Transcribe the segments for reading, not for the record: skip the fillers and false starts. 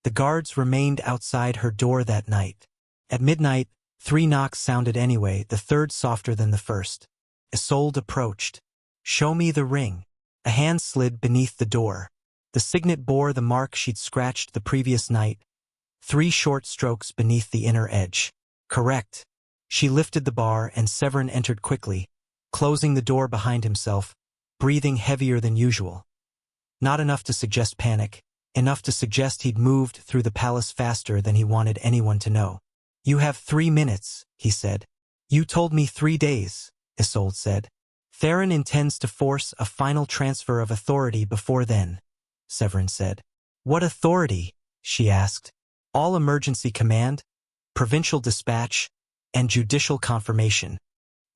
The guards remained outside her door that night. At midnight, 3 knocks sounded anyway, the third softer than the first. Isolde approached. "Show me the ring." A hand slid beneath the door. The signet bore the mark she'd scratched the previous night, 3 short strokes beneath the inner edge. Correct. She lifted the bar and Severin entered quickly, closing the door behind himself, breathing heavier than usual. Not enough to suggest panic, enough to suggest he'd moved through the palace faster than he wanted anyone to know. "You have 3 minutes, he said. "You told me 3 days, Isolde said. "Theron intends to force a final transfer of authority before then," Severin said. "What authority?" she asked. "All emergency command, provincial dispatch, and judicial confirmation."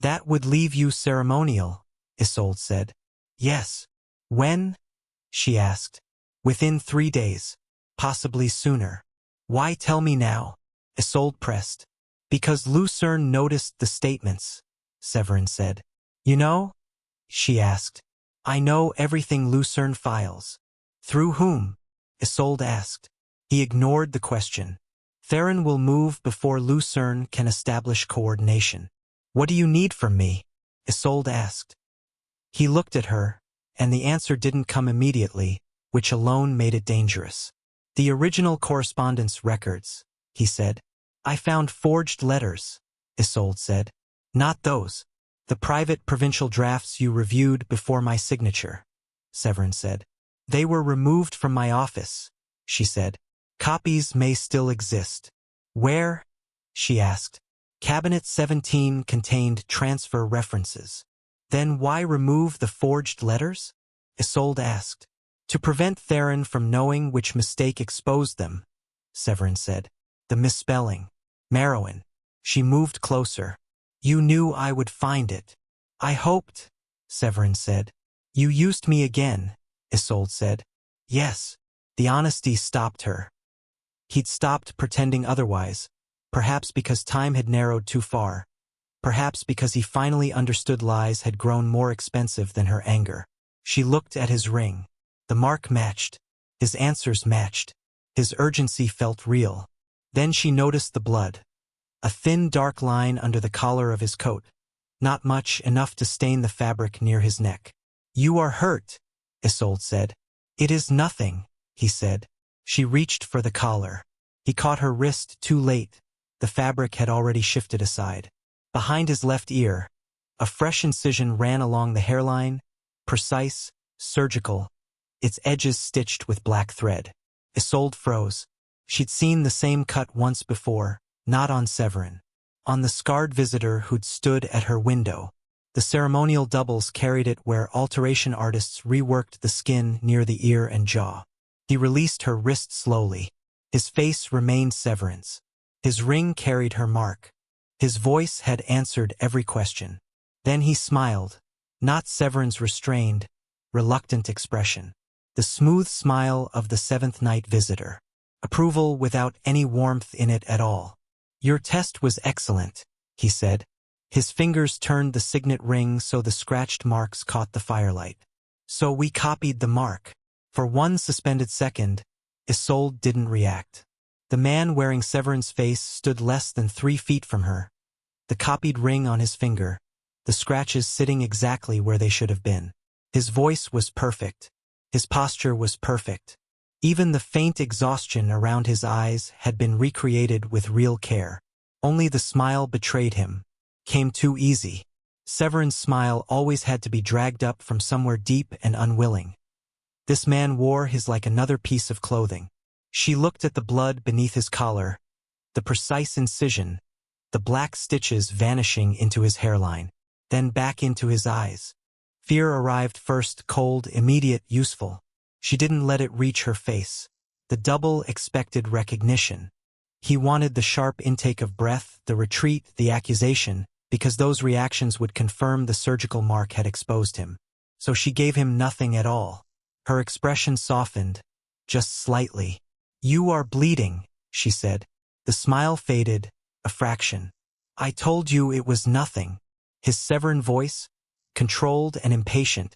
"That would leave you ceremonial," Isolde said. "Yes." "When?" she asked. "Within 3 days. Possibly sooner." "Why tell me now?" Isolde pressed. "Because Lucerne noticed the statements," Severin said. "You know?" she asked. "I know everything Lucerne files." "Through whom?" Isolde asked. He ignored the question. "Theron will move before Lucerne can establish coordination." "What do you need from me?" Isolde asked. He looked at her, and the answer didn't come immediately, which alone made it dangerous. "The original correspondence records," he said. "I found forged letters," Isolde said. "Not those. The private provincial drafts you reviewed before my signature," Severin said. "They were removed from my office," she said. "Copies may still exist." "Where?" she asked. "Cabinet 17 contained transfer references." "Then why remove the forged letters?" Isolde asked. "To prevent Theron from knowing which mistake exposed them," Severin said. "The misspelling. Merowin." She moved closer. "You knew I would find it." "I hoped," Severin said. "You used me again," Isolde said. "Yes." The honesty stopped her. He'd stopped pretending otherwise, perhaps because time had narrowed too far, perhaps because he finally understood lies had grown more expensive than her anger. She looked at his ring. The mark matched. His answers matched. His urgency felt real. Then she noticed the blood. A thin dark line under the collar of his coat. Not much, enough to stain the fabric near his neck. "You are hurt," Isolde said. "It is nothing," he said. She reached for the collar. He caught her wrist too late. The fabric had already shifted aside. Behind his left ear, a fresh incision ran along the hairline, precise, surgical, its edges stitched with black thread. Isolde froze. She'd seen the same cut once before, not on Severin. On the scarred visitor who'd stood at her window. The ceremonial doubles carried it where alteration artists reworked the skin near the ear and jaw. He released her wrist slowly. His face remained Severin's. His ring carried her mark. His voice had answered every question. Then he smiled, not Severin's restrained, reluctant expression. The smooth smile of the 7th night visitor. Approval without any warmth in it at all. "Your test was excellent," he said. His fingers turned the signet ring so the scratched marks caught the firelight. "So we copied the mark." For one suspended second, Isolde didn't react. The man wearing Severin's face stood less than 3 feet from her. The copied ring on his finger, the scratches sitting exactly where they should have been. His voice was perfect. His posture was perfect. Even the faint exhaustion around his eyes had been recreated with real care. Only the smile betrayed him. Came too easy. Severin's smile always had to be dragged up from somewhere deep and unwilling. This man wore his like another piece of clothing. She looked at the blood beneath his collar, the precise incision, the black stitches vanishing into his hairline, then back into his eyes. Fear arrived first, cold, immediate, useful. She didn't let it reach her face. The double expected recognition. He wanted the sharp intake of breath, the retreat, the accusation, because those reactions would confirm the surgical mark had exposed him. So she gave him nothing at all. Her expression softened, just slightly. "You are bleeding," she said. The smile faded, a fraction. "I told you it was nothing." His Severin voice, controlled and impatient,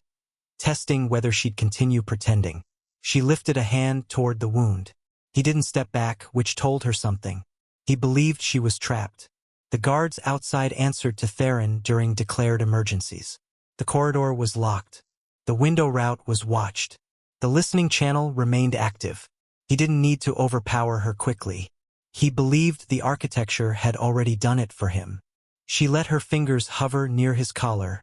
testing whether she'd continue pretending. She lifted a hand toward the wound. He didn't step back, which told her something. He believed she was trapped. The guards outside answered to Theron during declared emergencies. The corridor was locked. The window route was watched. The listening channel remained active. He didn't need to overpower her quickly. He believed the architecture had already done it for him. She let her fingers hover near his collar,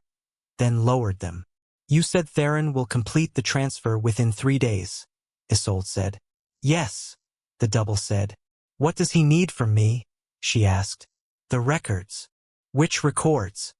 then lowered them. "You said Theron will complete the transfer within 3 days," Isolde said. "Yes," the double said. "What does he need from me?" she asked. "The records." "Which records?"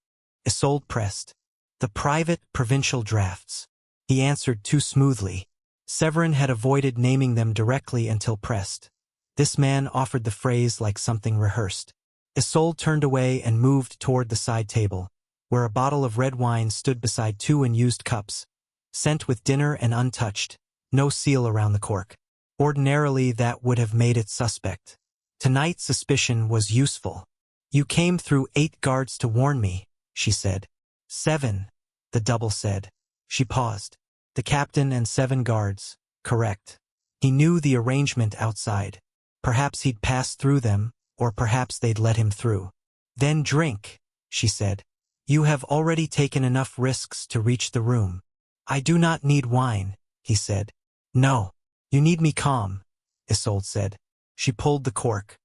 Isolde pressed. "The private provincial drafts." He answered too smoothly. Severin had avoided naming them directly until pressed. This man offered the phrase like something rehearsed. Isolde turned away and moved toward the side table, where a bottle of red wine stood beside 2 unused cups, sent with dinner and untouched, no seal around the cork. Ordinarily that would have made it suspect. Tonight suspicion was useful. "You came through 8 guards to warn me," she said. "7, the double said. She paused. "The captain and 7 guards, correct." He knew the arrangement outside. Perhaps he'd passed through them, or perhaps they'd let him through. "Then drink," she said. "You have already taken enough risks to reach the room." "I do not need wine," he said. "No. You need me calm," Isolde said. She pulled the cork.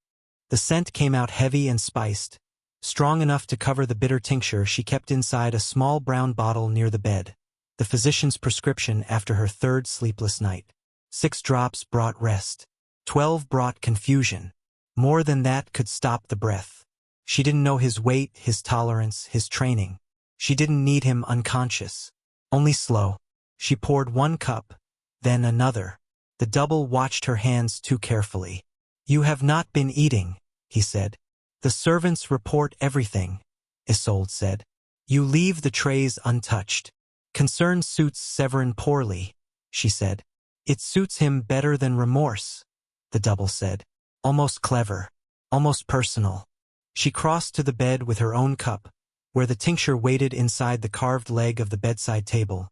The scent came out heavy and spiced, strong enough to cover the bitter tincture she kept inside a small brown bottle near the bed. The physician's prescription after her 3rd sleepless night. 6 drops brought rest. 12 brought confusion. More than that could stop the breath. She didn't know his weight, his tolerance, his training. She didn't need him unconscious. Only slow. She poured 1 cup, then another. The double watched her hands too carefully. "You have not been eating," he said. "The servants report everything," Isolde said. "You leave the trays untouched." "Concern suits Severin poorly," she said. "It suits him better than remorse," the double said. "Almost clever. Almost personal." She crossed to the bed with her own cup, where the tincture waited inside the carved leg of the bedside table,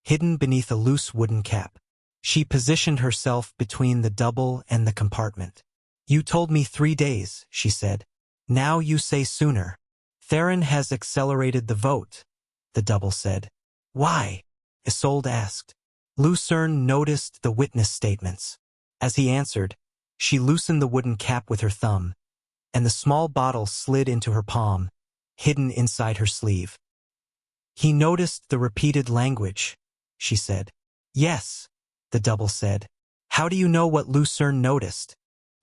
hidden beneath a loose wooden cap. She positioned herself between the double and the compartment. "You told me 3 days," she said. "Now you say sooner." "Theron has accelerated the vote," the double said. "Why?" Isolde asked. Lucerne noticed the witness statements. As he answered, she loosened the wooden cap with her thumb, and the small bottle slid into her palm, hidden inside her sleeve. "He noticed the repeated language," she said. "Yes," the double said. "How do you know what Lucerne noticed?"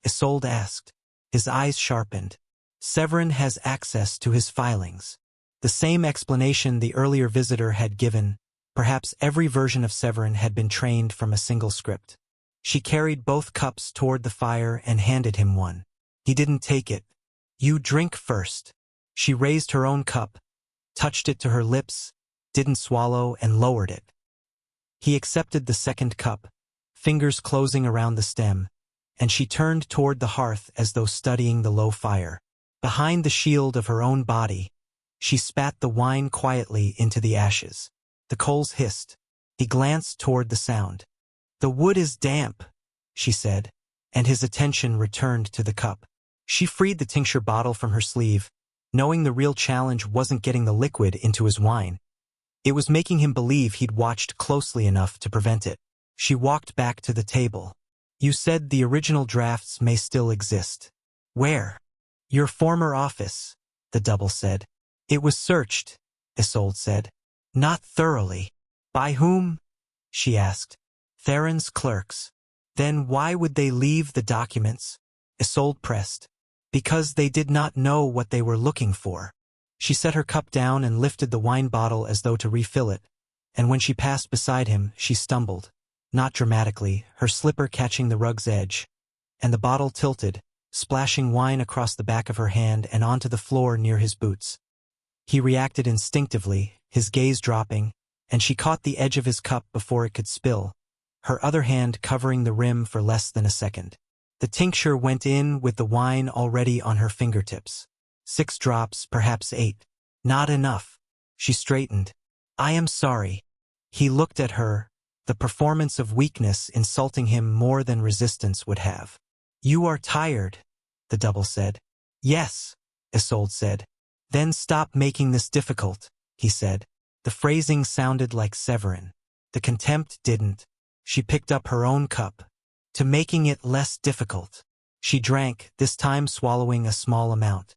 Isolde asked. His eyes sharpened. "Severin has access to his filings." The same explanation the earlier visitor had given. Perhaps every version of Severin had been trained from a single script. She carried both cups toward the fire and handed him one. He didn't take it. "You drink first." She raised her own cup, touched it to her lips, didn't swallow, and lowered it. He accepted the second cup, fingers closing around the stem, and she turned toward the hearth as though studying the low fire. Behind the shield of her own body, she spat the wine quietly into the ashes. The coals hissed. He glanced toward the sound. "The wood is damp," she said, and his attention returned to the cup. She freed the tincture bottle from her sleeve, knowing the real challenge wasn't getting the liquid into his wine. It was making him believe he'd watched closely enough to prevent it. She walked back to the table. "You said the original drafts may still exist." "Where?" "Your former office," the double said. "It was searched," Isolde said. "Not thoroughly." "By whom?" she asked. "Theron's clerks." "Then why would they leave the documents?" Isolde pressed. "Because they did not know what they were looking for." She set her cup down and lifted the wine bottle as though to refill it, and when she passed beside him, she stumbled. Not dramatically, her slipper catching the rug's edge, and the bottle tilted, splashing wine across the back of her hand and onto the floor near his boots. He reacted instinctively, his gaze dropping, and she caught the edge of his cup before it could spill, her other hand covering the rim for less than a second. The tincture went in with the wine already on her fingertips. 6 drops, perhaps 8. Not enough. She straightened. "I am sorry." He looked at her, the performance of weakness insulting him more than resistance would have. "You are tired," the double said. "Yes," Isolde said. "Then stop making this difficult," he said. The phrasing sounded like Severin. The contempt didn't. She picked up her own cup. "To making it less difficult." She drank, this time swallowing a small amount.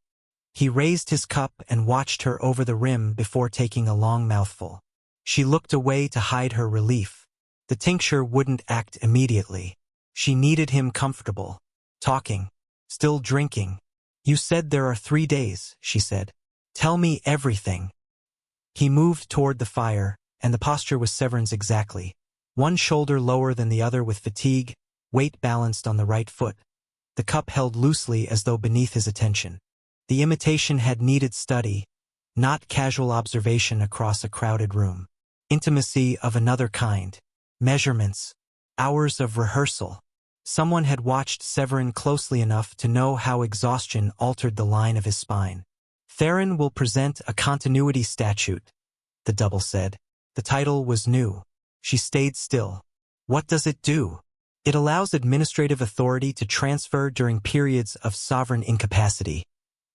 He raised his cup and watched her over the rim before taking a long mouthful. She looked away to hide her relief. The tincture wouldn't act immediately. She needed him comfortable. Talking. Still drinking. "You said there are 3 days," she said. "Tell me everything." He moved toward the fire, and the posture was Severin's exactly. One shoulder lower than the other with fatigue, weight balanced on the right foot. The cup held loosely as though beneath his attention. The imitation had needed study, not casual observation across a crowded room. Intimacy of another kind. Measurements. Hours of rehearsal. Someone had watched Severin closely enough to know how exhaustion altered the line of his spine. "Theron will present a continuity statute," the double said. The title was new. She stayed still. "What does it do?" "It allows administrative authority to transfer during periods of sovereign incapacity,"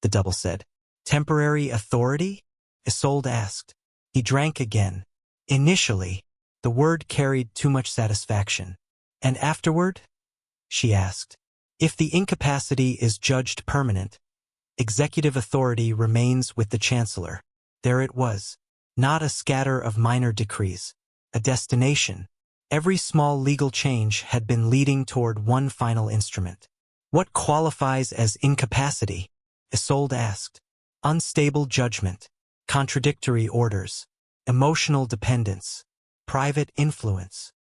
the double said. "Temporary authority?" Isolde asked. He drank again. "Initially." The word carried too much satisfaction. "And afterward?" she asked. "If the incapacity is judged permanent, executive authority remains with the Chancellor." There it was. Not a scatter of minor decrees. A destination. Every small legal change had been leading toward one final instrument. "What qualifies as incapacity?" Isolde asked. "Unstable judgment. Contradictory orders. Emotional dependence. Private influence."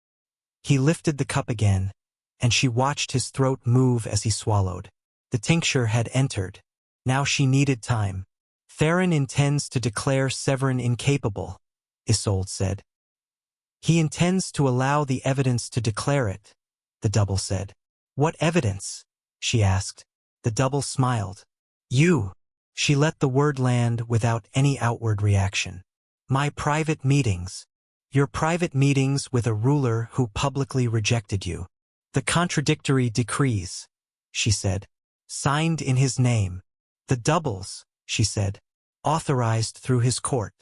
He lifted the cup again, and she watched his throat move as he swallowed. The tincture had entered. Now she needed time. "Theron intends to declare Severin incapable," Isolde said. "He intends to allow the evidence to declare it," the double said. "What evidence?" she asked. The double smiled. "You." She let the word land without any outward reaction. "My private meetings." "Your private meetings with a ruler who publicly rejected you." "The contradictory decrees," she said. "Signed in his name." "The doubles," she said. "Authorized through his court."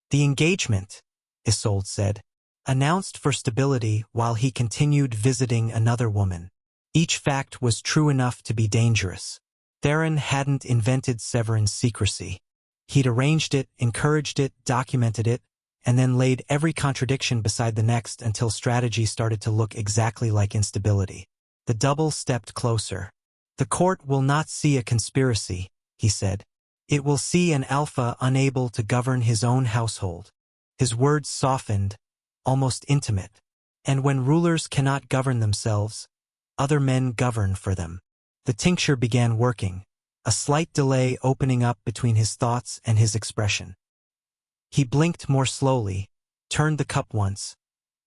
"The engagement," Isolde said. "Announced for stability while he continued visiting another woman." Each fact was true enough to be dangerous. Theron hadn't invented Severin's secrecy. He'd arranged it, encouraged it, documented it, and then laid every contradiction beside the next until strategy started to look exactly like instability. The double stepped closer. "The court will not see a conspiracy," he said. "It will see an alpha unable to govern his own household." His words softened, almost intimate. "And when rulers cannot govern themselves, other men govern for them." The tincture began working, a slight delay opening up between his thoughts and his expression. He blinked more slowly, turned the cup once,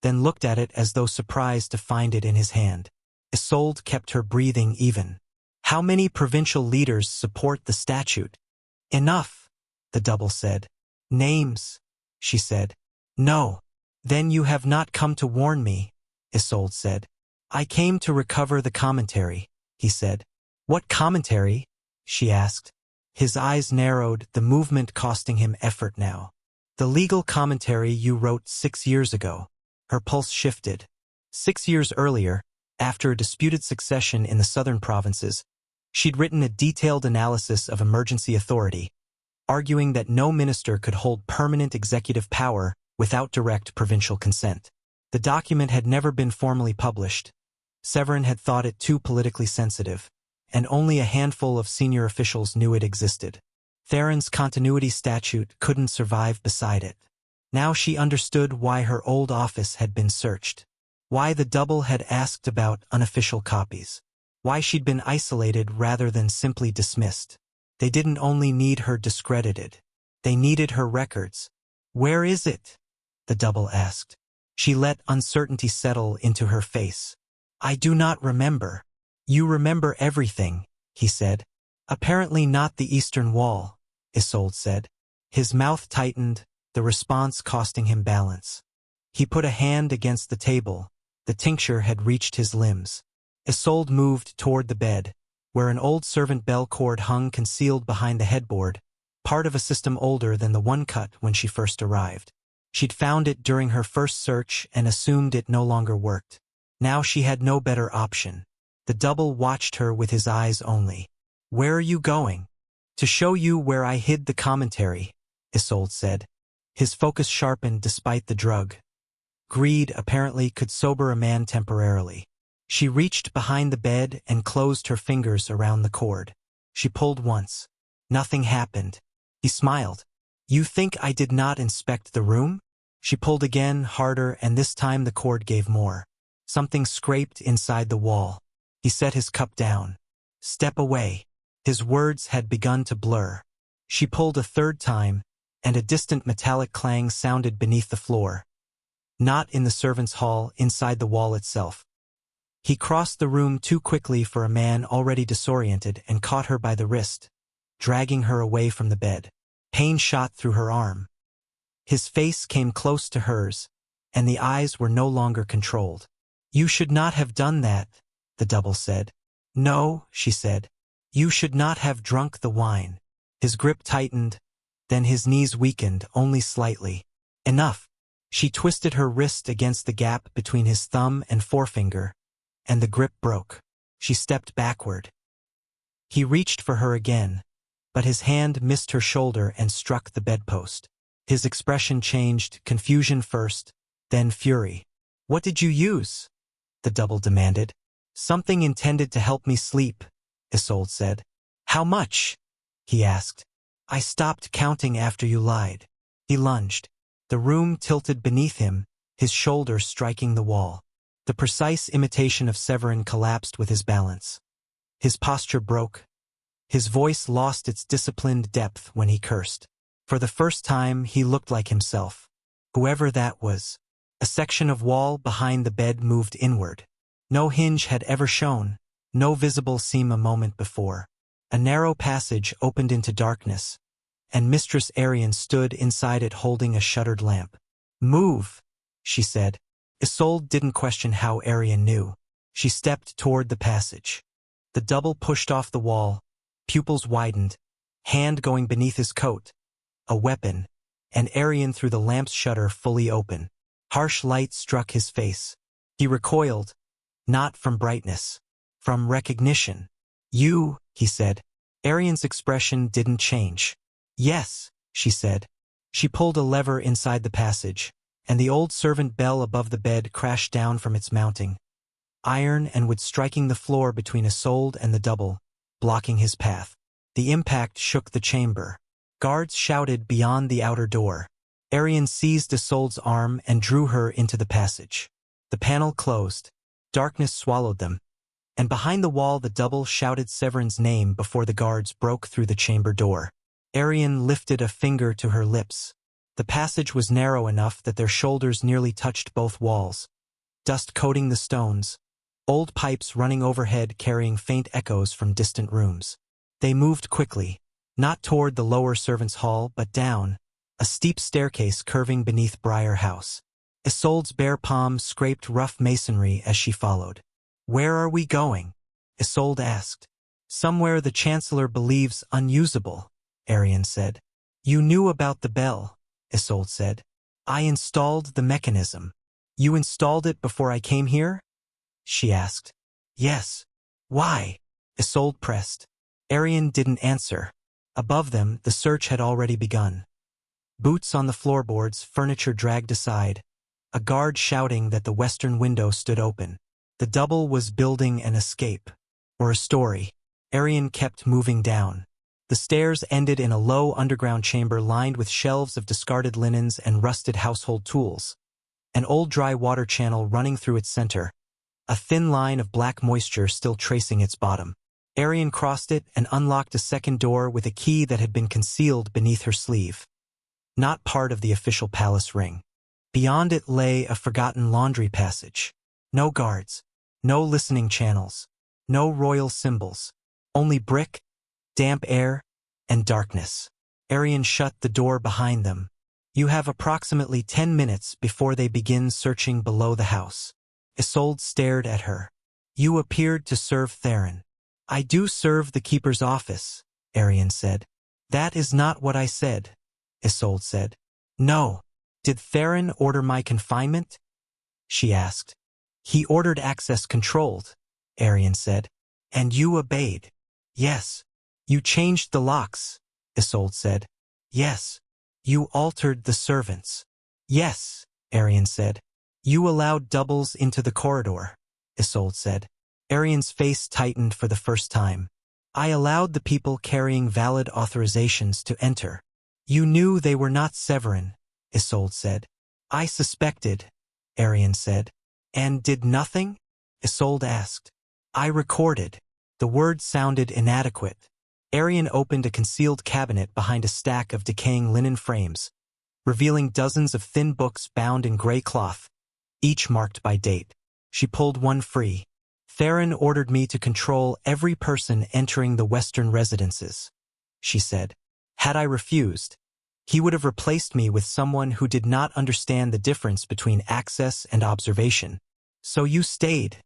then looked at it as though surprised to find it in his hand. Isolde kept her breathing even. "How many provincial leaders support the statute?" "Enough," the double said. "Names," she said. "No." "Then you have not come to warn me," Isolde said. "I came to recover the commentary," he said. "What commentary?" she asked. His eyes narrowed, the movement costing him effort now. "The legal commentary you wrote 6 years ago." Her pulse shifted. 6 years earlier, after a disputed succession in the southern provinces, she'd written a detailed analysis of emergency authority, arguing that no minister could hold permanent executive power without direct provincial consent. The document had never been formally published. Severin had thought it too politically sensitive, and only a handful of senior officials knew it existed. Theron's continuity statute couldn't survive beside it. Now she understood why her old office had been searched, why the double had asked about unofficial copies, why she'd been isolated rather than simply dismissed. They didn't only need her discredited. They needed her records. "Where is it?" the double asked. She let uncertainty settle into her face. "I do not remember." "You remember everything," he said. "Apparently not the Eastern Wall," Isolde said. His mouth tightened, the response costing him balance. He put a hand against the table. The tincture had reached his limbs. Isolde moved toward the bed, where an old servant bell cord hung concealed behind the headboard, part of a system older than the one cut when she first arrived. She'd found it during her first search and assumed it no longer worked. Now she had no better option. The double watched her with his eyes only. "Where are you going?" "To show you where I hid the commentary," Isolde said. His focus sharpened despite the drug. Greed apparently could sober a man temporarily. She reached behind the bed and closed her fingers around the cord. She pulled once. Nothing happened. He smiled. "You think I did not inspect the room?" She pulled again, harder, and this time the cord gave more. Something scraped inside the wall. He set his cup down. "Step away." His words had begun to blur. She pulled a third time, and a distant metallic clang sounded beneath the floor. Not in the servants' hall, inside the wall itself. He crossed the room too quickly for a man already disoriented and caught her by the wrist, dragging her away from the bed. Pain shot through her arm. His face came close to hers, and the eyes were no longer controlled. "You should not have done that," the double said. "No," she said. "You should not have drunk the wine." His grip tightened, then his knees weakened only slightly. "Enough." She twisted her wrist against the gap between his thumb and forefinger, and the grip broke. She stepped backward. He reached for her again, but his hand missed her shoulder and struck the bedpost. His expression changed, confusion first, then fury. "What did you use?" the double demanded. "Something intended to help me sleep," Isolde said. "How much?" he asked. "I stopped counting after you lied." He lunged. The room tilted beneath him, his shoulder striking the wall. The precise imitation of Severin collapsed with his balance. His posture broke. His voice lost its disciplined depth when he cursed. For the first time, he looked like himself. Whoever that was. A section of wall behind the bed moved inward. No hinge had ever shown, no visible seam a moment before. A narrow passage opened into darkness, and Mistress Arian stood inside it holding a shuttered lamp. "Move," she said. Isolde didn't question how Arian knew. She stepped toward the passage. The double pushed off the wall, pupils widened, hand going beneath his coat. A weapon, and Arian threw the lamp's shutter fully open. Harsh light struck his face. He recoiled, not from brightness, from recognition. "You," he said. Arian's expression didn't change. "Yes," she said. She pulled a lever inside the passage, and the old servant bell above the bed crashed down from its mounting. Iron and wood striking the floor between Isolde and the double, blocking his path. The impact shook the chamber. Guards shouted beyond the outer door. Arian seized Isolde's arm and drew her into the passage. The panel closed. Darkness swallowed them. And behind the wall the double shouted Severin's name before the guards broke through the chamber door. Arian lifted a finger to her lips. The passage was narrow enough that their shoulders nearly touched both walls. Dust coating the stones. Old pipes running overhead carrying faint echoes from distant rooms. They moved quickly. Not toward the lower servants' hall, but down, a steep staircase curving beneath Briar House. Isolde's bare palm scraped rough masonry as she followed. "Where are we going?" Isolde asked. "Somewhere the Chancellor believes unusable," Arian said. "You knew about the bell," Isolde said. "I installed the mechanism." "You installed it before I came here?" she asked. "Yes." "Why?" Isolde pressed. Arian didn't answer. Above them, the search had already begun. Boots on the floorboards, furniture dragged aside, a guard shouting that the western window stood open. The double was building an escape, or a story. Arian kept moving down. The stairs ended in a low underground chamber lined with shelves of discarded linens and rusted household tools. An old dry water channel running through its center, a thin line of black moisture still tracing its bottom. Arian crossed it and unlocked a second door with a key that had been concealed beneath her sleeve. Not part of the official palace ring. Beyond it lay a forgotten laundry passage. No guards, no listening channels, no royal symbols, only brick, damp air, and darkness. Arian shut the door behind them. You have approximately 10 minutes before they begin searching below the house. Isolde stared at her. You appeared to serve Theron. I do serve the keeper's office, Arian said. That is not what I said, Isolde said. No. Did Theron order my confinement? She asked. He ordered access controlled, Arian said. And you obeyed. Yes. You changed the locks, Isolde said. Yes. You altered the servants. Yes, Arian said. You allowed doubles into the corridor, Isolde said. Arian's face tightened for the first time. I allowed the people carrying valid authorizations to enter. You knew they were not Severin, Isolde said. I suspected, Arian said. And did nothing? Isolde asked. I recorded. The word sounded inadequate. Arian opened a concealed cabinet behind a stack of decaying linen frames, revealing dozens of thin books bound in gray cloth, each marked by date. She pulled one free. Theron ordered me to control every person entering the western residences, she said. Had I refused, he would have replaced me with someone who did not understand the difference between access and observation. So you stayed,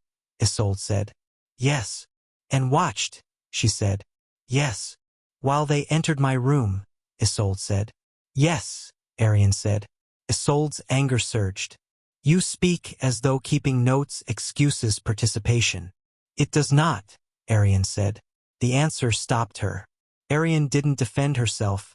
Isolde said. Yes. And watched, she said. Yes. While they entered my room, Isolde said. Yes, Arian said. Isolde's anger surged. You speak as though keeping notes excuses participation. It does not, Arian said. The answer stopped her. Arian didn't defend herself,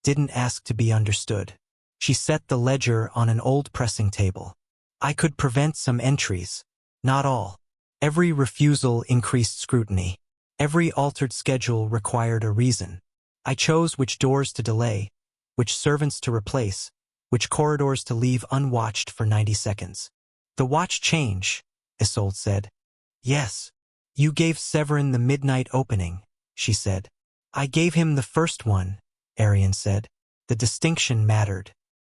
didn't ask to be understood. She set the ledger on an old pressing table. I could prevent some entries, not all. Every refusal increased scrutiny. Every altered schedule required a reason. I chose which doors to delay, which servants to replace, which corridors to leave unwatched for 90 seconds. The watch change, Isolde said. Yes. You gave Severin the midnight opening, she said. I gave him the first one, Arian said. The distinction mattered.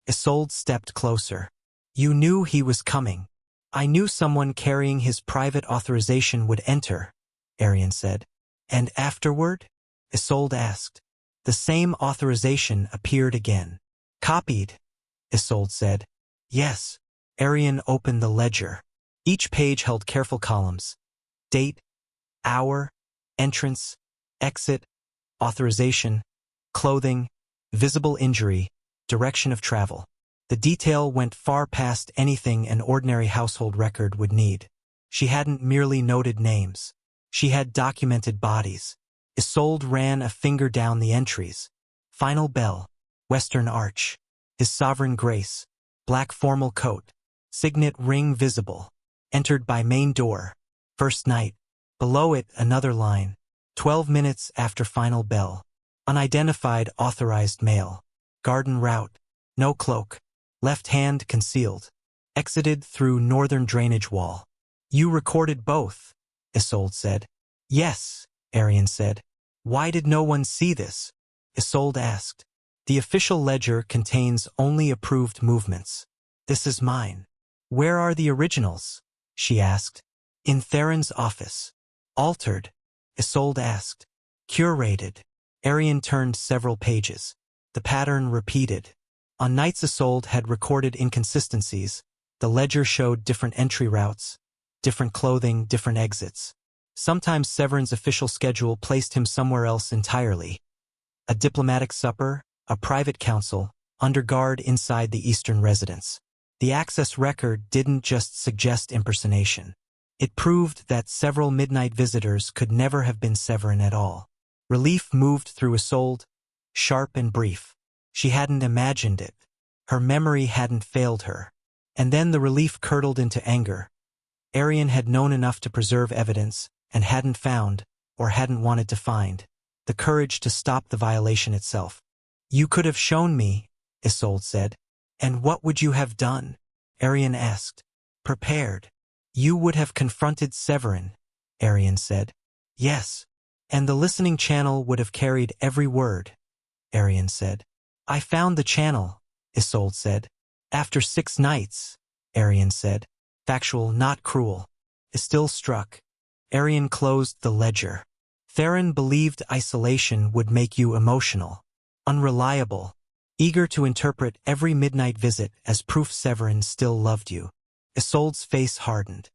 Isolde stepped closer. You knew he was coming. I knew someone carrying his private authorization would enter, Arian said. And afterward? Isolde asked. The same authorization appeared again. Copied, Isolde said. Yes. Arian opened the ledger. Each page held careful columns. Date, hour, entrance, exit, authorization, clothing, visible injury, direction of travel. The detail went far past anything an ordinary household record would need. She hadn't merely noted names. She had documented bodies. Isolde ran a finger down the entries. Final bell, western arch, His Sovereign Grace, black formal coat, signet ring visible, entered by main door, first night. Below it, another line, 12 minutes after final bell. Unidentified authorized mail. Garden route, no cloak, left hand concealed. Exited through northern drainage wall. You recorded both, Isolde said. Yes, Arian said. Why did no one see this? Isolde asked. The official ledger contains only approved movements. This is mine. Where are the originals? She asked. In Theron's office. Altered? Isolde asked. Curated. Arian turned several pages. The pattern repeated. On nights Isolde had recorded inconsistencies, the ledger showed different entry routes, different clothing, different exits. Sometimes Severin's official schedule placed him somewhere else entirely. A diplomatic supper, a private council, under guard inside the eastern residence. The access record didn't just suggest impersonation. It proved that several midnight visitors could never have been Severin at all. Relief moved through Isolde, sharp and brief. She hadn't imagined it. Her memory hadn't failed her. And then the relief curdled into anger. Arian had known enough to preserve evidence, and hadn't found, or hadn't wanted to find, the courage to stop the violation itself. You could have shown me, Isolde said. And what would you have done? Arian asked. Prepared. You would have confronted Severin, Arian said. Yes. And the listening channel would have carried every word, Arian said. I found the channel, Isolde said. After 6 nights, Arian said. Factual, not cruel. Still struck. Arian closed the ledger. Theron believed isolation would make you emotional, unreliable, eager to interpret every midnight visit as proof Severin still loved you. Isolde's face hardened.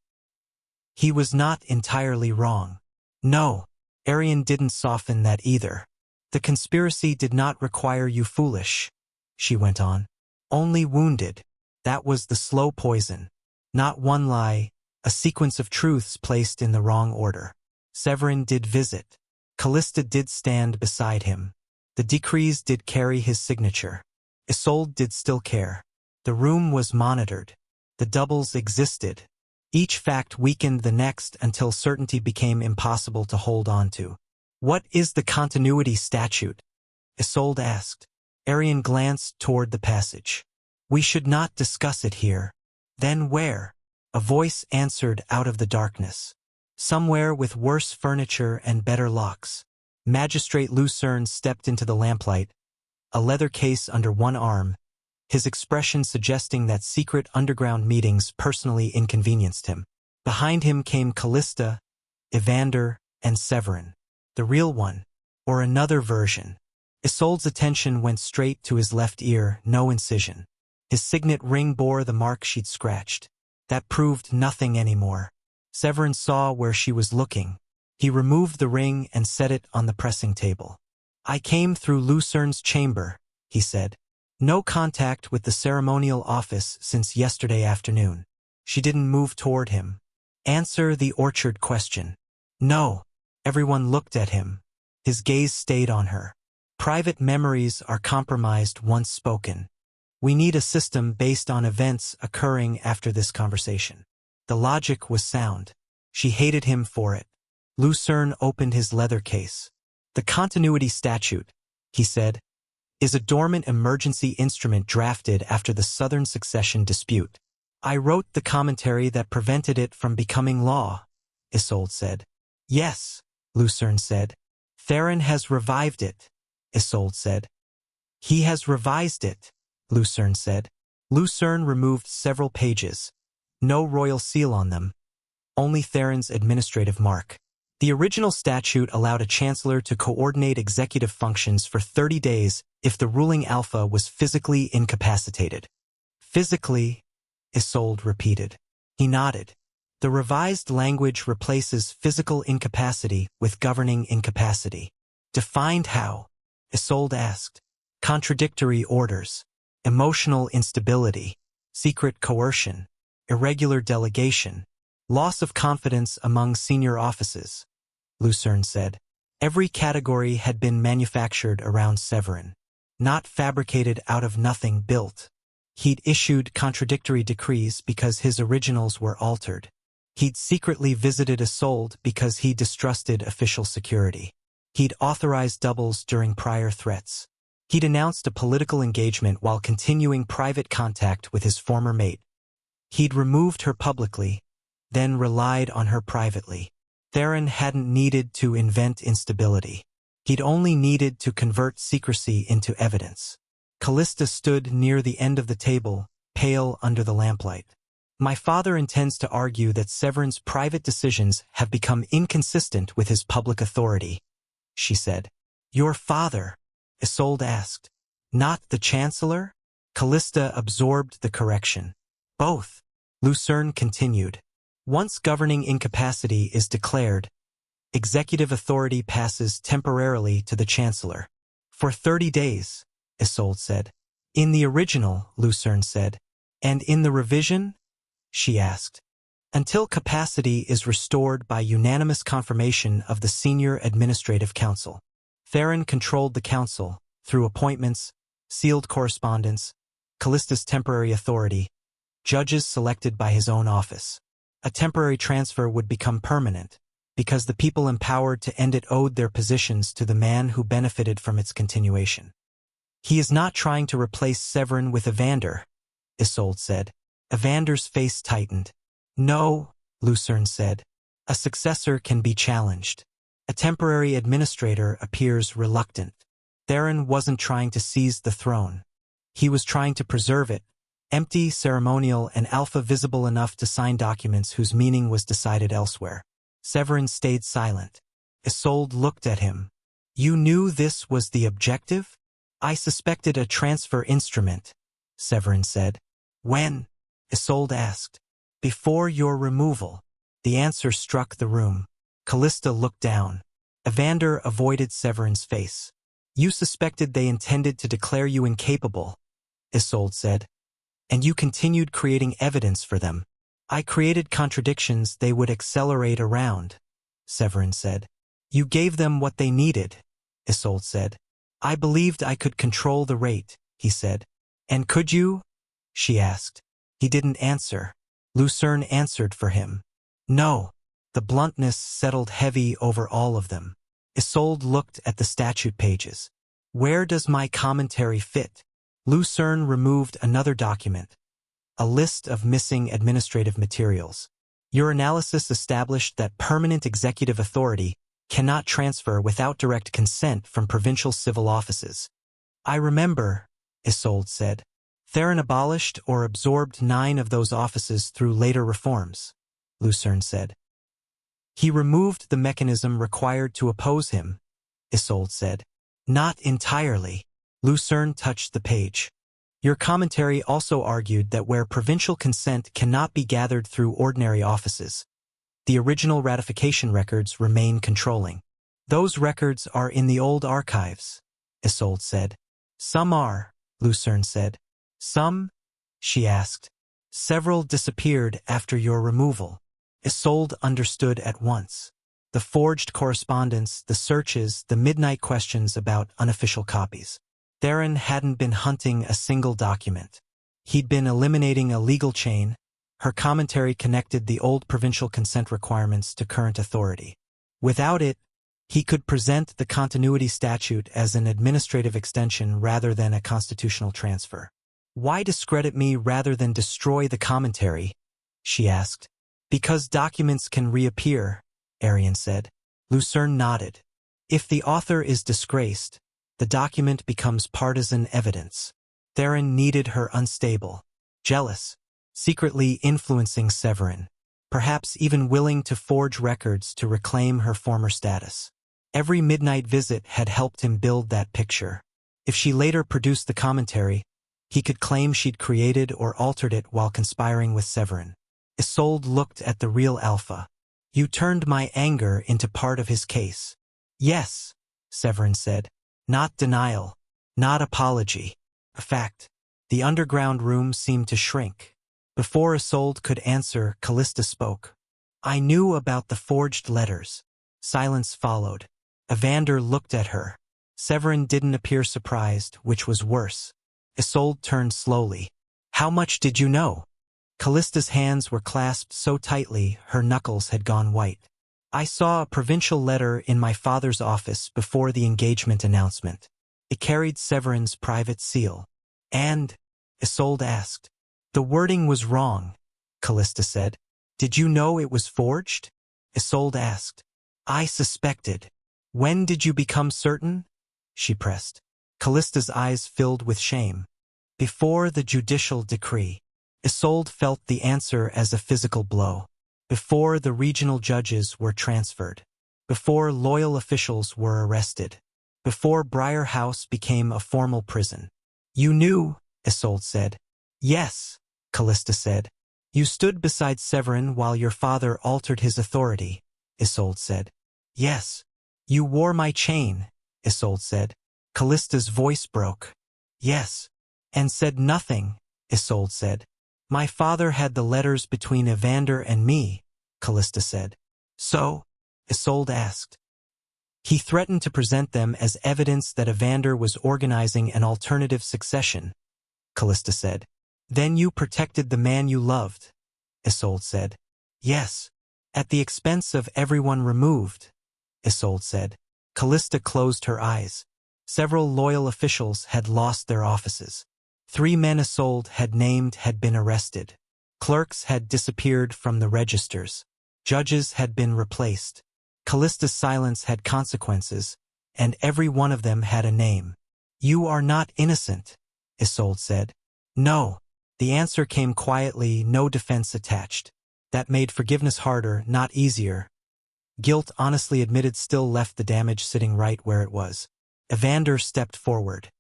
He was not entirely wrong. No, Arian didn't soften that either. The conspiracy did not require you foolish, she went on. Only wounded. That was the slow poison. Not one lie, a sequence of truths placed in the wrong order. Severin did visit. Callista did stand beside him. The decrees did carry his signature. Isolde did still care. The room was monitored. The doubles existed. Each fact weakened the next until certainty became impossible to hold on to. What is the continuity statute? Isolde asked. Arian glanced toward the passage. We should not discuss it here. Then where? A voice answered out of the darkness. Somewhere with worse furniture and better locks. Magistrate Lucerne stepped into the lamplight, a leather case under one arm, his expression suggesting that secret underground meetings personally inconvenienced him. Behind him came Callista, Evander, and Severin. The real one, or another version. Isolde's attention went straight to his left ear, no incision. His signet ring bore the mark she'd scratched. That proved nothing anymore. Severin saw where she was looking. He removed the ring and set it on the pressing table. I came through Lucerne's chamber, he said. No contact with the ceremonial office since yesterday afternoon. She didn't move toward him. Answer the orchard question. No. Everyone looked at him. His gaze stayed on her. Private memories are compromised once spoken. We need a system based on events occurring after this conversation. The logic was sound. She hated him for it. Lucerne opened his leather case. The continuity statute, he said, is a dormant emergency instrument drafted after the Southern Succession dispute. I wrote the commentary that prevented it from becoming law, Isolde said. Yes, Lucerne said. Theron has revived it, Isolde said. He has revised it, Lucerne said. Lucerne removed several pages. No royal seal on them. Only Theron's administrative mark. The original statute allowed a chancellor to coordinate executive functions for 30 days if the ruling alpha was physically incapacitated. Physically, Isolde repeated. He nodded. The revised language replaces physical incapacity with governing incapacity. Defined how? Isolde asked. Contradictory orders, emotional instability, secret coercion, irregular delegation, loss of confidence among senior offices, Lucerne said. Every category had been manufactured around Severin, not fabricated out of nothing built. He'd issued contradictory decrees because his originals were altered. He'd secretly visited Isolde because he distrusted official security. He'd authorized doubles during prior threats. He'd announced a political engagement while continuing private contact with his former mate. He'd removed her publicly, then relied on her privately. Theron hadn't needed to invent instability. He'd only needed to convert secrecy into evidence. Callista stood near the end of the table, pale under the lamplight. My father intends to argue that Severin's private decisions have become inconsistent with his public authority, she said. Your father? Isolde asked. Not the chancellor? Callista absorbed the correction. Both. Lucerne continued. Once governing incapacity is declared, executive authority passes temporarily to the chancellor. For 30 days, Isolde said. In the original, Lucerne said. And in the revision? She asked. Until capacity is restored by unanimous confirmation of the Senior Administrative Council. Theron controlled the council, through appointments, sealed correspondence, Callista's temporary authority, judges selected by his own office. A temporary transfer would become permanent, because the people empowered to end it owed their positions to the man who benefited from its continuation. He is not trying to replace Severin with Evander, Isolde said. Evander's face tightened. No, Lucerne said. A successor can be challenged. A temporary administrator appears reluctant. Theron wasn't trying to seize the throne. He was trying to preserve it, empty, ceremonial, and alpha visible enough to sign documents whose meaning was decided elsewhere. Severin stayed silent. Isolde looked at him. You knew this was the objective? I suspected a transfer instrument, Severin said. When? Isolde asked. Before your removal. The answer struck the room. Callista looked down. Evander avoided Severin's face. You suspected they intended to declare you incapable, Isolde said. And you continued creating evidence for them. I created contradictions they would accelerate around, Severin said. You gave them what they needed, Isolde said. I believed I could control the rate, he said. And could you? She asked. He didn't answer. Lucerne answered for him. No. The bluntness settled heavy over all of them. Isolde looked at the statute pages. Where does my commentary fit? Lucerne removed another document. A list of missing administrative materials. Your analysis established that permanent executive authority cannot transfer without direct consent from provincial civil offices. I remember, Isolde said. Theron abolished or absorbed 9 of those offices through later reforms, Lucerne said. He removed the mechanism required to oppose him, Isolde said. Not entirely. Lucerne touched the page. Your commentary also argued that where provincial consent cannot be gathered through ordinary offices, the original ratification records remain controlling. Those records are in the old archives, Isolde said. Some are, Lucerne said. Some? She asked. Several disappeared after your removal. Isolde understood at once. The forged correspondence, the searches, the midnight questions about unofficial copies. Theron hadn't been hunting a single document. He'd been eliminating a legal chain. Her commentary connected the old provincial consent requirements to current authority. Without it, he could present the continuity statute as an administrative extension rather than a constitutional transfer. Why discredit me rather than destroy the commentary? She asked. Because documents can reappear, Arian said. Lucerne nodded. If the author is disgraced, the document becomes partisan evidence. Theron needed her unstable, jealous, secretly influencing Severin, perhaps even willing to forge records to reclaim her former status. Every midnight visit had helped him build that picture. If she later produced the commentary, he could claim she'd created or altered it while conspiring with Severin. Isolde looked at the real alpha. You turned my anger into part of his case. Yes, Severin said. Not denial. Not apology. A fact. The underground room seemed to shrink. Before Isolde could answer, Callista spoke. I knew about the forged letters. Silence followed. Evander looked at her. Severin didn't appear surprised, which was worse. Isolde turned slowly. How much did you know? Callista's hands were clasped so tightly her knuckles had gone white. I saw a provincial letter in my father's office before the engagement announcement. It carried Severin's private seal. And? Isolde asked. The wording was wrong, Callista said. Did you know it was forged? Isolde asked. I suspected. When did you become certain? She pressed. Callista's eyes filled with shame. Before the judicial decree. Isolde felt the answer as a physical blow. Before the regional judges were transferred. Before loyal officials were arrested. Before Briar House became a formal prison. You knew, Isolde said. Yes, Callista said. You stood beside Severin while your father altered his authority, Isolde said. Yes. You wore my chain, Isolde said. Callista's voice broke. Yes. And said nothing, Isolde said. My father had the letters between Evander and me, Callista said. So? Isolde asked. He threatened to present them as evidence that Evander was organizing an alternative succession, Callista said. Then you protected the man you loved, Isolde said. Yes. At the expense of everyone removed, Isolde said. Callista closed her eyes. Several loyal officials had lost their offices. 3 men Isolde had named had been arrested. Clerks had disappeared from the registers. Judges had been replaced. Callista's silence had consequences, and every one of them had a name. You are not innocent, Isolde said. No. The answer came quietly, no defense attached. That made forgiveness harder, not easier. Guilt, honestly admitted, still left the damage sitting right where it was. Evander stepped forward.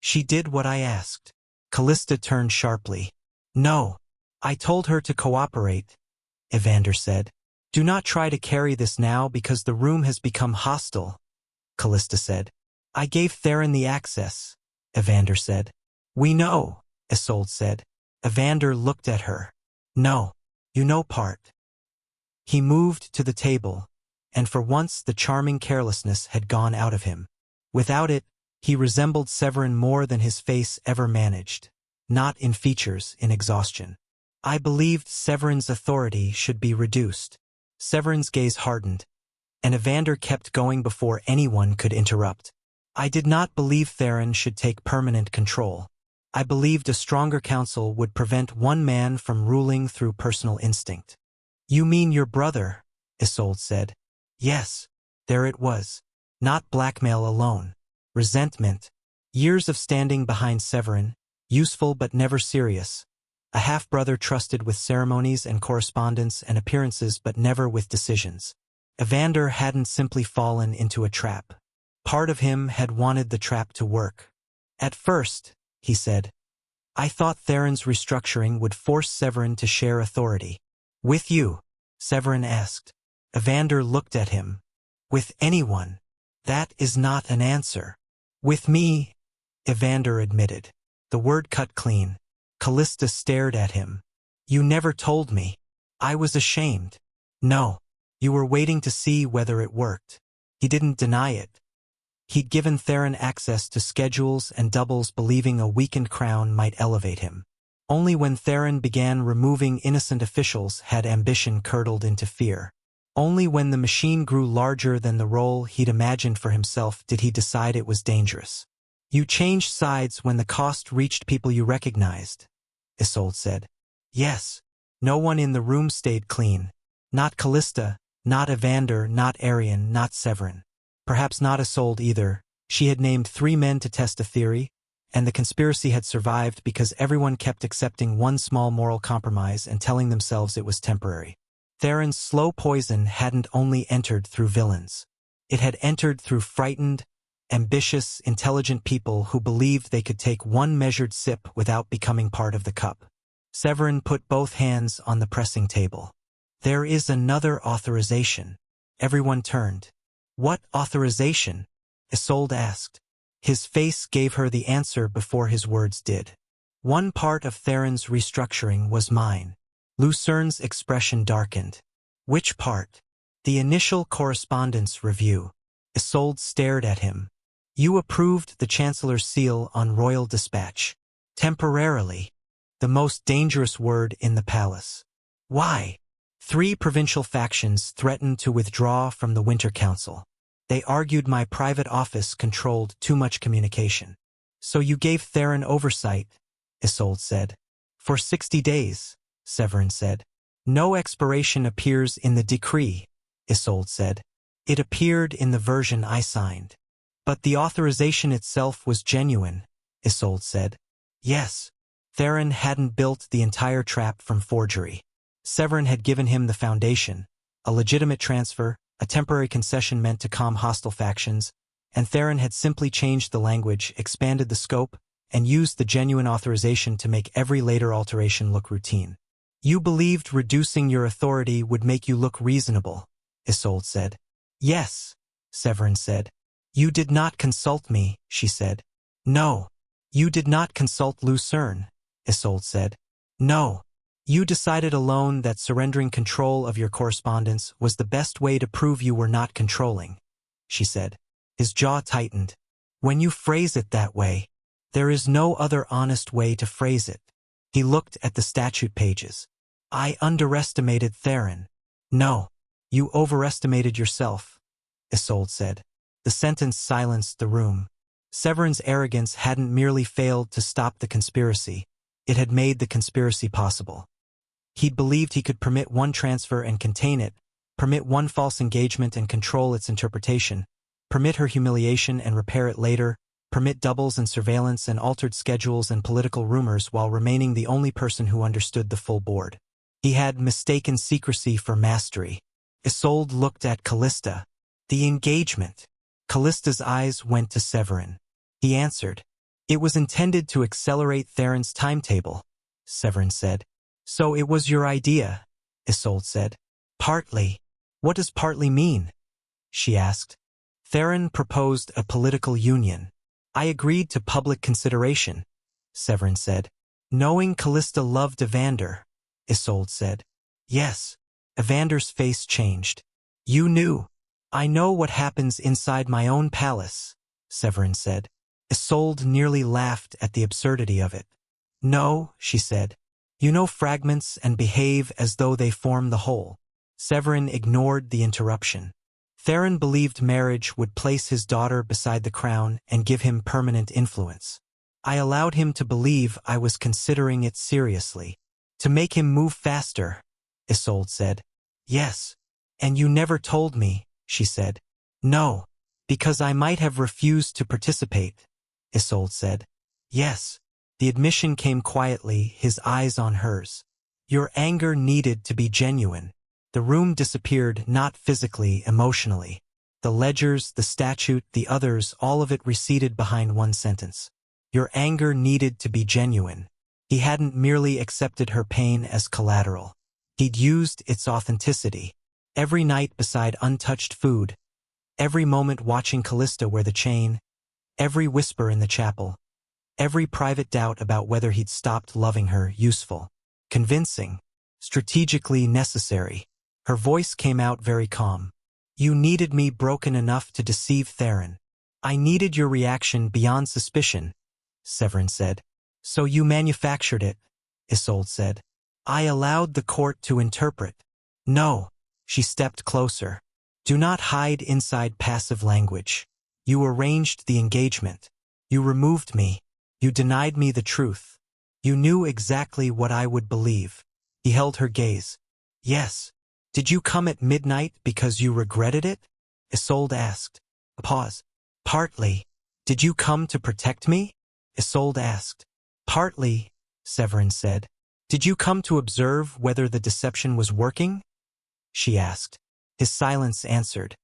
She did what I asked. Callista turned sharply. No. I told her to cooperate, Evander said. Do not try to carry this now because the room has become hostile, Callista said. I gave Theron the access, Evander said. We know, Isolde said. Evander looked at her. No. You know part. He moved to the table, and for once the charming carelessness had gone out of him. Without it, he resembled Severin more than his face ever managed. Not in features, in exhaustion. I believed Severin's authority should be reduced. Severin's gaze hardened, and Evander kept going before anyone could interrupt. I did not believe Theron should take permanent control. I believed a stronger council would prevent one man from ruling through personal instinct. You mean your brother, Isolde said. Yes, there it was. Not blackmail alone. Resentment. Years of standing behind Severin, useful but never serious. A half-brother trusted with ceremonies and correspondence and appearances but never with decisions. Evander hadn't simply fallen into a trap. Part of him had wanted the trap to work. At first, he said, I thought Theron's restructuring would force Severin to share authority. With you? Severin asked. Evander looked at him. With anyone? That is not an answer. With me, Evander admitted. The word cut clean. Callista stared at him. You never told me. I was ashamed. No. You were waiting to see whether it worked. He didn't deny it. He'd given Theron access to schedules and doubles believing a weakened crown might elevate him. Only when Theron began removing innocent officials had ambition curdled into fear. Only when the machine grew larger than the role he'd imagined for himself did he decide it was dangerous. You changed sides when the cost reached people you recognized, Isolde said. Yes. No one in the room stayed clean. Not Callista, not Evander, not Arian, not Severin. Perhaps not Isolde either. She had named 3 men to test a theory, and the conspiracy had survived because everyone kept accepting one small moral compromise and telling themselves it was temporary. Theron's slow poison hadn't only entered through villains. It had entered through frightened, ambitious, intelligent people who believed they could take one measured sip without becoming part of the cup. Severin put both hands on the pressing table. There is another authorization. Everyone turned. What authorization? Isolde asked. His face gave her the answer before his words did. One part of Theron's restructuring was mine. Lucern's expression darkened. Which part? The initial correspondence review. Isolde stared at him. You approved the Chancellor's seal on royal dispatch. Temporarily. The most dangerous word in the palace. Why? 3 provincial factions threatened to withdraw from the Winter Council. They argued my private office controlled too much communication. So you gave Theron oversight, Isolde said. For 60 days, Severin said. No expiration appears in the decree, Isolde said. It appeared in the version I signed. But the authorization itself was genuine, Isolde said. Yes. Theron hadn't built the entire trap from forgery. Severin had given him the foundation, a legitimate transfer, a temporary concession meant to calm hostile factions, and Theron had simply changed the language, expanded the scope, and used the genuine authorization to make every later alteration look routine. You believed reducing your authority would make you look reasonable, Isolde said. Yes, Severin said. You did not consult me, she said. No. You did not consult Lucerne, Isolde said. No. You decided alone that surrendering control of your correspondence was the best way to prove you were not controlling, she said. His jaw tightened. When you phrase it that way, there is no other honest way to phrase it. He looked at the statute pages. I underestimated Theron. No. You overestimated yourself, Isolde said. The sentence silenced the room. Severin's arrogance hadn't merely failed to stop the conspiracy, it had made the conspiracy possible. He'd believed he could permit one transfer and contain it, permit one false engagement and control its interpretation, permit her humiliation and repair it later, permit doubles and surveillance and altered schedules and political rumors while remaining the only person who understood the full board. He had mistaken secrecy for mastery. Isolde looked at Callista. The engagement. Callista's eyes went to Severin. He answered, It was intended to accelerate Theron's timetable, Severin said. So it was your idea, Isolde said. Partly. What does partly mean? She asked. Theron proposed a political union. I agreed to public consideration, Severin said. Knowing Callista loved Evander, Isolde said. Yes. Evander's face changed. You knew. I know what happens inside my own palace, Severin said. Isolde nearly laughed at the absurdity of it. No, she said. You know fragments and behave as though they form the whole. Severin ignored the interruption. Theron believed marriage would place his daughter beside the crown and give him permanent influence. I allowed him to believe I was considering it seriously. To make him move faster, Isolde said. Yes. And you never told me, she said. No. Because I might have refused to participate, Isolde said. Yes. The admission came quietly, his eyes on hers. Your anger needed to be genuine. The room disappeared, not physically, emotionally. The ledgers, the statute, the others, all of it receded behind one sentence. Your anger needed to be genuine. He hadn't merely accepted her pain as collateral. He'd used its authenticity. Every night beside untouched food, every moment watching Callista wear the chain, every whisper in the chapel, every private doubt about whether he'd stopped loving her, useful, convincing, strategically necessary. Her voice came out very calm. You needed me broken enough to deceive Theron. I needed your reaction beyond suspicion, Severin said. So you manufactured it, Isolde said. I allowed the court to interpret. No. She stepped closer. Do not hide inside passive language. You arranged the engagement. You removed me. You denied me the truth. You knew exactly what I would believe. He held her gaze. Yes. Did you come at midnight because you regretted it? Isolde asked. A pause. Partly. Did you come to protect me? Isolde asked. Partly, Severin said. Did you come to observe whether the deception was working? She asked. His silence answered.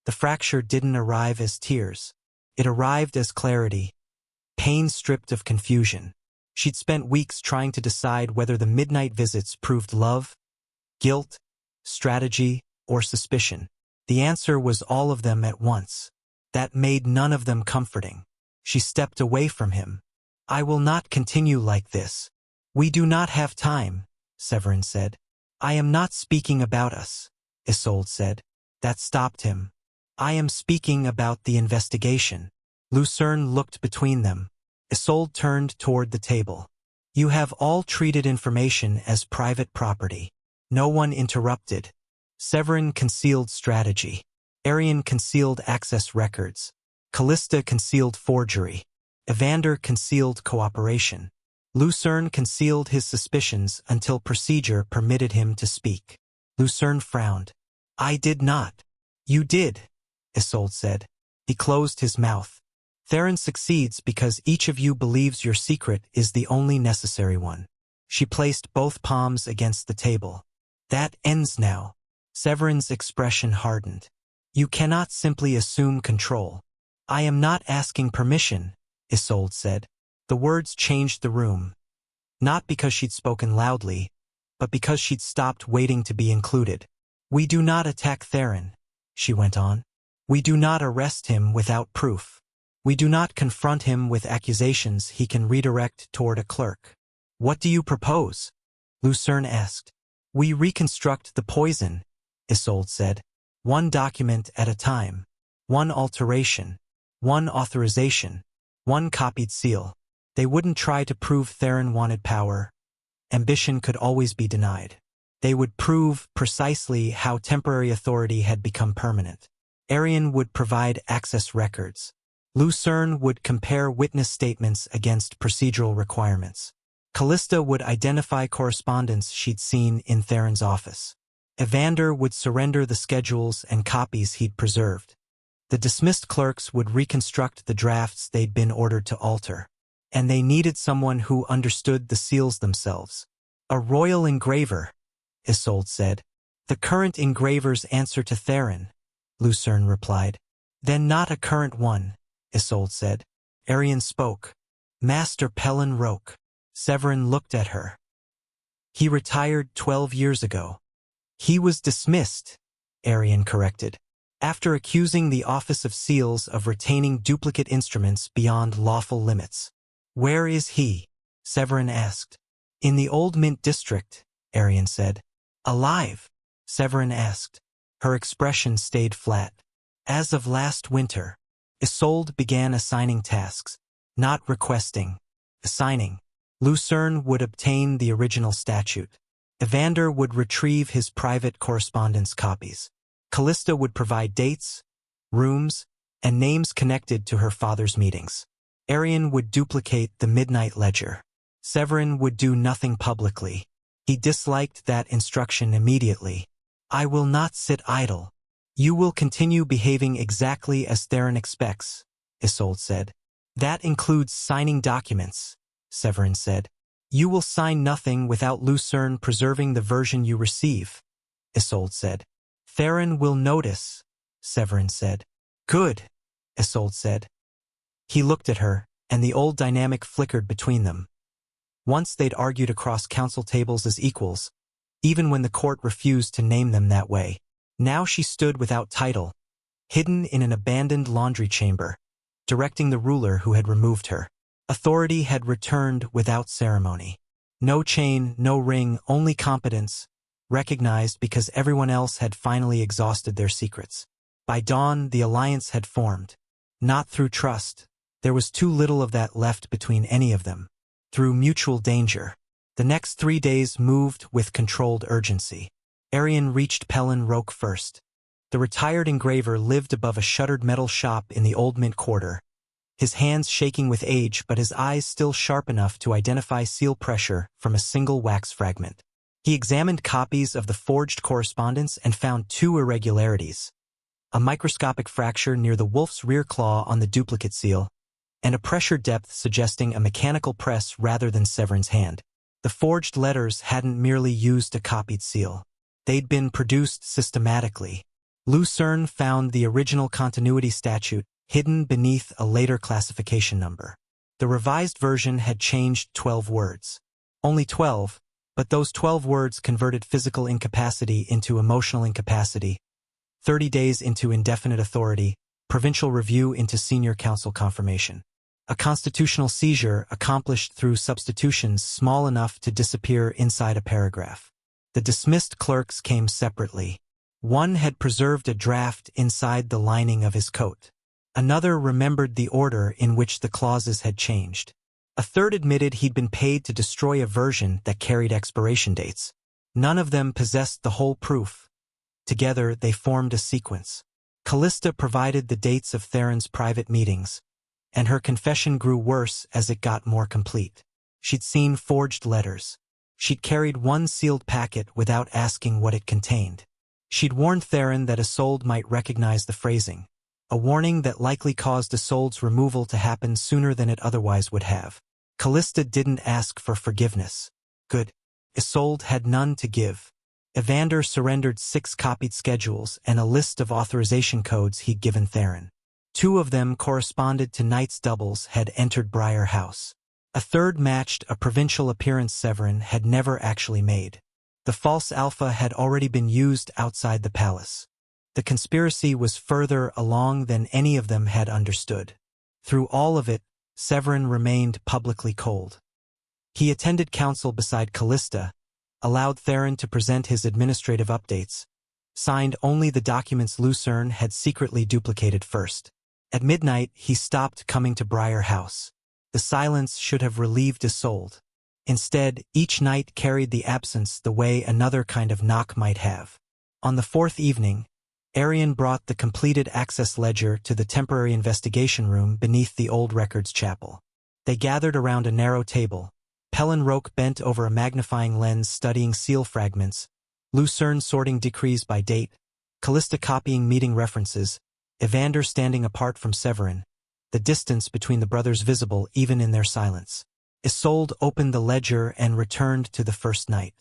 The fracture didn't arrive as tears. It arrived as clarity. Pain stripped of confusion. She'd spent weeks trying to decide whether the midnight visits proved love, guilt, strategy, or suspicion. The answer was all of them at once. That made none of them comforting. She stepped away from him. I will not continue like this. We do not have time, Severin said. I am not speaking about us, Isolde said. That stopped him. I am speaking about the investigation. Lucerne looked between them. Isolde turned toward the table. You have all treated information as private property. No one interrupted. Severin concealed strategy. Arian concealed access records. Callista concealed forgery. Evander concealed cooperation. Lucerne concealed his suspicions until procedure permitted him to speak. Lucerne frowned. I did not. You did, Isolde said. He closed his mouth. Theron succeeds because each of you believes your secret is the only necessary one. She placed both palms against the table. That ends now. Severin's expression hardened. You cannot simply assume control. I am not asking permission, Isolde said. The words changed the room. Not because she'd spoken loudly, but because she'd stopped waiting to be included. We do not attack Theron, she went on. We do not arrest him without proof. We do not confront him with accusations he can redirect toward a clerk. What do you propose? Lucerne asked. We reconstruct the poison, Isolde said. One document at a time. One alteration. One authorization. One copied seal. They wouldn't try to prove Theron wanted power. Ambition could always be denied. They would prove precisely how temporary authority had become permanent. Arian would provide access records. Lucerne would compare witness statements against procedural requirements. Callista would identify correspondence she'd seen in Theron's office. Evander would surrender the schedules and copies he'd preserved. The dismissed clerks would reconstruct the drafts they'd been ordered to alter. And they needed someone who understood the seals themselves. A royal engraver, Isolde said. The current engraver's answer to Theron, Lucerne replied. Then not a current one, Isolde said. Arian spoke. Master Pelin Roke. Severin looked at her. He retired 12 years ago. He was dismissed, Arian corrected, after accusing the Office of Seals of retaining duplicate instruments beyond lawful limits. Where is he? Severin asked. In the Old Mint District, Arian said. Alive? Severin asked. Her expression stayed flat. As of last winter, Isolde began assigning tasks, not requesting, assigning. Lucerne would obtain the original statute. Evander would retrieve his private correspondence copies. Callista would provide dates, rooms, and names connected to her father's meetings. Arian would duplicate the midnight ledger. Severin would do nothing publicly. He disliked that instruction immediately. I will not sit idle. You will continue behaving exactly as Theron expects, Isolde said. That includes signing documents, Severin said. You will sign nothing without Lucerne preserving the version you receive, Isolde said. Theron will notice, Severin said. Good, Isolde said. He looked at her, and the old dynamic flickered between them. Once they'd argued across council tables as equals, even when the court refused to name them that way. Now she stood without title, hidden in an abandoned laundry chamber, directing the ruler who had removed her. Authority had returned without ceremony. No chain, no ring, only competence, recognized because everyone else had finally exhausted their secrets. By dawn, the alliance had formed. Not through trust. There was too little of that left between any of them. Through mutual danger. The next 3 days moved with controlled urgency. Arian reached Pelin Roke first. The retired engraver lived above a shuttered metal shop in the Old Mint Quarter, his hands shaking with age but his eyes still sharp enough to identify seal pressure from a single wax fragment. He examined copies of the forged correspondence and found 2 irregularities: a microscopic fracture near the wolf's rear claw on the duplicate seal, and a pressure depth suggesting a mechanical press rather than Severin's hand. The forged letters hadn't merely used a copied seal. They'd been produced systematically. Lucerne found the original continuity statute hidden beneath a later classification number. The revised version had changed 12 words. Only 12, but those 12 words converted physical incapacity into emotional incapacity, 30 days into indefinite authority, provincial review into senior council confirmation. A constitutional seizure accomplished through substitutions small enough to disappear inside a paragraph. The dismissed clerks came separately. One had preserved a draft inside the lining of his coat. Another remembered the order in which the clauses had changed. A third admitted he'd been paid to destroy a version that carried expiration dates. None of them possessed the whole proof. Together they formed a sequence. Callista provided the dates of Theron's private meetings, and her confession grew worse as it got more complete. She'd seen forged letters. She'd carried one sealed packet without asking what it contained. She'd warned Theron that Isolde might recognize the phrasing, a warning that likely caused Isolde's removal to happen sooner than it otherwise would have. Callista didn't ask for forgiveness. Good. Isolde had none to give. Evander surrendered 6 copied schedules and a list of authorization codes he'd given Theron. 2 of them corresponded to knights doubles had entered Briar House. A third matched a provincial appearance Severin had never actually made. The false alpha had already been used outside the palace. The conspiracy was further along than any of them had understood. Through all of it, Severin remained publicly cold. He attended council beside Callista, allowed Theron to present his administrative updates, signed only the documents Lucerne had secretly duplicated first. At midnight, he stopped coming to Briar House. The silence should have relieved Isolde. Instead, each night carried the absence the way another kind of knock might have. On the 4th evening, Arian brought the completed access ledger to the temporary investigation room beneath the old records chapel. They gathered around a narrow table. Pelin Roke bent over a magnifying lens studying seal fragments, Lucerne sorting decrees by date, Callista copying meeting references, Evander standing apart from Severin, the distance between the brothers visible even in their silence. Isolde opened the ledger and returned to the first night.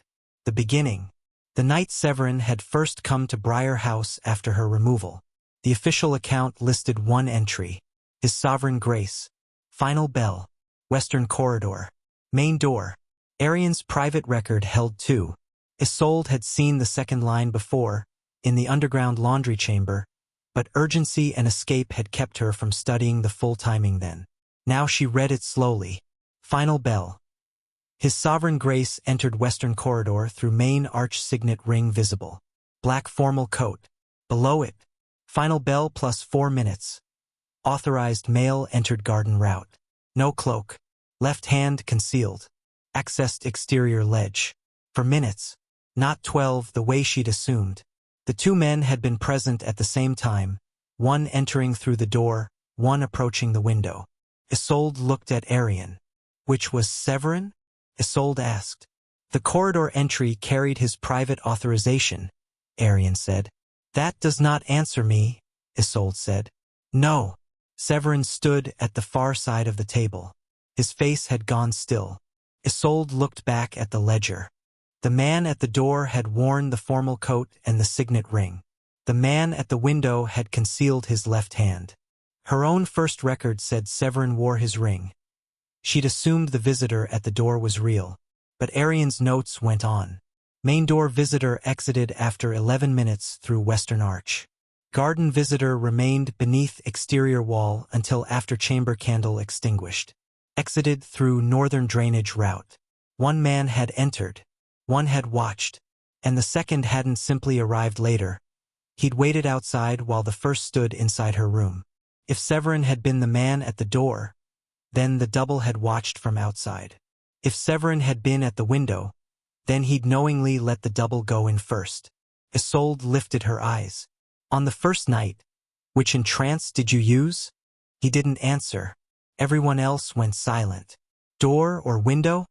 The beginning. The night Severin had first come to Briar House after her removal. The official account listed one entry: His Sovereign Grace. Final bell. Western corridor. Main door. Arian's private record held 2. Isolde had seen the second line before, in the underground laundry chamber, but urgency and escape had kept her from studying the full timing then. Now she read it slowly. Final bell. His Sovereign Grace entered Western corridor through main arch signet ring visible. Black formal coat. Below it. Final bell plus 4 minutes. Authorized male entered garden route. No cloak. Left hand concealed. Accessed exterior ledge. For minutes. Not 12 the way she'd assumed. The 2 men had been present at the same time, one entering through the door, one approaching the window. Isolde looked at Arian. Which was Severin? Isolde asked. The corridor entry carried his private authorization, Arian said. That does not answer me, Isolde said. No. Severin stood at the far side of the table. His face had gone still. Isolde looked back at the ledger. The man at the door had worn the formal coat and the signet ring. The man at the window had concealed his left hand. Her own first record said Severin wore his ring. She'd assumed the visitor at the door was real. But Arian's notes went on. Main door visitor exited after 11 minutes through western arch. Garden visitor remained beneath exterior wall until after chamber candle extinguished. Exited through northern drainage route. 1 man had entered. 1 had watched. And the second hadn't simply arrived later. He'd waited outside while the first stood inside her room. If Severin had been the man at the door, then the double had watched from outside. If Severin had been at the window, then he'd knowingly let the double go in first. Isolde lifted her eyes. On the first night, which entrance did you use? He didn't answer. Everyone else went silent. Door or window?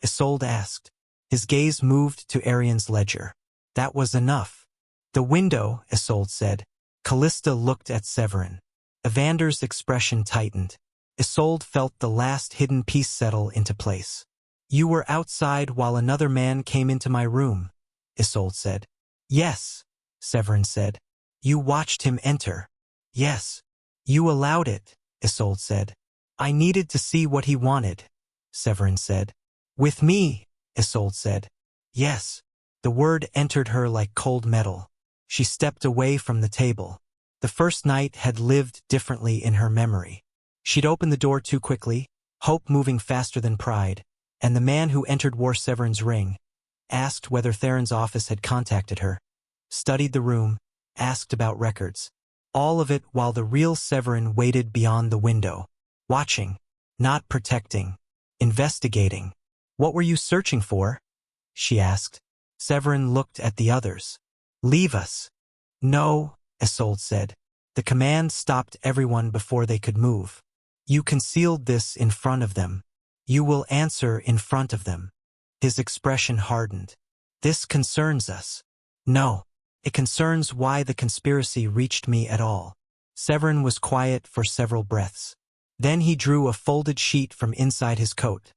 Isolde asked. His gaze moved to Arian's ledger. That was enough. The window, Isolde said. Callista looked at Severin. Evander's expression tightened. Isolde felt the last hidden piece settle into place. You were outside while another man came into my room, Isolde said. Yes, Severin said. You watched him enter. Yes. You allowed it, Isolde said. I needed to see what he wanted, Severin said. With me, Isolde said. Yes. The word entered her like cold metal. She stepped away from the table. The first night had lived differently in her memory. She'd opened the door too quickly, hope moving faster than pride, and the man who entered wore Severin's ring, asked whether Theron's office had contacted her, studied the room, asked about records. All of it while the real Severin waited beyond the window, watching, not protecting, investigating. What were you searching for? She asked. Severin looked at the others. Leave us. No, Isolde said. The command stopped everyone before they could move. You concealed this in front of them. You will answer in front of them. His expression hardened. This concerns us. No, it concerns why the conspiracy reached me at all. Severin was quiet for several breaths. Then he drew a folded sheet from inside his coat.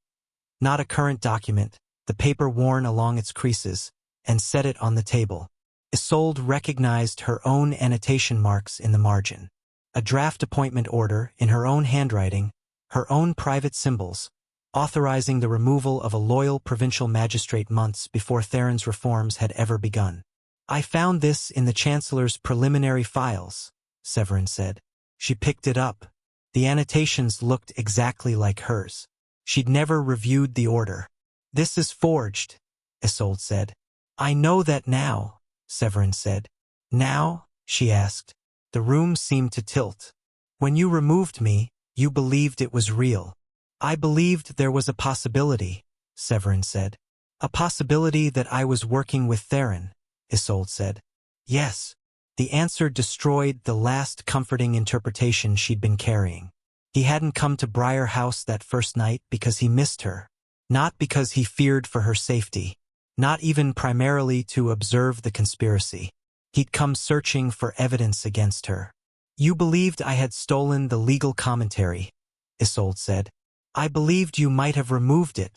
Not a current document, the paper worn along its creases, and set it on the table. Isolde recognized her own annotation marks in the margin. A draft appointment order in her own handwriting, her own private symbols, authorizing the removal of a loyal provincial magistrate months before Theron's reforms had ever begun. I found this in the Chancellor's preliminary files, Severin said. She picked it up. The annotations looked exactly like hers. She'd never reviewed the order. This is forged, Isolde said. I know that now, Severin said. Now? She asked. The room seemed to tilt. When you removed me, you believed it was real. I believed there was a possibility, Severin said. A possibility that I was working with Theron, Isolde said. Yes. The answer destroyed the last comforting interpretation she'd been carrying. He hadn't come to Briar House that first night because he missed her. Not because he feared for her safety. Not even primarily to observe the conspiracy. He'd come searching for evidence against her. You believed I had stolen the legal commentary, Isolde said. I believed you might have removed it,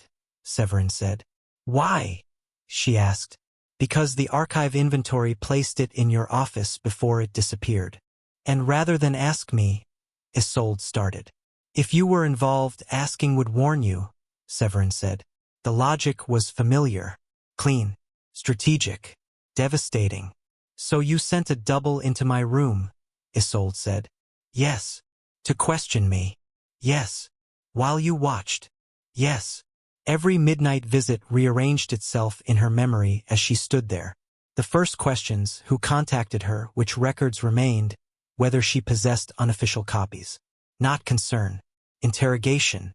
Severin said. Why? She asked. Because the archive inventory placed it in your office before it disappeared. And rather than ask me, Isolde started. If you were involved, asking would warn you, Severin said. The logic was familiar, clean, strategic, devastating. So you sent a double into my room, Isolde said. Yes. To question me. Yes. While you watched. Yes. Every midnight visit rearranged itself in her memory as she stood there. The first questions: who contacted her, which records remained, whether she possessed unofficial copies. Not concern. Interrogation.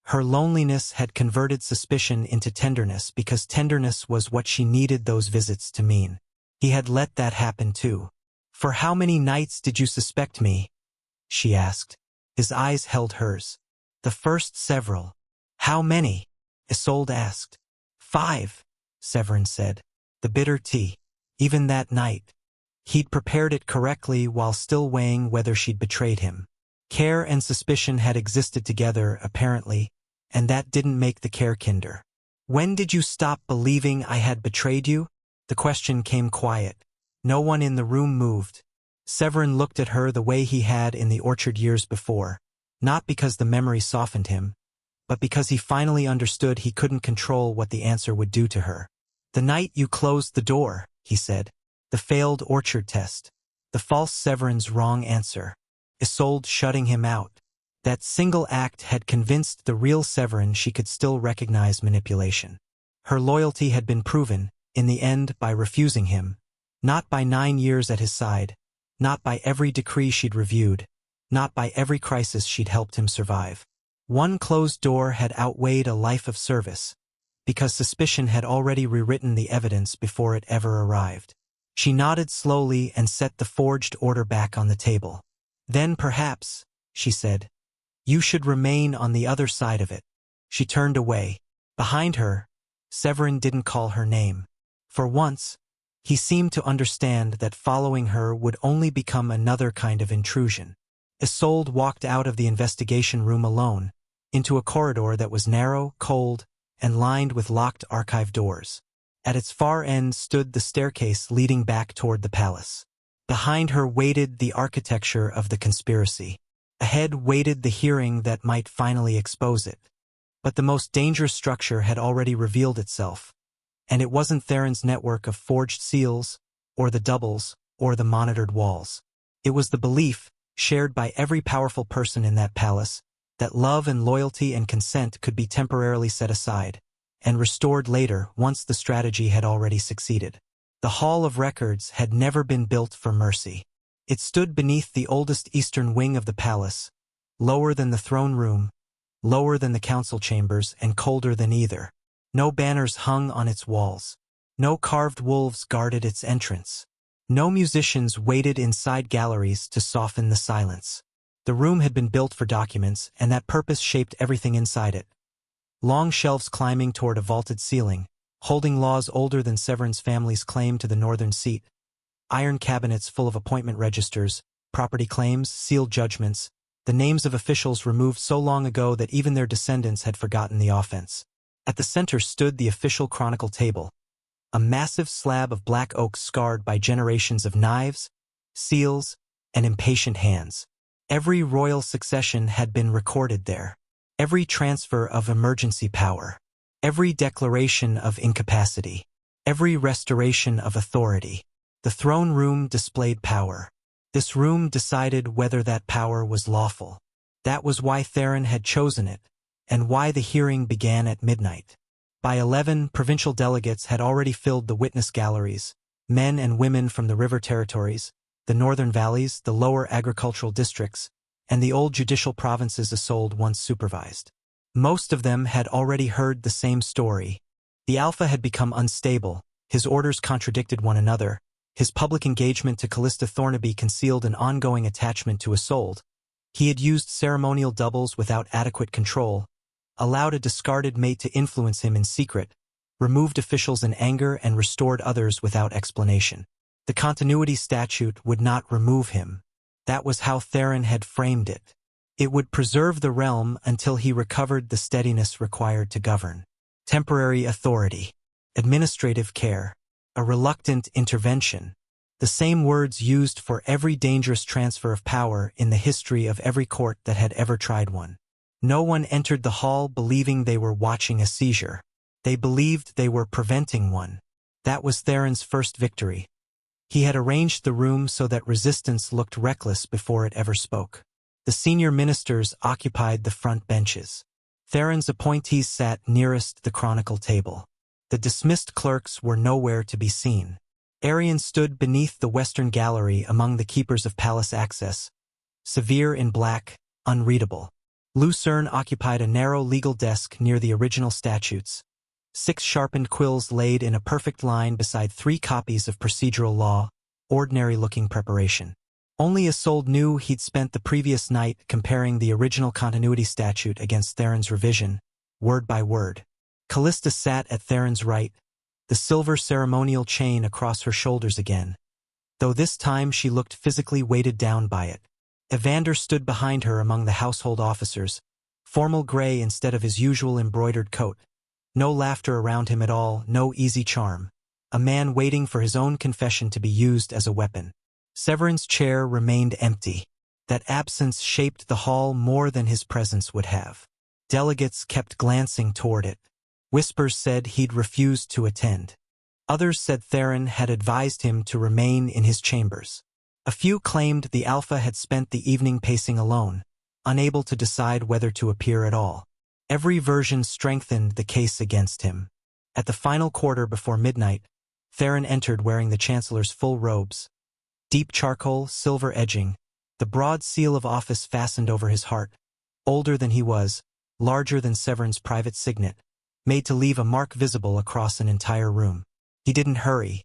Her loneliness had converted suspicion into tenderness because tenderness was what she needed those visits to mean. He had let that happen too. For how many nights did you suspect me? She asked. His eyes held hers. The first several. How many? Isolde asked. 5, Severin said. The bitter tea. Even that night. He'd prepared it correctly while still weighing whether she'd betrayed him. Care and suspicion had existed together, apparently, and that didn't make the care kinder. When did you stop believing I had betrayed you? The question came quiet. No one in the room moved. Severin looked at her the way he had in the orchard years before, not because the memory softened him, but because he finally understood he couldn't control what the answer would do to her. The night you closed the door, he said. The failed orchard test. The false Severin's wrong answer. Isolde shutting him out. That single act had convinced the real Severin she could still recognize manipulation. Her loyalty had been proven, in the end, by refusing him, not by 9 years at his side, not by every decree she'd reviewed, not by every crisis she'd helped him survive. One closed door had outweighed a life of service, because suspicion had already rewritten the evidence before it ever arrived. She nodded slowly and set the forged order back on the table. Then perhaps, she said, you should remain on the other side of it. She turned away. Behind her, Severin didn't call her name. For once, he seemed to understand that following her would only become another kind of intrusion. Isolde walked out of the investigation room alone, into a corridor that was narrow, cold, and lined with locked archive doors. At its far end stood the staircase leading back toward the palace. Behind her waited the architecture of the conspiracy. Ahead waited the hearing that might finally expose it. But the most dangerous structure had already revealed itself, and it wasn't Theron's network of forged seals, or the doubles, or the monitored walls. It was the belief, shared by every powerful person in that palace, that love and loyalty and consent could be temporarily set aside, and restored later once the strategy had already succeeded. The Hall of Records had never been built for mercy. It stood beneath the oldest eastern wing of the palace, lower than the throne room, lower than the council chambers, and colder than either. No banners hung on its walls. No carved wolves guarded its entrance. No musicians waited inside galleries to soften the silence. The room had been built for documents, and that purpose shaped everything inside it. Long shelves climbing toward a vaulted ceiling, holding laws older than Severin's family's claim to the northern seat. Iron cabinets full of appointment registers, property claims, sealed judgments, the names of officials removed so long ago that even their descendants had forgotten the offense. At the center stood the official chronicle table, a massive slab of black oak scarred by generations of knives, seals, and impatient hands. Every royal succession had been recorded there. Every transfer of emergency power, every declaration of incapacity, every restoration of authority. The throne room displayed power. This room decided whether that power was lawful. That was why Theron had chosen it, and why the hearing began at midnight. By 11, provincial delegates had already filled the witness galleries, men and women from the river territories, the northern valleys, the lower agricultural districts, and the old judicial provinces Isolde once supervised. Most of them had already heard the same story. The Alpha had become unstable, his orders contradicted one another, his public engagement to Callista Thornaby concealed an ongoing attachment to Isolde. He had used ceremonial doubles without adequate control, allowed a discarded mate to influence him in secret, removed officials in anger and restored others without explanation. The continuity statute would not remove him. That was how Theron had framed it. It would preserve the realm until he recovered the steadiness required to govern. Temporary authority, administrative care, a reluctant intervention. The same words used for every dangerous transfer of power in the history of every court that had ever tried one. No one entered the hall believing they were watching a seizure. They believed they were preventing one. That was Theron's first victory. He had arranged the room so that resistance looked reckless before it ever spoke. The senior ministers occupied the front benches. Theron's appointees sat nearest the chronicle table. The dismissed clerks were nowhere to be seen. Arion stood beneath the western gallery among the keepers of palace access, severe in black, unreadable. Lucerne occupied a narrow legal desk near the original statutes. 6 sharpened quills laid in a perfect line beside 3 copies of procedural law, ordinary-looking preparation. Only Isolde knew he'd spent the previous night comparing the original continuity statute against Theron's revision, word by word. Callista sat at Theron's right, the silver ceremonial chain across her shoulders again, though this time she looked physically weighted down by it. Evander stood behind her among the household officers, formal gray instead of his usual embroidered coat. No laughter around him at all, no easy charm. A man waiting for his own confession to be used as a weapon. Severin's chair remained empty. That absence shaped the hall more than his presence would have. Delegates kept glancing toward it. Whispers said he'd refused to attend. Others said Theron had advised him to remain in his chambers. A few claimed the Alpha had spent the evening pacing alone, unable to decide whether to appear at all. Every version strengthened the case against him. At the final quarter before midnight, Theron entered wearing the Chancellor's full robes. Deep charcoal, silver edging, the broad seal of office fastened over his heart, older than he was, larger than Severin's private signet, made to leave a mark visible across an entire room. He didn't hurry.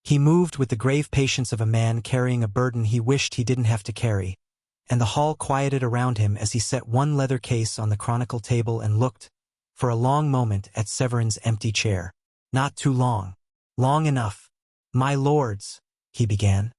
He moved with the grave patience of a man carrying a burden he wished he didn't have to carry, and the hall quieted around him as he set one leather case on the chronicle table and looked, for a long moment, at Severin's empty chair. Not too long. Long enough. "My lords," he began.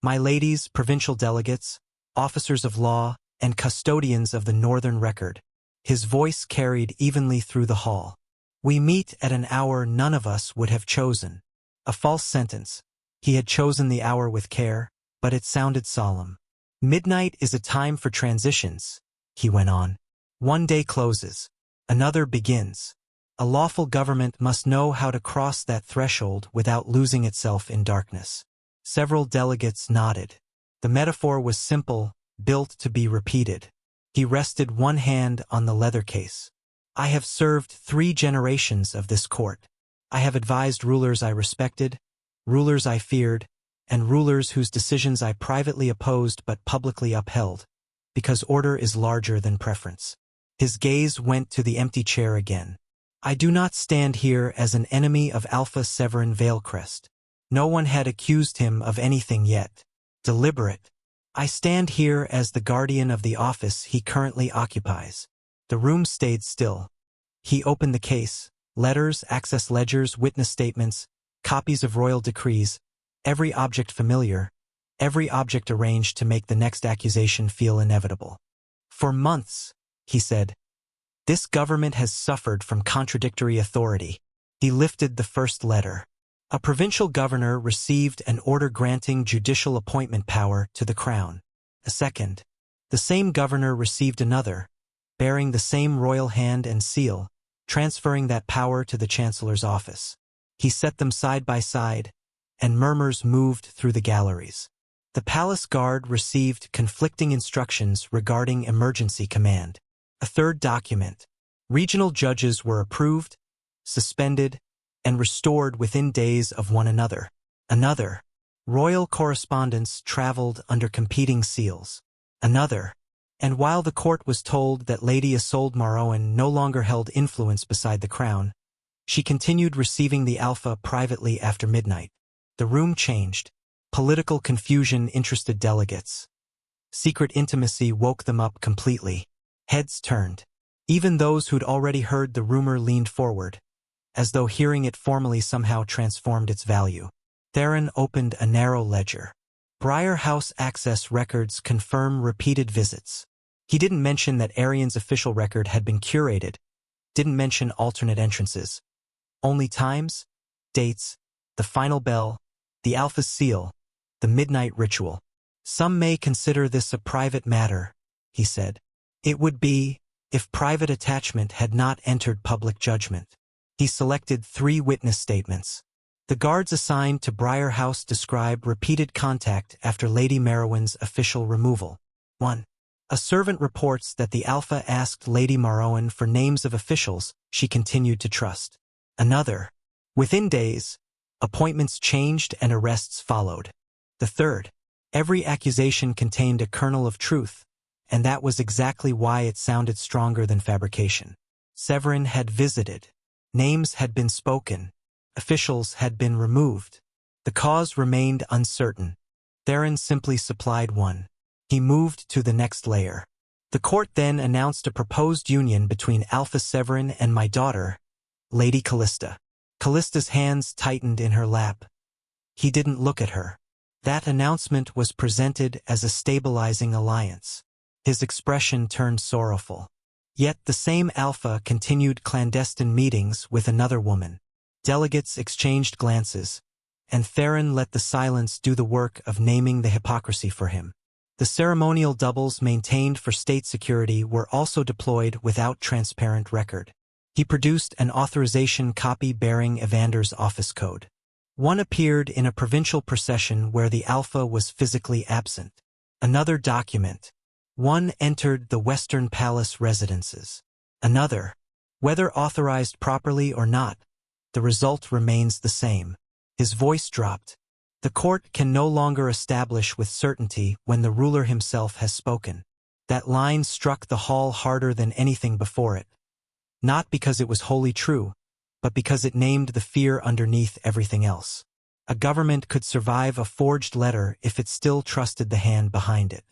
"My ladies, provincial delegates, officers of law, and custodians of the Northern Record." His voice carried evenly through the hall. "We meet at an hour none of us would have chosen." A false sentence. He had chosen the hour with care, but it sounded solemn. "Midnight is a time for transitions," he went on. "One day closes. Another begins. A lawful government must know how to cross that threshold without losing itself in darkness." Several delegates nodded. The metaphor was simple, built to be repeated. He rested one hand on the leather case. "I have served 3 generations of this court. I have advised rulers I respected, rulers I feared, and rulers whose decisions I privately opposed but publicly upheld, because order is larger than preference." His gaze went to the empty chair again. "I do not stand here as an enemy of Alpha Severin Veilcrest. No one had accused him of anything yet. Deliberate. I stand here as the guardian of the office he currently occupies." The room stayed still. He opened the case. Letters, access ledgers, witness statements, copies of royal decrees, every object familiar, every object arranged to make the next accusation feel inevitable. "For months," he said, "this government has suffered from contradictory authority." He lifted the first letter. A provincial governor received an order granting judicial appointment power to the crown. A second. The same governor received another, bearing the same royal hand and seal, transferring that power to the Chancellor's office. He set them side by side, and murmurs moved through the galleries. The palace guard received conflicting instructions regarding emergency command. A third document. Regional judges were approved, suspended, and restored within days of one another. Another. Royal correspondence traveled under competing seals. Another. And while the court was told that Lady Isolde Marowan no longer held influence beside the crown, she continued receiving the Alpha privately after midnight. The room changed. Political confusion interested delegates. Secret intimacy woke them up completely. Heads turned. Even those who'd already heard the rumor leaned forward, as though hearing it formally somehow transformed its value. Theron opened a narrow ledger. Briar House access records confirm repeated visits. He didn't mention that Arion's official record had been curated, didn't mention alternate entrances. Only times, dates, the final bell, the Alpha's seal, the midnight ritual. "Some may consider this a private matter," he said. It would be, if private attachment had not entered public judgment. He selected 3 witness statements. The guards assigned to Briar House describe repeated contact after Lady Merowyn's official removal. 1. A servant reports that the Alpha asked Lady Merowyn for names of officials she continued to trust. Another. Within days, appointments changed and arrests followed. The third. Every accusation contained a kernel of truth, and that was exactly why it sounded stronger than fabrication. Severin had visited. Names had been spoken. Officials had been removed. The cause remained uncertain. Theron simply supplied one. He moved to the next layer. The court then announced a proposed union between Alpha Severin and my daughter, Lady Callista. Callista's hands tightened in her lap. He didn't look at her. That announcement was presented as a stabilizing alliance. His expression turned sorrowful. Yet the same Alpha continued clandestine meetings with another woman. Delegates exchanged glances, and Theron let the silence do the work of naming the hypocrisy for him. The ceremonial doubles maintained for state security were also deployed without transparent record. He produced an authorization copy bearing Evander's office code. One appeared in a provincial procession where the Alpha was physically absent. Another document. One entered the Western Palace residences. Another. Whether authorized properly or not, the result remains the same. His voice dropped. The court can no longer establish with certainty when the ruler himself has spoken. That line struck the hall harder than anything before it. Not because it was wholly true, but because it named the fear underneath everything else. A government could survive a forged letter if it still trusted the hand behind it.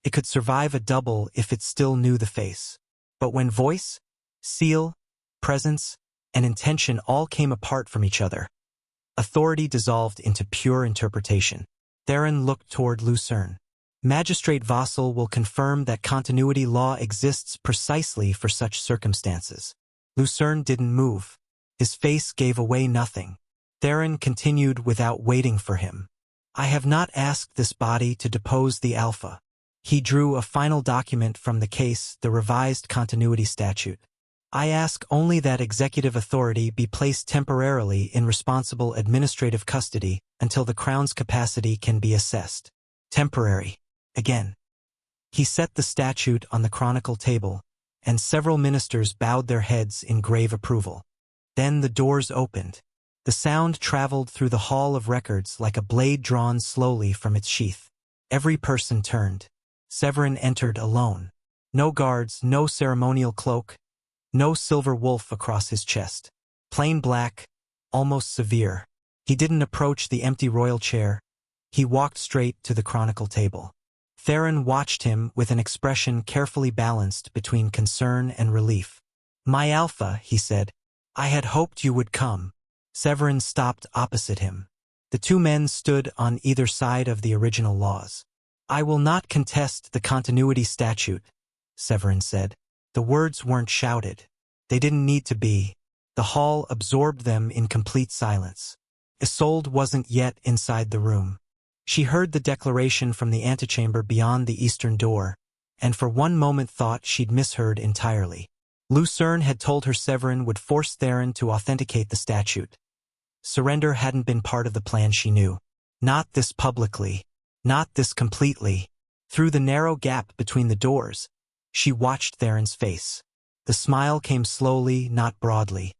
It could survive a double if it still knew the face. But when voice, seal, presence, and intention all came apart from each other, authority dissolved into pure interpretation. Theron looked toward Lucerne. Magistrate Vassal will confirm that continuity law exists precisely for such circumstances. Lucerne didn't move. His face gave away nothing. Theron continued without waiting for him. I have not asked this body to depose the Alpha. He drew a final document from the case, the revised continuity statute. I ask only that executive authority be placed temporarily in responsible administrative custody until the Crown's capacity can be assessed. Temporary. Again. He set the statute on the chronicle table, and several ministers bowed their heads in grave approval. Then the doors opened. The sound traveled through the hall of records like a blade drawn slowly from its sheath. Every person turned. Severin entered alone. No guards, no ceremonial cloak, no silver wolf across his chest. Plain black, almost severe. He didn't approach the empty royal chair. He walked straight to the chronicle table. Theron watched him with an expression carefully balanced between concern and relief. My Alpha, he said. I had hoped you would come. Severin stopped opposite him. The two men stood on either side of the original laws. I will not contest the continuity statute, Severin said. The words weren't shouted. They didn't need to be. The hall absorbed them in complete silence. Isolde wasn't yet inside the room. She heard the declaration from the antechamber beyond the eastern door, and for one moment thought she'd misheard entirely. Lucerne had told her Severin would force Theron to authenticate the statute. Surrender hadn't been part of the plan, she knew. Not this publicly. Not this completely. Through the narrow gap between the doors, she watched Theron's face. The smile came slowly, not broadly.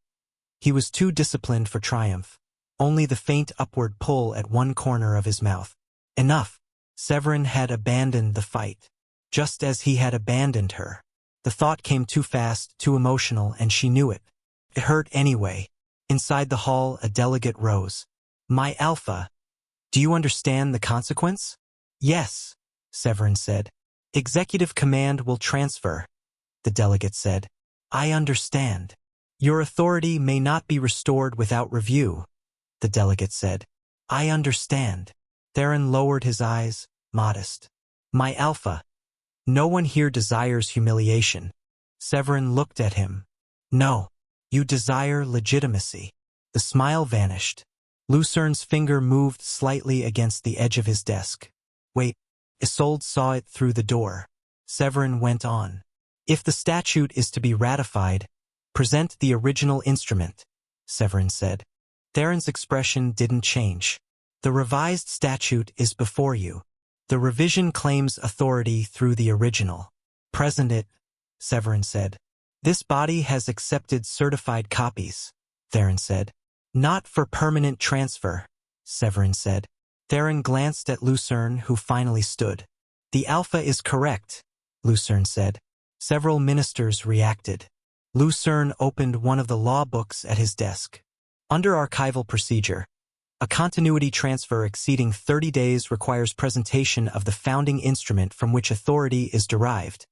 He was too disciplined for triumph. Only the faint upward pull at one corner of his mouth. Enough. Severin had abandoned the fight. Just as he had abandoned her. The thought came too fast, too emotional, and she knew it. It hurt anyway. Inside the hall, a delegate rose. My Alpha. Do you understand the consequence? Yes, Severin said. Executive command will transfer, the delegate said. I understand. Your authority may not be restored without review, the delegate said. I understand. Theron lowered his eyes, modest. My Alpha. No one here desires humiliation. Severin looked at him. No. You desire legitimacy. The smile vanished. Lucerne's finger moved slightly against the edge of his desk. Wait. Isolde saw it through the door. Severin went on. If the statute is to be ratified, present the original instrument, Severin said. Theron's expression didn't change. The revised statute is before you. The revision claims authority through the original. Present it, Severin said. This body has accepted certified copies, Theron said. Not for permanent transfer, Severin said. Theron glanced at Lucerne, who finally stood. The Alpha is correct, Lucerne said. Several ministers reacted. Lucerne opened one of the law books at his desk. Under archival procedure, a continuity transfer exceeding 30 days requires presentation of the founding instrument from which authority is derived,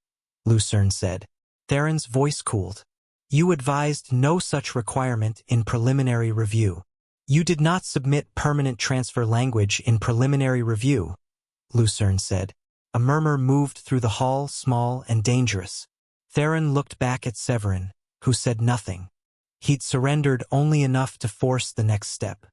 Lucerne said. Theron's voice cooled. You advised no such requirement in preliminary review. You did not submit permanent transfer language in preliminary review, Lucerne said. A murmur moved through the hall, small and dangerous. Theron looked back at Severin, who said nothing. He'd surrendered only enough to force the next step.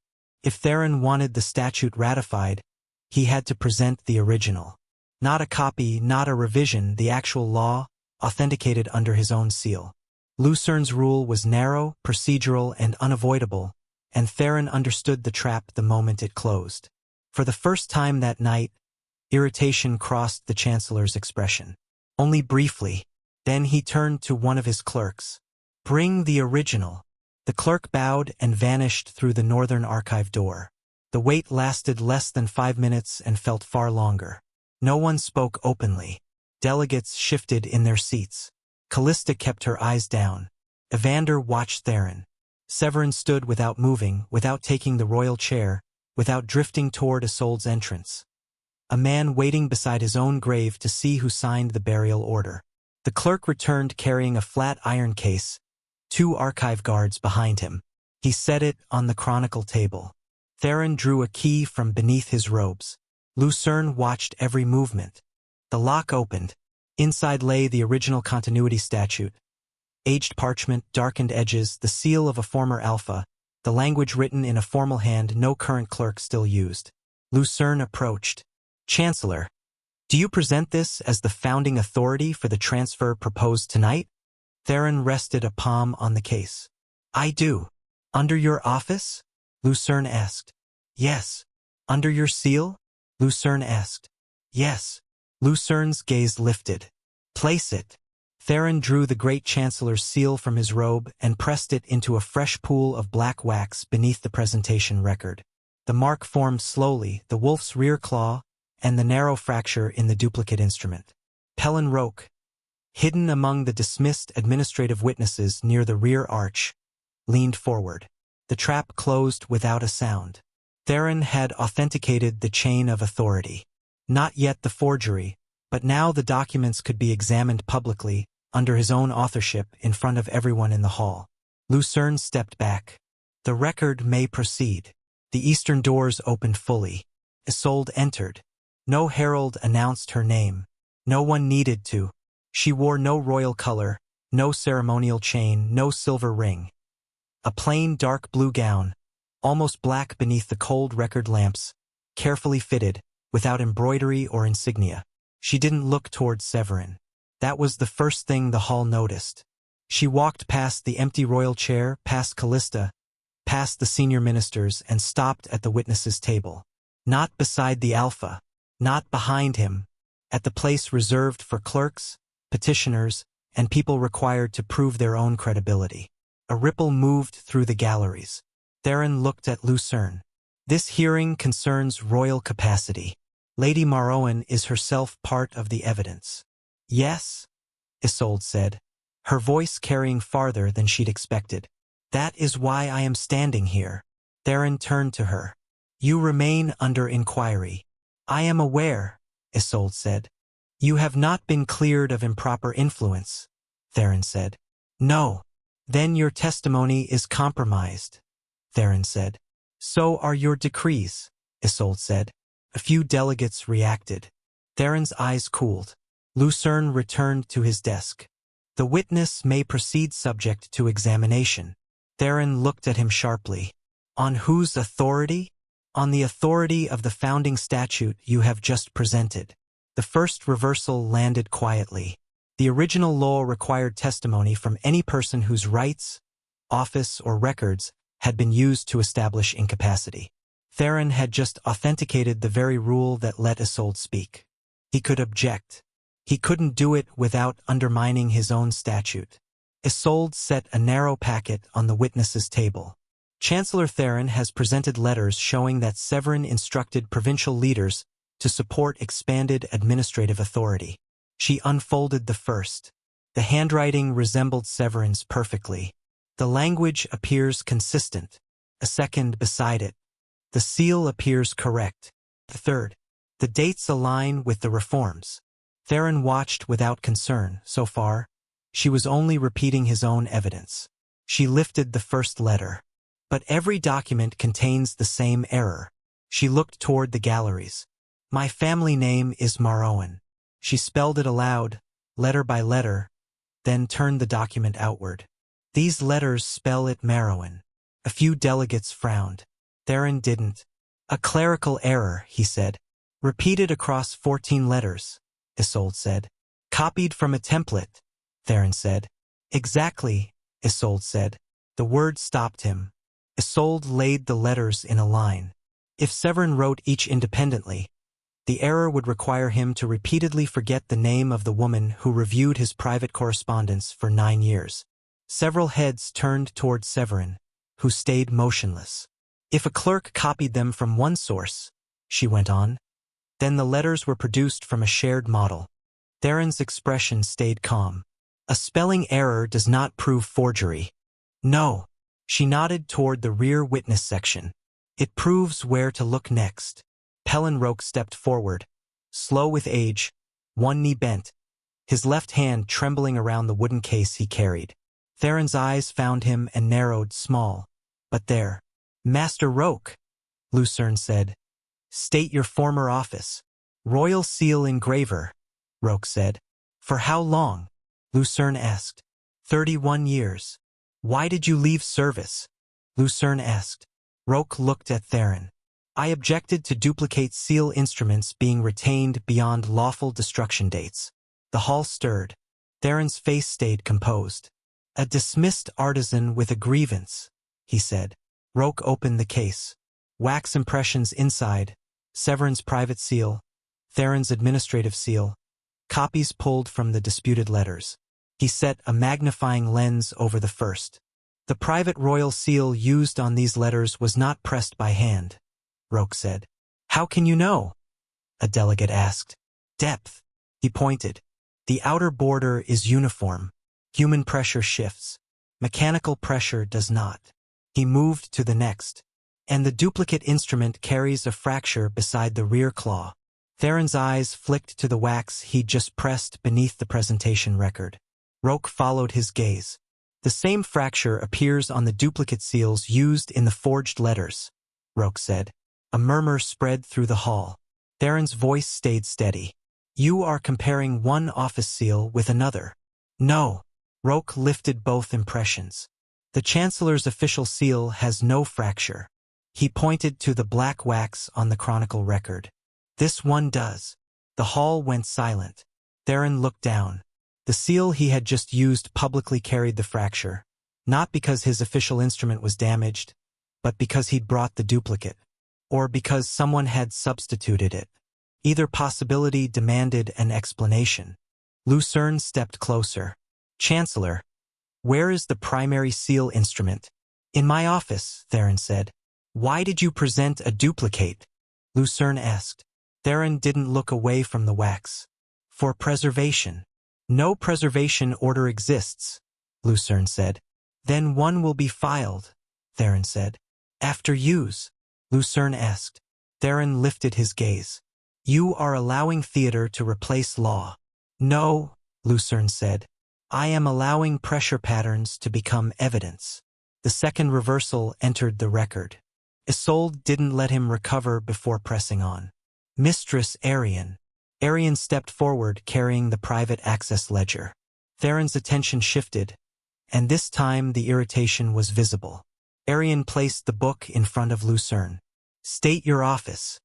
If Theron wanted the statute ratified, he had to present the original. Not a copy, not a revision, the actual law, authenticated under his own seal. Lucerne's rule was narrow, procedural, and unavoidable, and Theron understood the trap the moment it closed. For the first time that night, irritation crossed the Chancellor's expression. Only briefly. Then he turned to one of his clerks. Bring the original. The clerk bowed and vanished through the northern archive door. The wait lasted less than 5 minutes and felt far longer. No one spoke openly. Delegates shifted in their seats. Callista kept her eyes down. Evander watched Theron. Severin stood without moving, without taking the royal chair, without drifting toward Isolde's entrance. A man waiting beside his own grave to see who signed the burial order. The clerk returned carrying a flat iron case, 2 archive guards behind him. He set it on the chronicle table. Theron drew a key from beneath his robes. Lucerne watched every movement. The lock opened. Inside lay the original continuity statute. Aged parchment, darkened edges, the seal of a former Alpha, the language written in a formal hand no current clerk still used. Lucerne approached. Chancellor, do you present this as the founding authority for the transfer proposed tonight? Theron rested a palm on the case. I do. Under your office? Lucerne asked. Yes. Under your seal? Lucerne asked. Yes. Lucerne's gaze lifted. Place it. Theron drew the great Chancellor's seal from his robe and pressed it into a fresh pool of black wax beneath the presentation record. The mark formed slowly, the wolf's rear claw, and the narrow fracture in the duplicate instrument. Pelin Roque, hidden among the dismissed administrative witnesses near the rear arch, leaned forward. The trap closed without a sound. Theron had authenticated the chain of authority. Not yet the forgery, but now the documents could be examined publicly, under his own authorship, in front of everyone in the hall. Lucerne stepped back. The record may proceed. The eastern doors opened fully. Isolde entered. No herald announced her name. No one needed to. She wore no royal color, no ceremonial chain, no silver ring. A plain dark blue gown, almost black beneath the cold record lamps, carefully fitted, without embroidery or insignia. She didn't look towards Severin. That was the first thing the hall noticed. She walked past the empty royal chair, past Callista, past the senior ministers, and stopped at the witnesses' table. Not beside the Alpha. Not behind him, at the place reserved for clerks, petitioners, and people required to prove their own credibility. A ripple moved through the galleries. Theron looked at Lucerne. This hearing concerns royal capacity. Lady Marouin is herself part of the evidence. Yes, Isolde said, her voice carrying farther than she'd expected. That is why I am standing here. Theron turned to her. You remain under inquiry. I am aware, Isolde said. You have not been cleared of improper influence, Theron said. No. Then your testimony is compromised, Theron said. So are your decrees, Isolde said. A few delegates reacted. Theron's eyes cooled. Lucerne returned to his desk. The witness may proceed subject to examination. Theron looked at him sharply. On whose authority? On the authority of the founding statute you have just presented. The first reversal landed quietly. The original law required testimony from any person whose rights, office, or records had been used to establish incapacity. Severin had just authenticated the very rule that let Isolde speak. He could object. He couldn't do it without undermining his own statute. Isolde set a narrow packet on the witness's table. Chancellor Severin has presented letters showing that Severin instructed provincial leaders to support expanded administrative authority. She unfolded the first. The handwriting resembled Severin's perfectly. The language appears consistent. A second beside it. The seal appears correct. The third. The dates align with the reforms. Severin watched without concern. So far, she was only repeating his own evidence. She lifted the first letter. But every document contains the same error. She looked toward the galleries. My family name is Marowan. She spelled it aloud, letter by letter, then turned the document outward. These letters spell it Marowan. A few delegates frowned. Severin didn't. A clerical error, he said. Repeated across 14 letters, Isolde said. Copied from a template, Severin said. Exactly, Isolde said. The word stopped him. Isolde laid the letters in a line. If Severin wrote each independently, the error would require him to repeatedly forget the name of the woman who reviewed his private correspondence for 9 years. Several heads turned toward Severin, who stayed motionless. If a clerk copied them from one source, she went on, then the letters were produced from a shared model. Severin's expression stayed calm. A spelling error does not prove forgery. No. She nodded toward the rear witness section. It proves where to look next. Roque stepped forward, slow with age, one knee bent, his left hand trembling around the wooden case he carried. Severin's eyes found him and narrowed small. But there. Master Roque, Lucerne said. State your former office. Royal Seal Engraver, Roque said. For how long? Lucerne asked. 31 years. Why did you leave service? Lucerne asked. Roque looked at Severin. I objected to duplicate seal instruments being retained beyond lawful destruction dates. The hall stirred. Severin's face stayed composed. A dismissed artisan with a grievance, he said. Roque opened the case. Wax impressions inside, Severin's private seal, Severin's administrative seal, copies pulled from the disputed letters. He set a magnifying lens over the first. The private royal seal used on these letters was not pressed by hand, Roque said. How can you know? A delegate asked. Depth, he pointed. The outer border is uniform. Human pressure shifts. Mechanical pressure does not. He moved to the next. And the duplicate instrument carries a fracture beside the rear claw. Severin's eyes flicked to the wax he'd just pressed beneath the presentation record. Roque followed his gaze. The same fracture appears on the duplicate seals used in the forged letters, Roque said. A murmur spread through the hall. Severin's voice stayed steady. You are comparing one office seal with another. No. Roque lifted both impressions. The Chancellor's official seal has no fracture. He pointed to the black wax on the chronicle record. This one does. The hall went silent. Severin looked down. The seal he had just used publicly carried the fracture, not because his official instrument was damaged, but because he'd brought the duplicate, or because someone had substituted it. Either possibility demanded an explanation. Lucerne stepped closer. Chancellor, where is the primary seal instrument? In my office, Severin said. Why did you present a duplicate? Lucerne asked. Severin didn't look away from the wax. For preservation. No preservation order exists, Lucerne said. Then one will be filed, Severin said. After use, Lucerne asked. Severin lifted his gaze. You are allowing theater to replace law. No, Lucerne said. I am allowing pressure patterns to become evidence. The second reversal entered the record. Isolde didn't let him recover before pressing on. Mistress Arian. Arian stepped forward carrying the private access ledger. Severin's attention shifted, and this time the irritation was visible. Arian placed the book in front of Lucerne. State your office.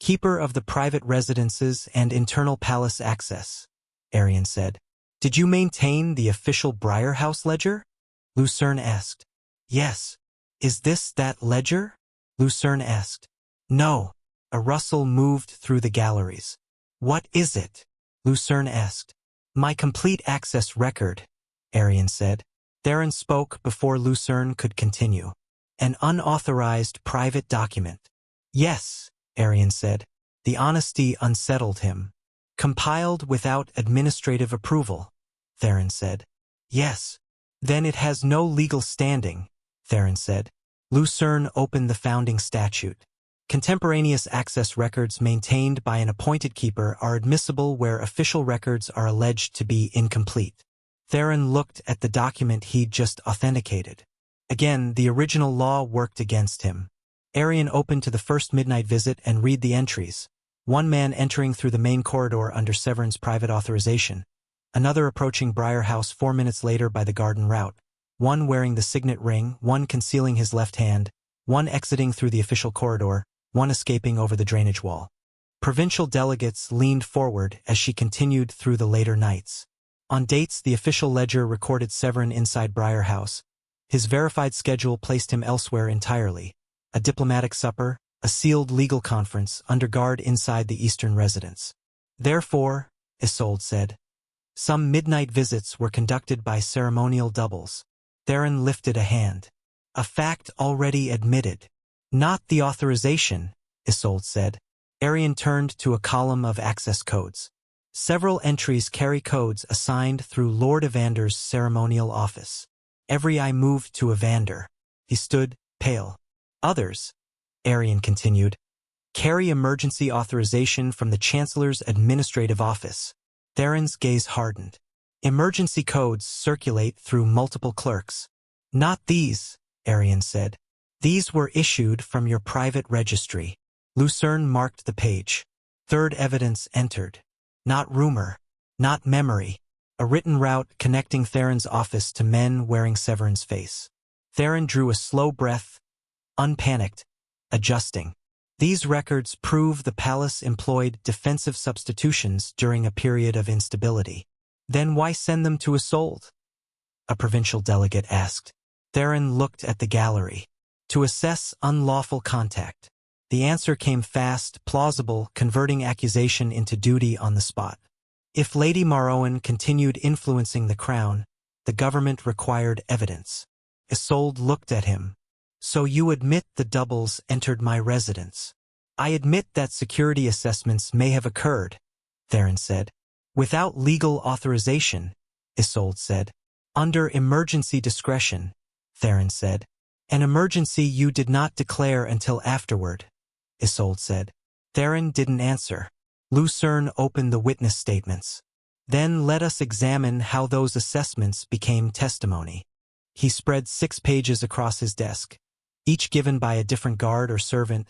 Keeper of the private residences and internal palace access, Arian said. Did you maintain the official Briarhouse ledger? Lucerne asked. Yes. Is this that ledger? Lucerne asked. No. A rustle moved through the galleries. What is it? Lucerne asked. My complete access record, Arian said. Theron spoke before Lucerne could continue. An unauthorized private document. Yes, Arian said. The honesty unsettled him. Compiled without administrative approval, Theron said. Yes. Then it has no legal standing, Theron said. Lucerne opened the founding statute. Contemporaneous access records maintained by an appointed keeper are admissible where official records are alleged to be incomplete. Theron looked at the document he'd just authenticated. Again, the original law worked against him. Arian opened to the first midnight visit and read the entries. One man entering through the main corridor under Severin's private authorization. Another approaching Briarhouse 4 minutes later by the garden route. One wearing the signet ring, one concealing his left hand, one exiting through the official corridor, one escaping over the drainage wall. Provincial delegates leaned forward as she continued through the later nights. On dates, the official ledger recorded Severin inside Briarhouse. His verified schedule placed him elsewhere entirely. A diplomatic supper, a sealed legal conference under guard inside the eastern residence. Therefore, Isolde said, some midnight visits were conducted by ceremonial doubles. Theron lifted a hand. A fact already admitted. Not the authorization, Isolde said. Arian turned to a column of access codes. Several entries carry codes assigned through Lord Evander's ceremonial office. Every eye moved to Evander. He stood, pale. Others, Arian continued, carry emergency authorization from the Chancellor's administrative office. Theron's gaze hardened. Emergency codes circulate through multiple clerks. Not these, Arian said. These were issued from your private registry. Lucerne marked the page. Third evidence entered. Not rumor. Not memory. A written route connecting Theron's office to men wearing Severin's face. Theron drew a slow breath, unpanicked, adjusting. These records prove the palace employed defensive substitutions during a period of instability. Then why send them to Isolde? A provincial delegate asked. Theron looked at the gallery. To assess unlawful contact. The answer came fast, plausible, converting accusation into duty on the spot. If Lady Marowan continued influencing the crown, the government required evidence. Isolde looked at him. So you admit the doubles entered my residence? I admit that security assessments may have occurred, Theron said. Without legal authorization, Isolde said. Under emergency discretion, Theron said. An emergency you did not declare until afterward, Isolde said. Theron didn't answer. Lucerne opened the witness statements. Then let us examine how those assessments became testimony. He spread 6 pages across his desk, each given by a different guard or servant,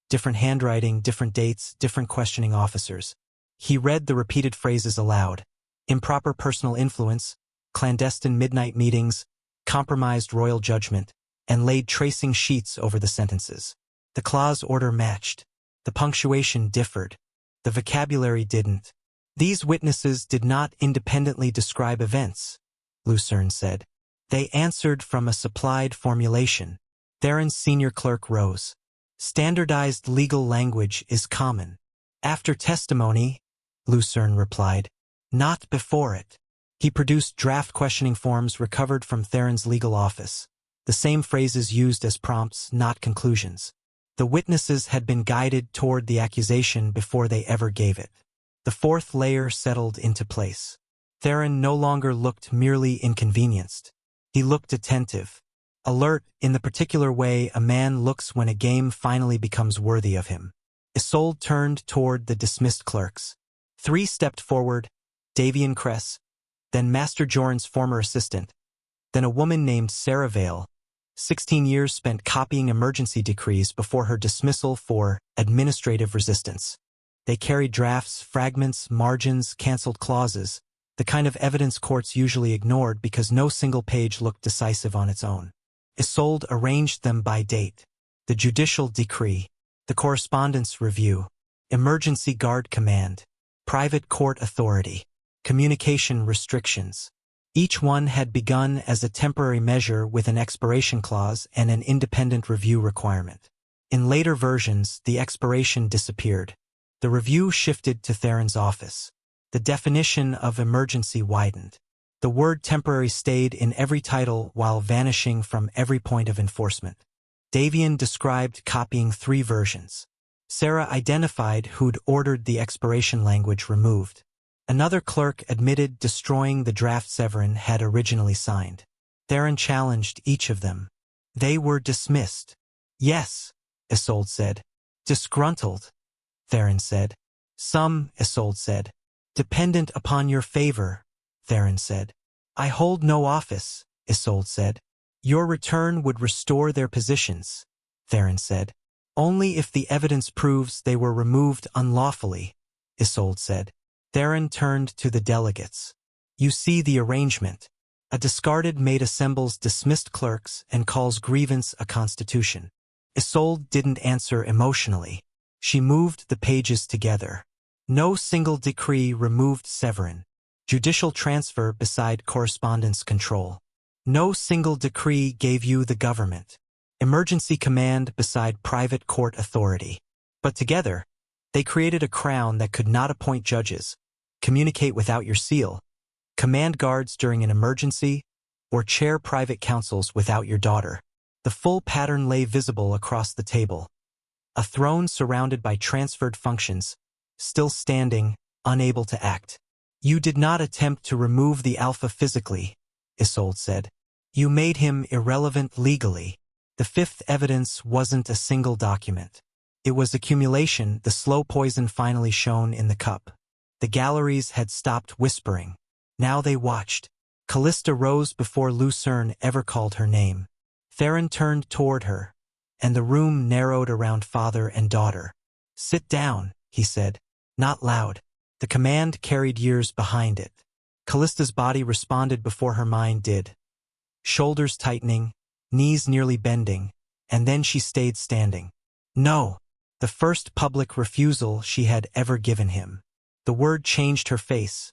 different handwriting, different dates, different questioning officers. He read the repeated phrases aloud. Improper personal influence, clandestine midnight meetings, compromised royal judgment, and laid tracing sheets over the sentences. The clause order matched. The punctuation differed. The vocabulary didn't. These witnesses did not independently describe events, Lucerne said. They answered from a supplied formulation. Theron's senior clerk rose. Standardized legal language is common. After testimony, Lucerne replied. Not before it. He produced draft questioning forms recovered from Theron's legal office. The same phrases used as prompts, not conclusions. The witnesses had been guided toward the accusation before they ever gave it. The fourth layer settled into place. Theron no longer looked merely inconvenienced. He looked attentive, alert in the particular way a man looks when a game finally becomes worthy of him. Isolde turned toward the dismissed clerks. 3 stepped forward, Davian Cress, then Master Joran's former assistant, then a woman named Sarah Vale, 16 years spent copying emergency decrees before her dismissal for administrative resistance. They carried drafts, fragments, margins, cancelled clauses, the kind of evidence courts usually ignored because no single page looked decisive on its own. Isolde arranged them by date. The judicial decree, the correspondence review, emergency guard command, private court authority. communication restrictions. Each one had begun as a temporary measure with an expiration clause and an independent review requirement. In later versions, the expiration disappeared. The review shifted to Theron's office. The definition of emergency widened. The word temporary stayed in every title while vanishing from every point of enforcement. Davian described copying 3 versions. Sarah identified who'd ordered the expiration language removed. Another clerk admitted destroying the draft Severin had originally signed. Theron challenged each of them. They were dismissed. Yes, Isolde said. Disgruntled, Theron said. Some, Isolde said. Dependent upon your favor, Theron said. I hold no office, Isolde said. Your return would restore their positions, Theron said. Only if the evidence proves they were removed unlawfully, Isolde said. Theron turned to the delegates. You see the arrangement. A discarded maid assembles dismissed clerks and calls grievance a constitution. Isolde didn't answer emotionally. She moved the pages together. No single decree removed Severin. Judicial transfer beside correspondence control. No single decree gave you the government. Emergency command beside private court authority. But together, they created a crown that could not appoint judges, communicate without your seal, command guards during an emergency, or chair private councils without your daughter. The full pattern lay visible across the table. A throne surrounded by transferred functions, still standing, unable to act. You did not attempt to remove the alpha physically, Isolde said. You made him irrelevant legally. The 5th evidence wasn't a single document. It was accumulation, the slow poison finally shone in the cup. The galleries had stopped whispering. Now they watched. Callista rose before Lucerne ever called her name. Theron turned toward her, and the room narrowed around father and daughter. Sit down, he said, not loud. The command carried years behind it. Callista's body responded before her mind did. Shoulders tightening, knees nearly bending, and then she stayed standing. No, the first public refusal she had ever given him. The word changed her face,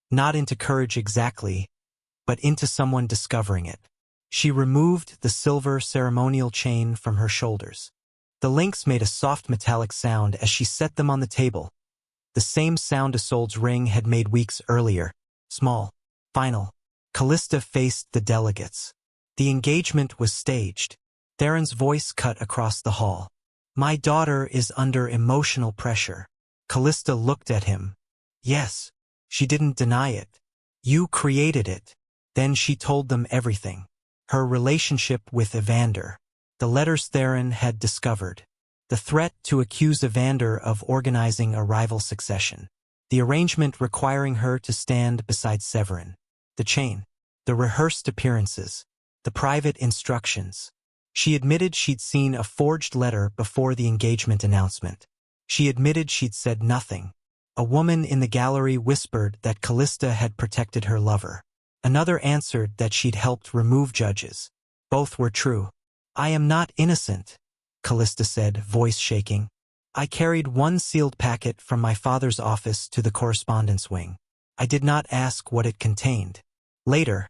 not into courage exactly, but into someone discovering it. She removed the silver ceremonial chain from her shoulders. The links made a soft metallic sound as she set them on the table. The same sound Isolde's ring had made weeks earlier. Small, final. Callista faced the delegates. The engagement was staged. Theron's voice cut across the hall. My daughter is under emotional pressure. Callista looked at him. Yes, she didn't deny it. You created it. Then she told them everything. Her relationship with Evander. The letters Theron had discovered. The threat to accuse Evander of organizing a rival succession. The arrangement requiring her to stand beside Severin. The chain. The rehearsed appearances. The private instructions. She admitted she'd seen a forged letter before the engagement announcement. She admitted she'd said nothing. A woman in the gallery whispered that Callista had protected her lover. Another answered that she'd helped remove judges. Both were true. I am not innocent, Callista said, voice shaking. I carried one sealed packet from my father's office to the correspondence wing. I did not ask what it contained. Later,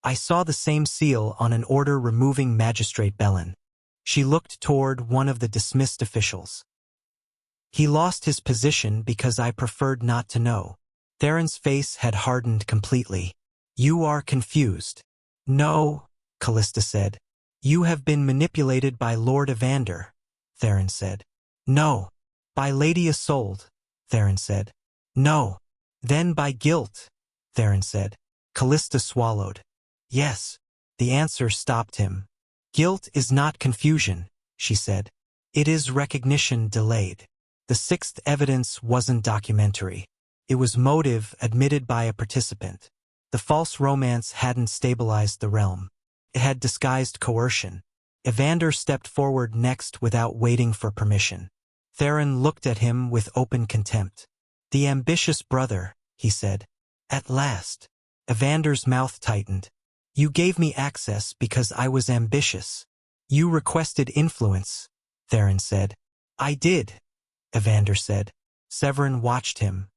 I saw the same seal on an order removing Magistrate Bellin. She looked toward one of the dismissed officials. He lost his position because I preferred not to know. Theron's face had hardened completely. You are confused. No, Callista said. You have been manipulated by Lord Evander, Theron said. No. By Lady Isolde, Theron said. No. Then by guilt, Theron said. Callista swallowed. Yes. The answer stopped him. Guilt is not confusion, she said. It is recognition delayed. The 6th evidence wasn't documentary. It was motive admitted by a participant. The false romance hadn't stabilized the realm. It had disguised coercion. Evander stepped forward next without waiting for permission. Theron looked at him with open contempt. The ambitious brother, he said. At last. Evander's mouth tightened. You gave me access because I was ambitious. You requested influence, Theron said. I did, Evander said. Severin watched him.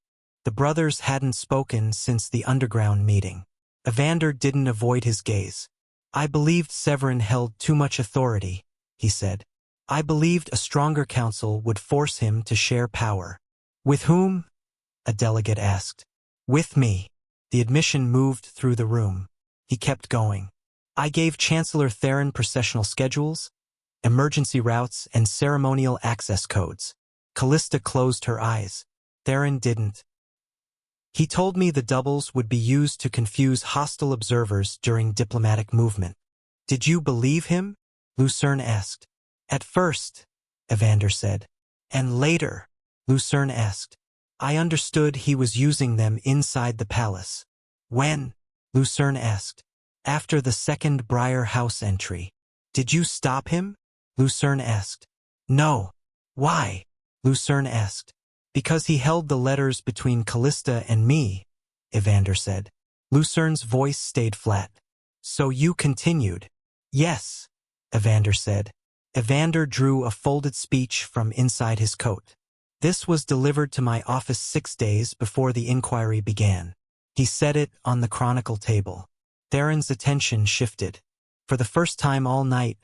The brothers hadn't spoken since the underground meeting. Evander didn't avoid his gaze. I believed Severin held too much authority, he said. I believed a stronger council would force him to share power. With whom? A delegate asked. With me. The admission moved through the room. He kept going. I gave Chancellor Theron processional schedules, emergency routes, and ceremonial access codes. Callista closed her eyes. Theron didn't. He told me the doubles would be used to confuse hostile observers during diplomatic movement. Did you believe him? Lucerne asked. At first, Evander said. And later, Lucerne asked. I understood he was using them inside the palace. When? Lucerne asked. After the second Briar House entry. Did you stop him? Lucerne asked. No. Why? Lucerne asked. Because he held the letters between Callista and me, Evander said. Lucerne's voice stayed flat. So you continued? Yes, Evander said. Evander drew a folded speech from inside his coat. This was delivered to my office 6 days before the inquiry began. He said it on the chronicle table. Theron's attention shifted. For the first time all night,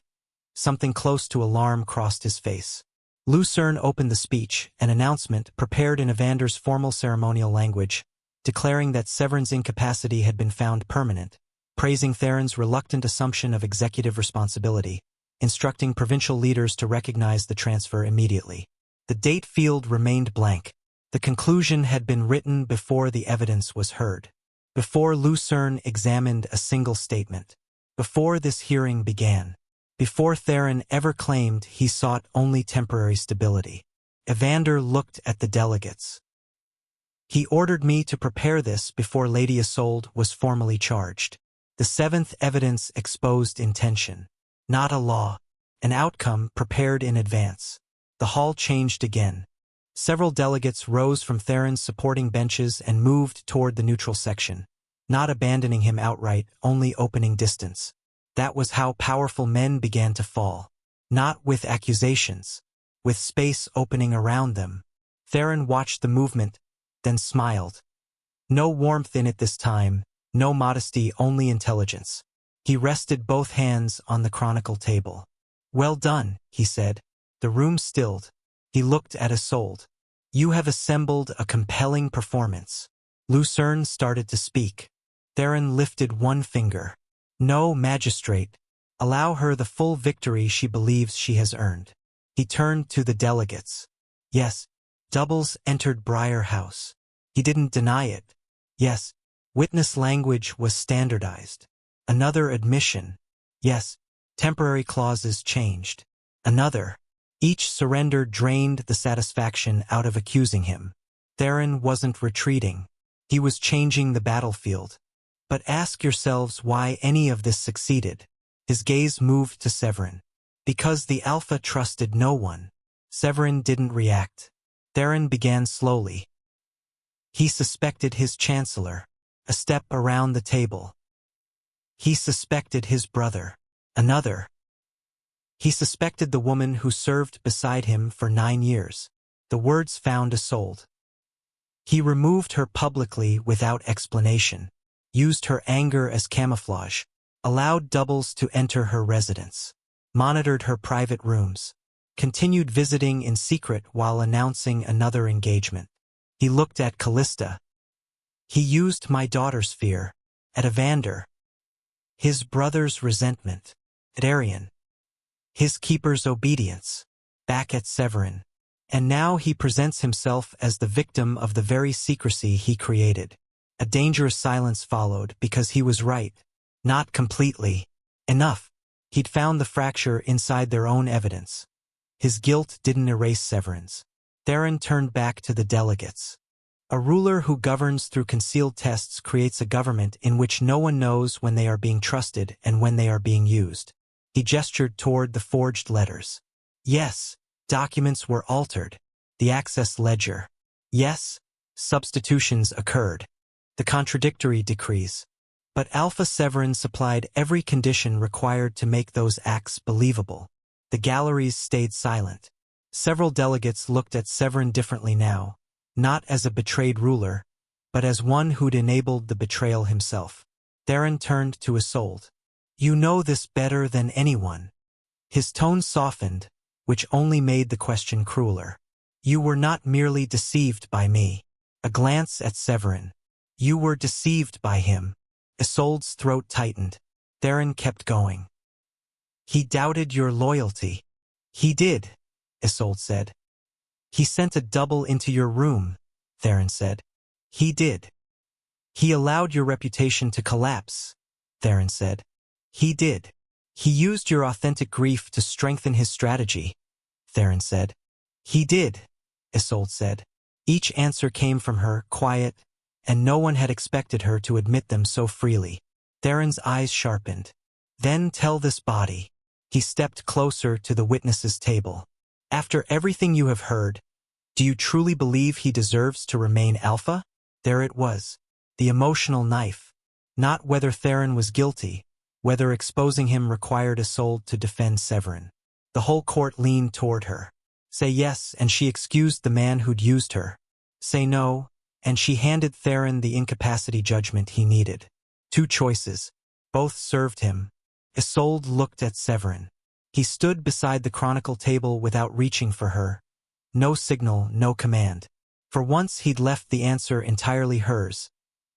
something close to alarm crossed his face. Lucerne opened the speech, an announcement prepared in Evander's formal ceremonial language, declaring that Severin's incapacity had been found permanent, praising Theron's reluctant assumption of executive responsibility, instructing provincial leaders to recognize the transfer immediately. The date field remained blank. The conclusion had been written before the evidence was heard, before Lucerne examined a single statement, before this hearing began. Before Theron ever claimed he sought only temporary stability. Evander looked at the delegates. He ordered me to prepare this before Lady Isolde was formally charged. The seventh evidence exposed intention, not a law, an outcome prepared in advance. The hall changed again. Several delegates rose from Theron's supporting benches and moved toward the neutral section, not abandoning him outright, only opening distance. That was how powerful men began to fall. Not with accusations, with space opening around them. Theron watched the movement, then smiled. No warmth in it this time, no modesty, only intelligence. He rested both hands on the chronicle table. Well done, he said. The room stilled. He looked at Isolde. You have assembled a compelling performance. Lucerne started to speak. Theron lifted one finger. No, magistrate. Allow her the full victory she believes she has earned. He turned to the delegates. Yes, doubles entered Briar House. He didn't deny it. Yes, witness language was standardized. Another admission. Yes, temporary clauses changed. Another. Each surrender drained the satisfaction out of accusing him. Theron wasn't retreating. He was changing the battlefield. But ask yourselves why any of this succeeded. His gaze moved to Severin. Because the Alpha trusted no one. Severin didn't react. Theron began slowly. He suspected his chancellor. A step around the table. He suspected his brother. Another. He suspected the woman who served beside him for 9 years. The words found Isolde. He removed her publicly without explanation. Used her anger as camouflage, allowed doubles to enter her residence, monitored her private rooms, continued visiting in secret while announcing another engagement. He looked at Callista. He used my daughter's fear, at Evander, his brother's resentment, at Arian, his keeper's obedience, back at Severin. And now he presents himself as the victim of the very secrecy he created. A dangerous silence followed because he was right. Not completely. Enough. He'd found the fracture inside their own evidence. His guilt didn't erase Severin's. Theron turned back to the delegates. A ruler who governs through concealed tests creates a government in which no one knows when they are being trusted and when they are being used. He gestured toward the forged letters. Yes, documents were altered. The access ledger. Yes, substitutions occurred. The contradictory decrees. But Alpha Severin supplied every condition required to make those acts believable. The galleries stayed silent. Several delegates looked at Severin differently now, not as a betrayed ruler, but as one who'd enabled the betrayal himself. Theron turned to Isolde. You know this better than anyone. His tone softened, which only made the question crueler. You were not merely deceived by me. A glance at Severin. You were deceived by him. Isolde's throat tightened. Theron kept going. He doubted your loyalty. He did, Isolde said. He sent a double into your room, Theron said. He did. He allowed your reputation to collapse, Theron said. He did. He used your authentic grief to strengthen his strategy, Theron said. He did, Isolde said. Each answer came from her, quiet, and no one had expected her to admit them so freely. Theron's eyes sharpened. Then tell this body. He stepped closer to the witnesses' table. After everything you have heard, do you truly believe he deserves to remain alpha? There it was. The emotional knife. Not whether Theron was guilty, whether exposing him required Isolde to defend Severin. The whole court leaned toward her. Say yes, and she excused the man who'd used her. Say no, and she handed Theron the incapacity judgment he needed. Two choices. Both served him. Isolde looked at Severin. He stood beside the chronicle table without reaching for her. No signal, no command. For once he'd left the answer entirely hers,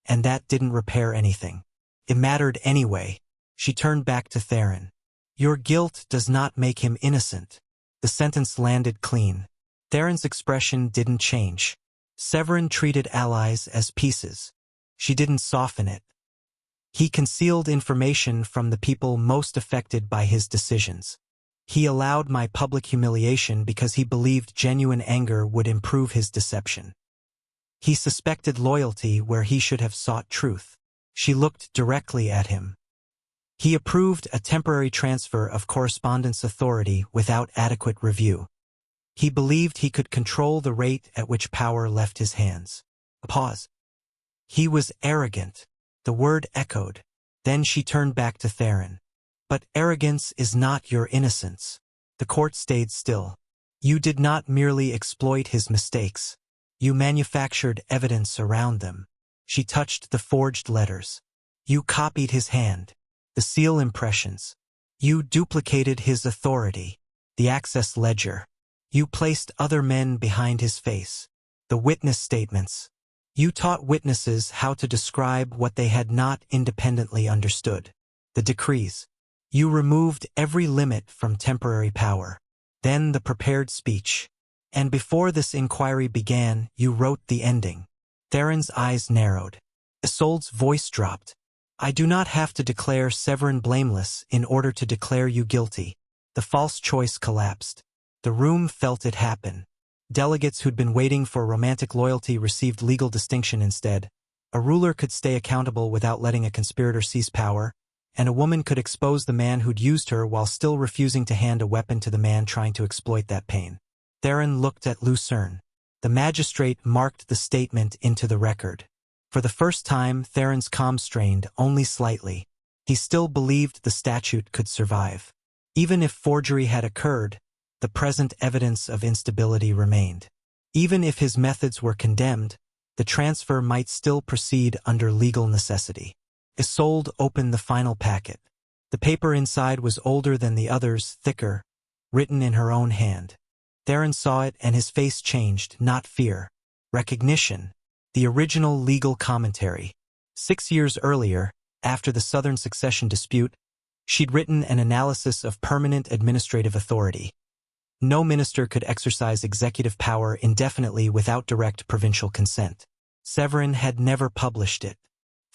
and that didn't repair anything. It mattered anyway. She turned back to Theron. Your guilt does not make him innocent. The sentence landed clean. Theron's expression didn't change. Severin treated allies as pieces. She didn't soften it. He concealed information from the people most affected by his decisions. He allowed my public humiliation because he believed genuine anger would improve his deception. He suspected loyalty where he should have sought truth. She looked directly at him. He approved a temporary transfer of correspondence authority without adequate review. He believed he could control the rate at which power left his hands. A pause. He was arrogant. The word echoed. Then she turned back to Theron. But arrogance is not your innocence. The court stayed still. You did not merely exploit his mistakes. You manufactured evidence around them. She touched the forged letters. You copied his hand. The seal impressions. You duplicated his authority. The access ledger. You placed other men behind his face. The witness statements. You taught witnesses how to describe what they had not independently understood. The decrees. You removed every limit from temporary power. Then the prepared speech. And before this inquiry began, you wrote the ending. Theron's eyes narrowed. Isolde's voice dropped. I do not have to declare Severin blameless in order to declare you guilty. The false choice collapsed. The room felt it happen. Delegates who'd been waiting for romantic loyalty received legal distinction instead. A ruler could stay accountable without letting a conspirator seize power, and a woman could expose the man who'd used her while still refusing to hand a weapon to the man trying to exploit that pain. Theron looked at Lucerne. The magistrate marked the statement into the record. For the first time, Theron's calm strained only slightly. He still believed the statute could survive. Even if forgery had occurred, the present evidence of instability remained. Even if his methods were condemned, the transfer might still proceed under legal necessity. Isolde opened the final packet. The paper inside was older than the others, thicker, written in her own hand. Theron saw it and his face changed, not fear. Recognition. The original legal commentary. 6 years earlier, after the Southern Succession dispute, she'd written an analysis of permanent administrative authority. No minister could exercise executive power indefinitely without direct provincial consent. Severin had never published it.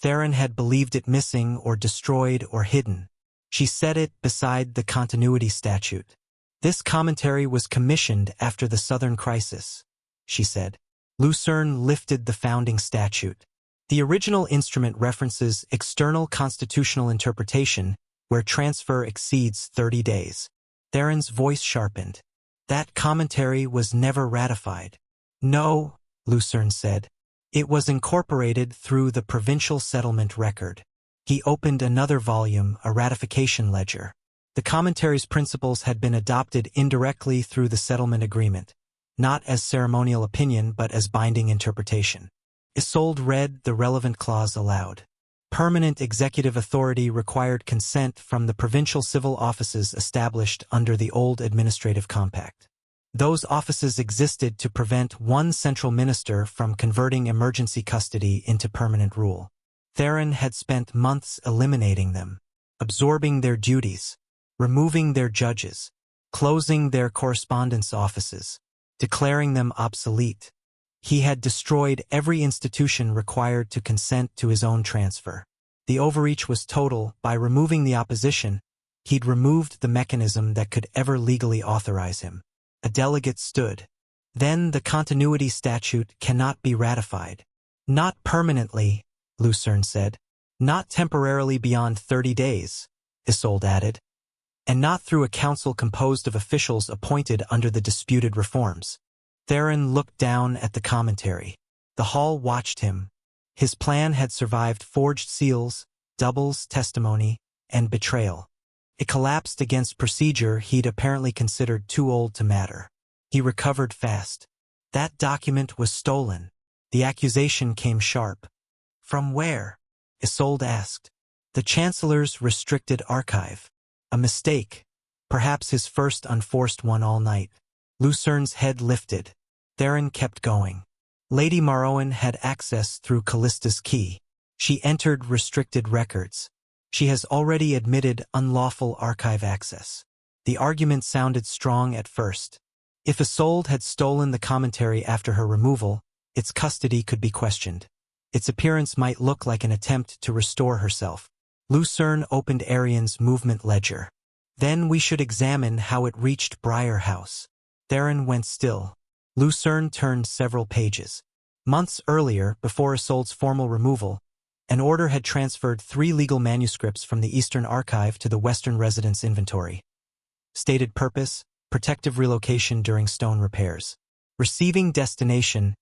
Theron had believed it missing or destroyed or hidden. She set it beside the continuity statute. This commentary was commissioned after the Southern crisis, she said. Lucerne lifted the founding statute. The original instrument references external constitutional interpretation where transfer exceeds 30 days. Theron's voice sharpened. That commentary was never ratified. No, Lucerne said. It was incorporated through the provincial settlement record. He opened another volume, a ratification ledger. The commentary's principles had been adopted indirectly through the settlement agreement, not as ceremonial opinion but as binding interpretation. Isolde read the relevant clause aloud. Permanent executive authority required consent from the provincial civil offices established under the old administrative compact. Those offices existed to prevent one central minister from converting emergency custody into permanent rule. Severin had spent months eliminating them, absorbing their duties, removing their judges, closing their correspondence offices, declaring them obsolete. He had destroyed every institution required to consent to his own transfer. The overreach was total. By removing the opposition, he'd removed the mechanism that could ever legally authorize him. A delegate stood. Then the continuity statute cannot be ratified. Not permanently, Lucerne said. Not temporarily beyond 30 days, Isolde added. And not through a council composed of officials appointed under the disputed reforms. Severin looked down at the commentary. The hall watched him. His plan had survived forged seals, doubles testimony, and betrayal. It collapsed against procedure he'd apparently considered too old to matter. He recovered fast. That document was stolen. The accusation came sharp. From where? Isolde asked. The Chancellor's restricted archive. A mistake. Perhaps his first unforced one all night. Lucerne's head lifted. Severin kept going. Lady Marouin had access through Callista's key. She entered restricted records. She has already admitted unlawful archive access. The argument sounded strong at first. If Isolde had stolen the commentary after her removal, its custody could be questioned. Its appearance might look like an attempt to restore herself. Lucerne opened Arian's movement ledger. Then we should examine how it reached Briar House. Severin went still. Lucerne turned several pages. Months earlier, before Isolde's formal removal, an order had transferred 3 legal manuscripts from the Eastern Archive to the Western Residence Inventory. Stated purpose: protective relocation during stone repairs. Receiving destination: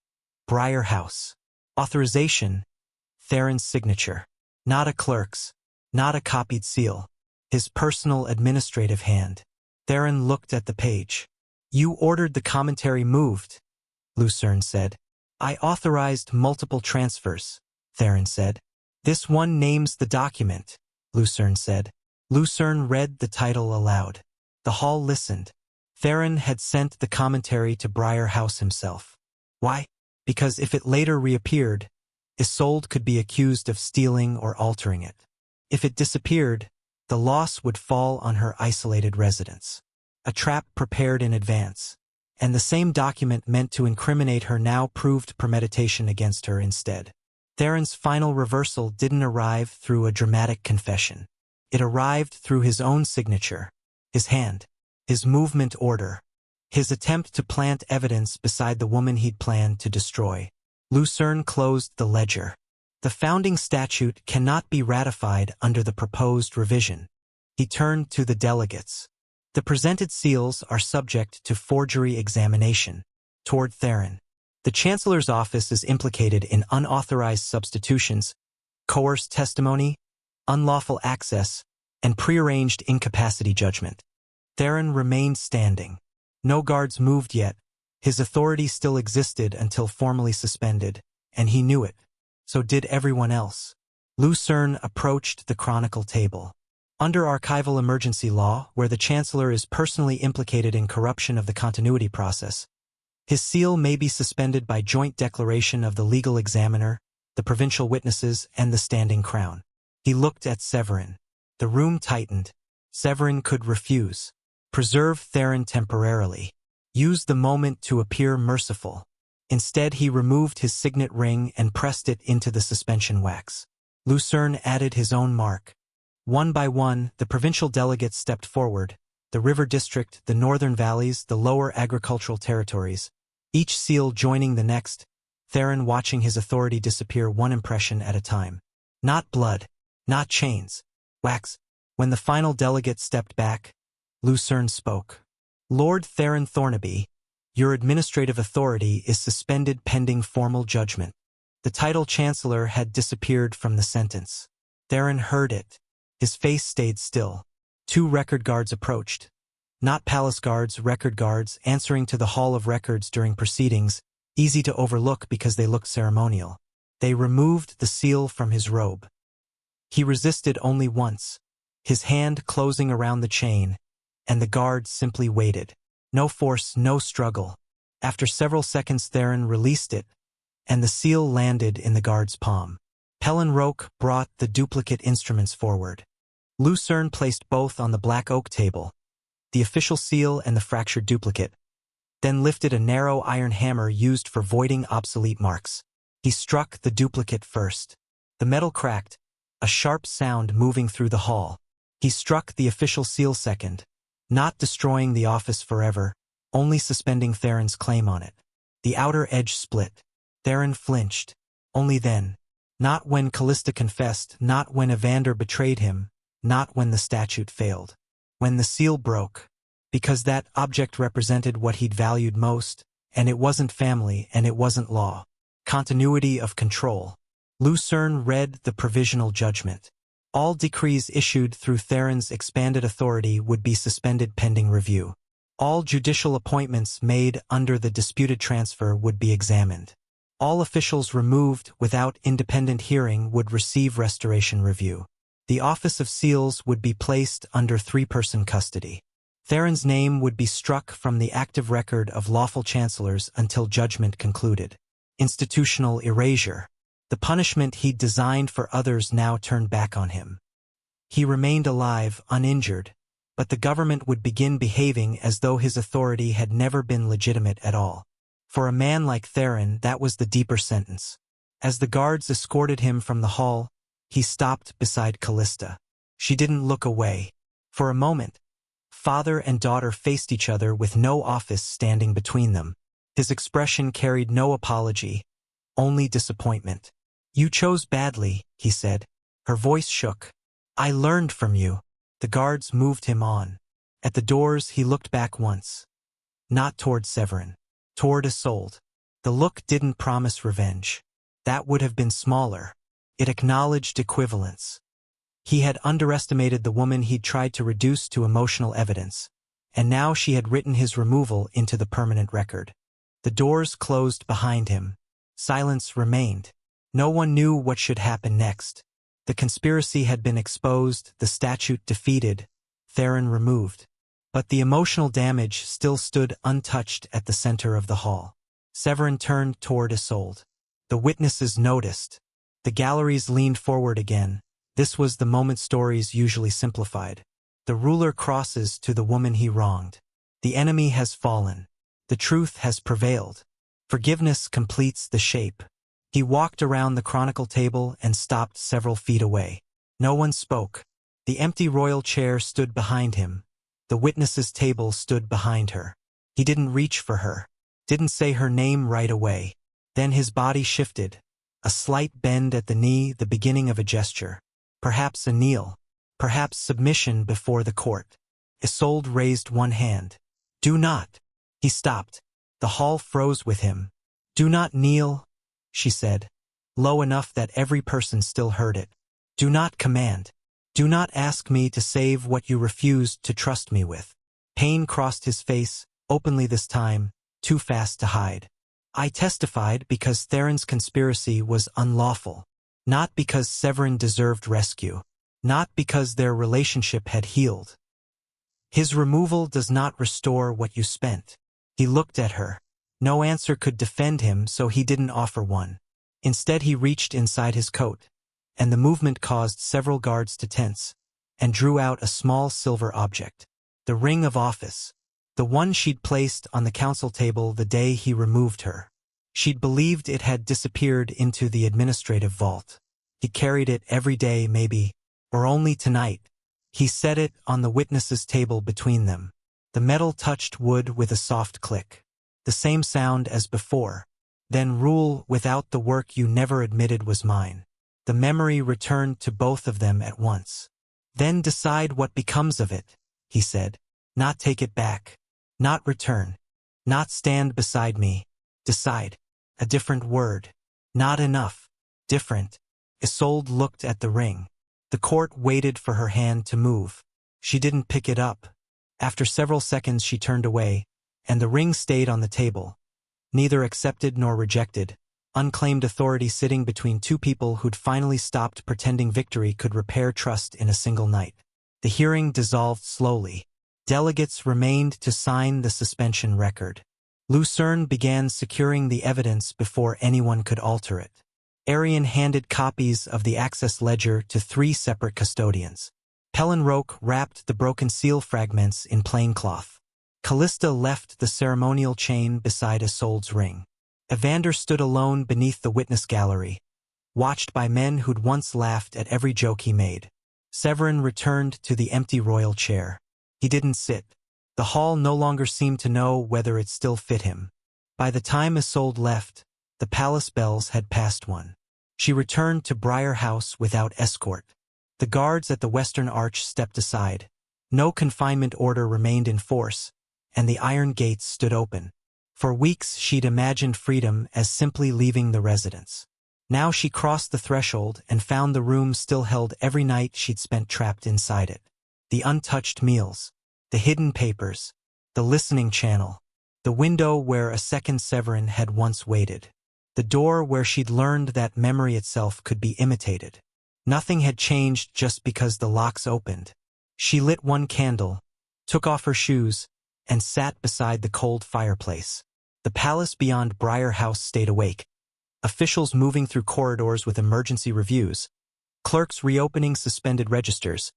Briar House. Authorization: Severin's signature. Not a clerk's. Not a copied seal. His personal administrative hand. Severin looked at the page. You ordered the commentary moved, Lucerne said. I authorized multiple transfers, Severin said. This one names the document, Lucerne said. Lucerne read the title aloud. The hall listened. Severin had sent the commentary to Briar House himself. Why? Because if it later reappeared, Isolde could be accused of stealing or altering it. If it disappeared, the loss would fall on her isolated residence. A trap prepared in advance, and the same document meant to incriminate her now proved premeditation against her instead. Severin's final reversal didn't arrive through a dramatic confession. It arrived through his own signature, his hand, his movement order, his attempt to plant evidence beside the woman he'd planned to destroy. Lucerne closed the ledger. The founding statute cannot be ratified under the proposed revision. He turned to the delegates. The presented seals are subject to forgery examination. Toward Severin. The Chancellor's office is implicated in unauthorized substitutions, coerced testimony, unlawful access, and prearranged incapacity judgment. Severin remained standing. No guards moved yet. His authority still existed until formally suspended, and he knew it. So did everyone else. Lucerne approached the chronicle table. Under archival emergency law, where the Chancellor is personally implicated in corruption of the continuity process, his seal may be suspended by joint declaration of the legal examiner, the provincial witnesses, and the standing crown. He looked at Severin. The room tightened. Severin could refuse. Preserve Severin temporarily. Use the moment to appear merciful. Instead, he removed his signet ring and pressed it into the suspension wax. Lucerne added his own mark. One by one, the provincial delegates stepped forward, the river district, the northern valleys, the lower agricultural territories, each seal joining the next, Severin watching his authority disappear one impression at a time. Not blood, not chains, wax. When the final delegate stepped back, Lucerne spoke. Lord Severin Thornaby, your administrative authority is suspended pending formal judgment. The title Chancellor had disappeared from the sentence. Severin heard it. His face stayed still. 2 record guards approached. Not palace guards, record guards, answering to the Hall of Records during proceedings, easy to overlook because they looked ceremonial. They removed the seal from his robe. He resisted only once, his hand closing around the chain, and the guard simply waited. No force, no struggle. After several seconds Theron released it, and the seal landed in the guard's palm. Roque brought the duplicate instruments forward. Lucerne placed both on the black oak table, the official seal and the fractured duplicate, then lifted a narrow iron hammer used for voiding obsolete marks. He struck the duplicate first. The metal cracked, a sharp sound moving through the hall. He struck the official seal second, not destroying the office forever, only suspending Theron's claim on it. The outer edge split. Theron flinched. Only then. Not when Callista confessed, not when Evander betrayed him, not when the statute failed. When the seal broke. Because that object represented what he'd valued most, and it wasn't family and it wasn't law. Continuity of control. Lucerne read the provisional judgment. All decrees issued through Theron's expanded authority would be suspended pending review. All judicial appointments made under the disputed transfer would be examined. All officials removed without independent hearing would receive restoration review. The Office of Seals would be placed under three-person custody. Theron's name would be struck from the active record of lawful chancellors until judgment concluded. Institutional erasure. The punishment he'd designed for others now turned back on him. He remained alive, uninjured, but the government would begin behaving as though his authority had never been legitimate at all. For a man like Theron, that was the deeper sentence. As the guards escorted him from the hall, he stopped beside Callista. She didn't look away. For a moment, father and daughter faced each other with no office standing between them. His expression carried no apology, only disappointment. "You chose badly," he said. Her voice shook. "I learned from you." The guards moved him on. At the doors he looked back once. Not toward Severin. Toward Isolde. The look didn't promise revenge. That would have been smaller. It acknowledged equivalence. He had underestimated the woman he'd tried to reduce to emotional evidence, and now she had written his removal into the permanent record. The doors closed behind him. Silence remained. No one knew what should happen next. The conspiracy had been exposed, the statute defeated, Theron removed. But the emotional damage still stood untouched at the center of the hall. Severin turned toward Isolde. The witnesses noticed. The galleries leaned forward again. This was the moment stories usually simplified. The ruler crosses to the woman he wronged. The enemy has fallen. The truth has prevailed. Forgiveness completes the shape. He walked around the chronicle table and stopped several feet away. No one spoke. The empty royal chair stood behind him. The witnesses' table stood behind her. He didn't reach for her. Didn't say her name right away. Then his body shifted. A slight bend at the knee, the beginning of a gesture. Perhaps a kneel. Perhaps submission before the court. Isolde raised one hand. "Do not." He stopped. The hall froze with him. "Do not kneel," she said, low enough that every person still heard it. "Do not command. Do not ask me to save what you refused to trust me with." Pain crossed his face, openly this time, too fast to hide. "I testified because Theron's conspiracy was unlawful. Not because Severin deserved rescue. Not because their relationship had healed. His removal does not restore what you spent." He looked at her. No answer could defend him, so he didn't offer one. Instead he reached inside his coat, and the movement caused several guards to tense, and drew out a small silver object. The ring of office. The one she'd placed on the council table the day he removed her. She'd believed it had disappeared into the administrative vault. He carried it every day, maybe, or only tonight. He set it on the witnesses' table between them. The metal touched wood with a soft click. The same sound as before. Then rule without the work you never admitted was mine. The memory returned to both of them at once. "Then decide what becomes of it," he said. "Not take it back. Not return. Not stand beside me. Decide." A different word. Not enough. Different. Isolde looked at the ring. The court waited for her hand to move. She didn't pick it up. After several seconds she turned away, and the ring stayed on the table. Neither accepted nor rejected. unclaimed authority sitting between two people who'd finally stopped pretending victory could repair trust in a single night. The hearing dissolved slowly. Delegates remained to sign the suspension record. Lucerne began securing the evidence before anyone could alter it. Arian handed copies of the access ledger to 3 separate custodians. Pellenroke wrapped the broken seal fragments in plain cloth. Callista left the ceremonial chain beside Isolde's ring. Evander stood alone beneath the witness gallery, watched by men who'd once laughed at every joke he made. Severin returned to the empty royal chair. He didn't sit. The hall no longer seemed to know whether it still fit him. By the time Isolde left, the palace bells had passed 1. She returned to Briar House without escort. The guards at the western arch stepped aside. No confinement order remained in force, and the iron gates stood open. For weeks she'd imagined freedom as simply leaving the residence. Now she crossed the threshold and found the room still held every night she'd spent trapped inside it. The untouched meals, the hidden papers, the listening channel, the window where a second Severin had once waited, the door where she'd learned that memory itself could be imitated. Nothing had changed just because the locks opened. She lit 1 candle, took off her shoes, and sat beside the cold fireplace. The palace beyond Briar House stayed awake. Officials moving through corridors with emergency reviews, clerks reopening suspended registers,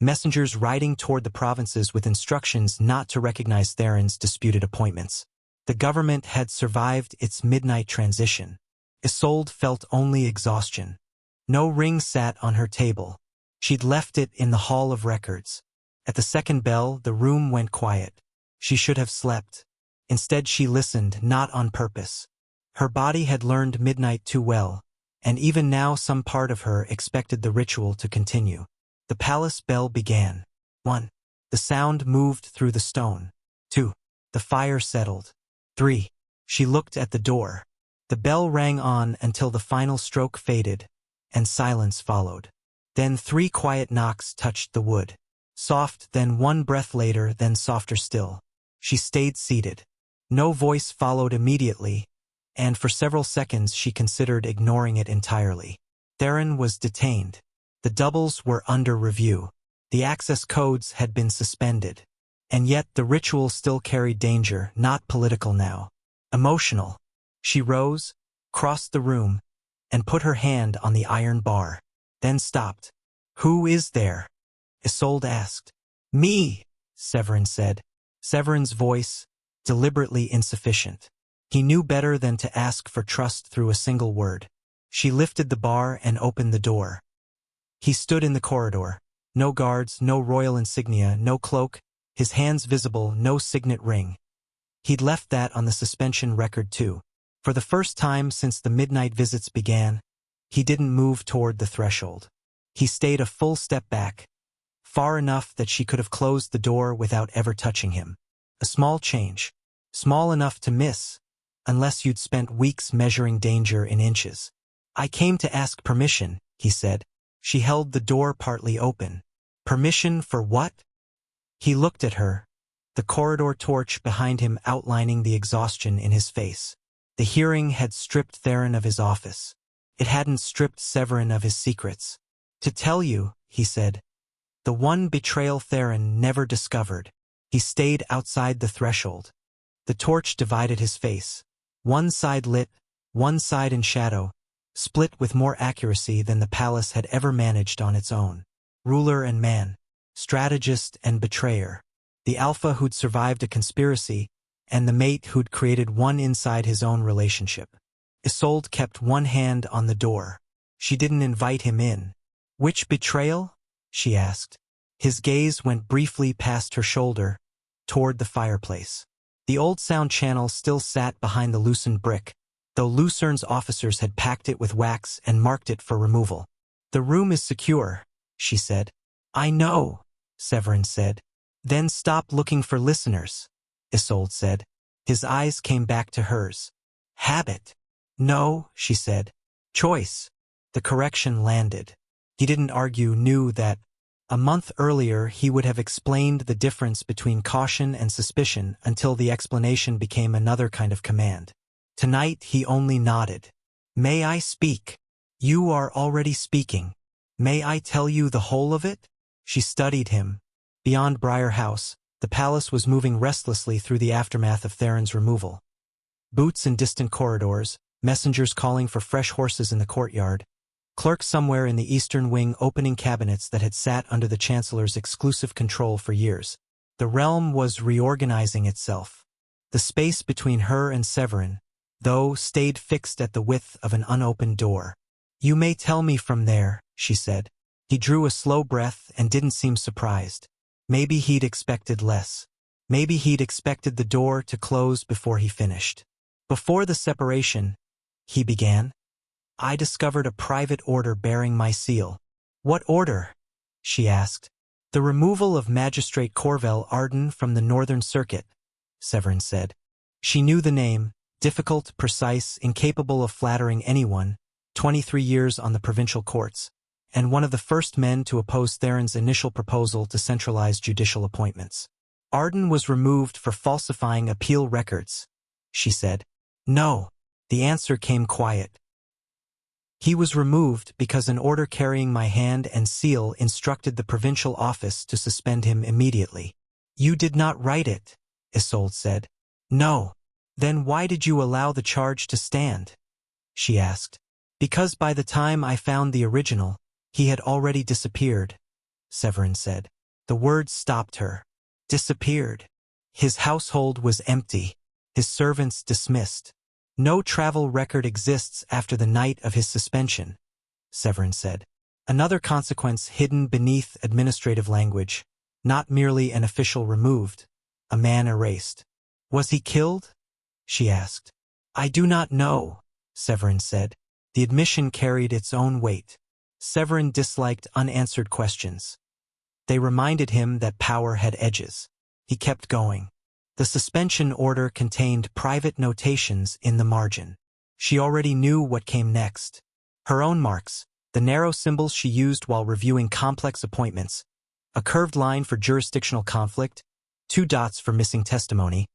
messengers riding toward the provinces with instructions not to recognize Theron's disputed appointments. The government had survived its midnight transition. Isolde felt only exhaustion. No ring sat on her table. She'd left it in the Hall of Records. At the second bell, the room went quiet. She should have slept. Instead, she listened, not on purpose. Her body had learned midnight too well, and even now some part of her expected the ritual to continue. The palace bell began. 1. The sound moved through the stone. 2. The fire settled. 3. She looked at the door. The bell rang on until the final stroke faded, and silence followed. Then 3 quiet knocks touched the wood. Soft, then 1 breath later, then softer still. She stayed seated. No voice followed immediately, and for several seconds she considered ignoring it entirely. Theron was detained. The doubles were under review. The access codes had been suspended. And yet the ritual still carried danger, not political now. Emotional. She rose, crossed the room, and put her hand on the iron bar. Then stopped. "Who is there?" Isolde asked. "Me," Severin said. Severin's voice, deliberately insufficient. He knew better than to ask for trust through a single word. She lifted the bar and opened the door. He stood in the corridor. No guards, no royal insignia, no cloak, his hands visible, no signet ring. He'd left that on the suspension record too. For the first time since the midnight visits began, he didn't move toward the threshold. He stayed a full step back, far enough that she could have closed the door without ever touching him. A small change. Small enough to miss, unless you'd spent weeks measuring danger in inches. "I came to ask permission," he said. She held the door partly open. "Permission for what?" He looked at her, the corridor torch behind him outlining the exhaustion in his face. The hearing had stripped Theron of his office. It hadn't stripped Severin of his secrets. "To tell you," he said. "The one betrayal Theron never discovered." He stayed outside the threshold. The torch divided his face. One side lit, one side in shadow, split with more accuracy than the palace had ever managed on its own. Ruler and man, strategist and betrayer, the alpha who'd survived a conspiracy, and the mate who'd created one inside his own relationship. Isolde kept one hand on the door. She didn't invite him in. "Which betrayal?" she asked. His gaze went briefly past her shoulder, toward the fireplace. The old sound channel still sat behind the loosened brick, though Lucerne's officers had packed it with wax and marked it for removal. "The room is secure," she said. "I know," Severin said. "Then stop looking for listeners," Isolde said. His eyes came back to hers. "Habit." "No," she said. "Choice." The correction landed. He didn't argue, knew that a month earlier he would have explained the difference between caution and suspicion until the explanation became another kind of command. Tonight he only nodded. May I speak? You are already speaking. May I tell you the whole of it? She studied him. Beyond Briar House, the palace was moving restlessly through the aftermath of Theron's removal. Boots in distant corridors, messengers calling for fresh horses in the courtyard, clerks somewhere in the eastern wing opening cabinets that had sat under the Chancellor's exclusive control for years. The realm was reorganizing itself. The space between her and Severin, though, stayed fixed at the width of an unopened door. You may tell me from there, she said. He drew a slow breath and didn't seem surprised. Maybe he'd expected less. Maybe he'd expected the door to close before he finished. Before the separation, he began, I discovered a private order bearing my seal. What order? She asked. The removal of Magistrate Corvel Arden from the Northern Circuit, Severin said. She knew the name, difficult, precise, incapable of flattering anyone, 23 years on the provincial courts, and one of the first men to oppose Theron's initial proposal to centralize judicial appointments. Arden was removed for falsifying appeal records, she said. No, the answer came quiet. He was removed because an order carrying my hand and seal instructed the provincial office to suspend him immediately. You did not write it, Isolde said. No. Then why did you allow the charge to stand? She asked. Because by the time I found the original, he had already disappeared, Severin said. The words stopped her. Disappeared. His household was empty, his servants dismissed. No travel record exists after the night of his suspension, Severin said. Another consequence hidden beneath administrative language, not merely an official removed, a man erased. Was he killed? She asked. I do not know, Severin said. The admission carried its own weight. Severin disliked unanswered questions. They reminded him that power had edges. He kept going. The suspension order contained private notations in the margin. She already knew what came next. Her own marks, the narrow symbols she used while reviewing complex appointments, a curved line for jurisdictional conflict, 2 dots for missing testimony,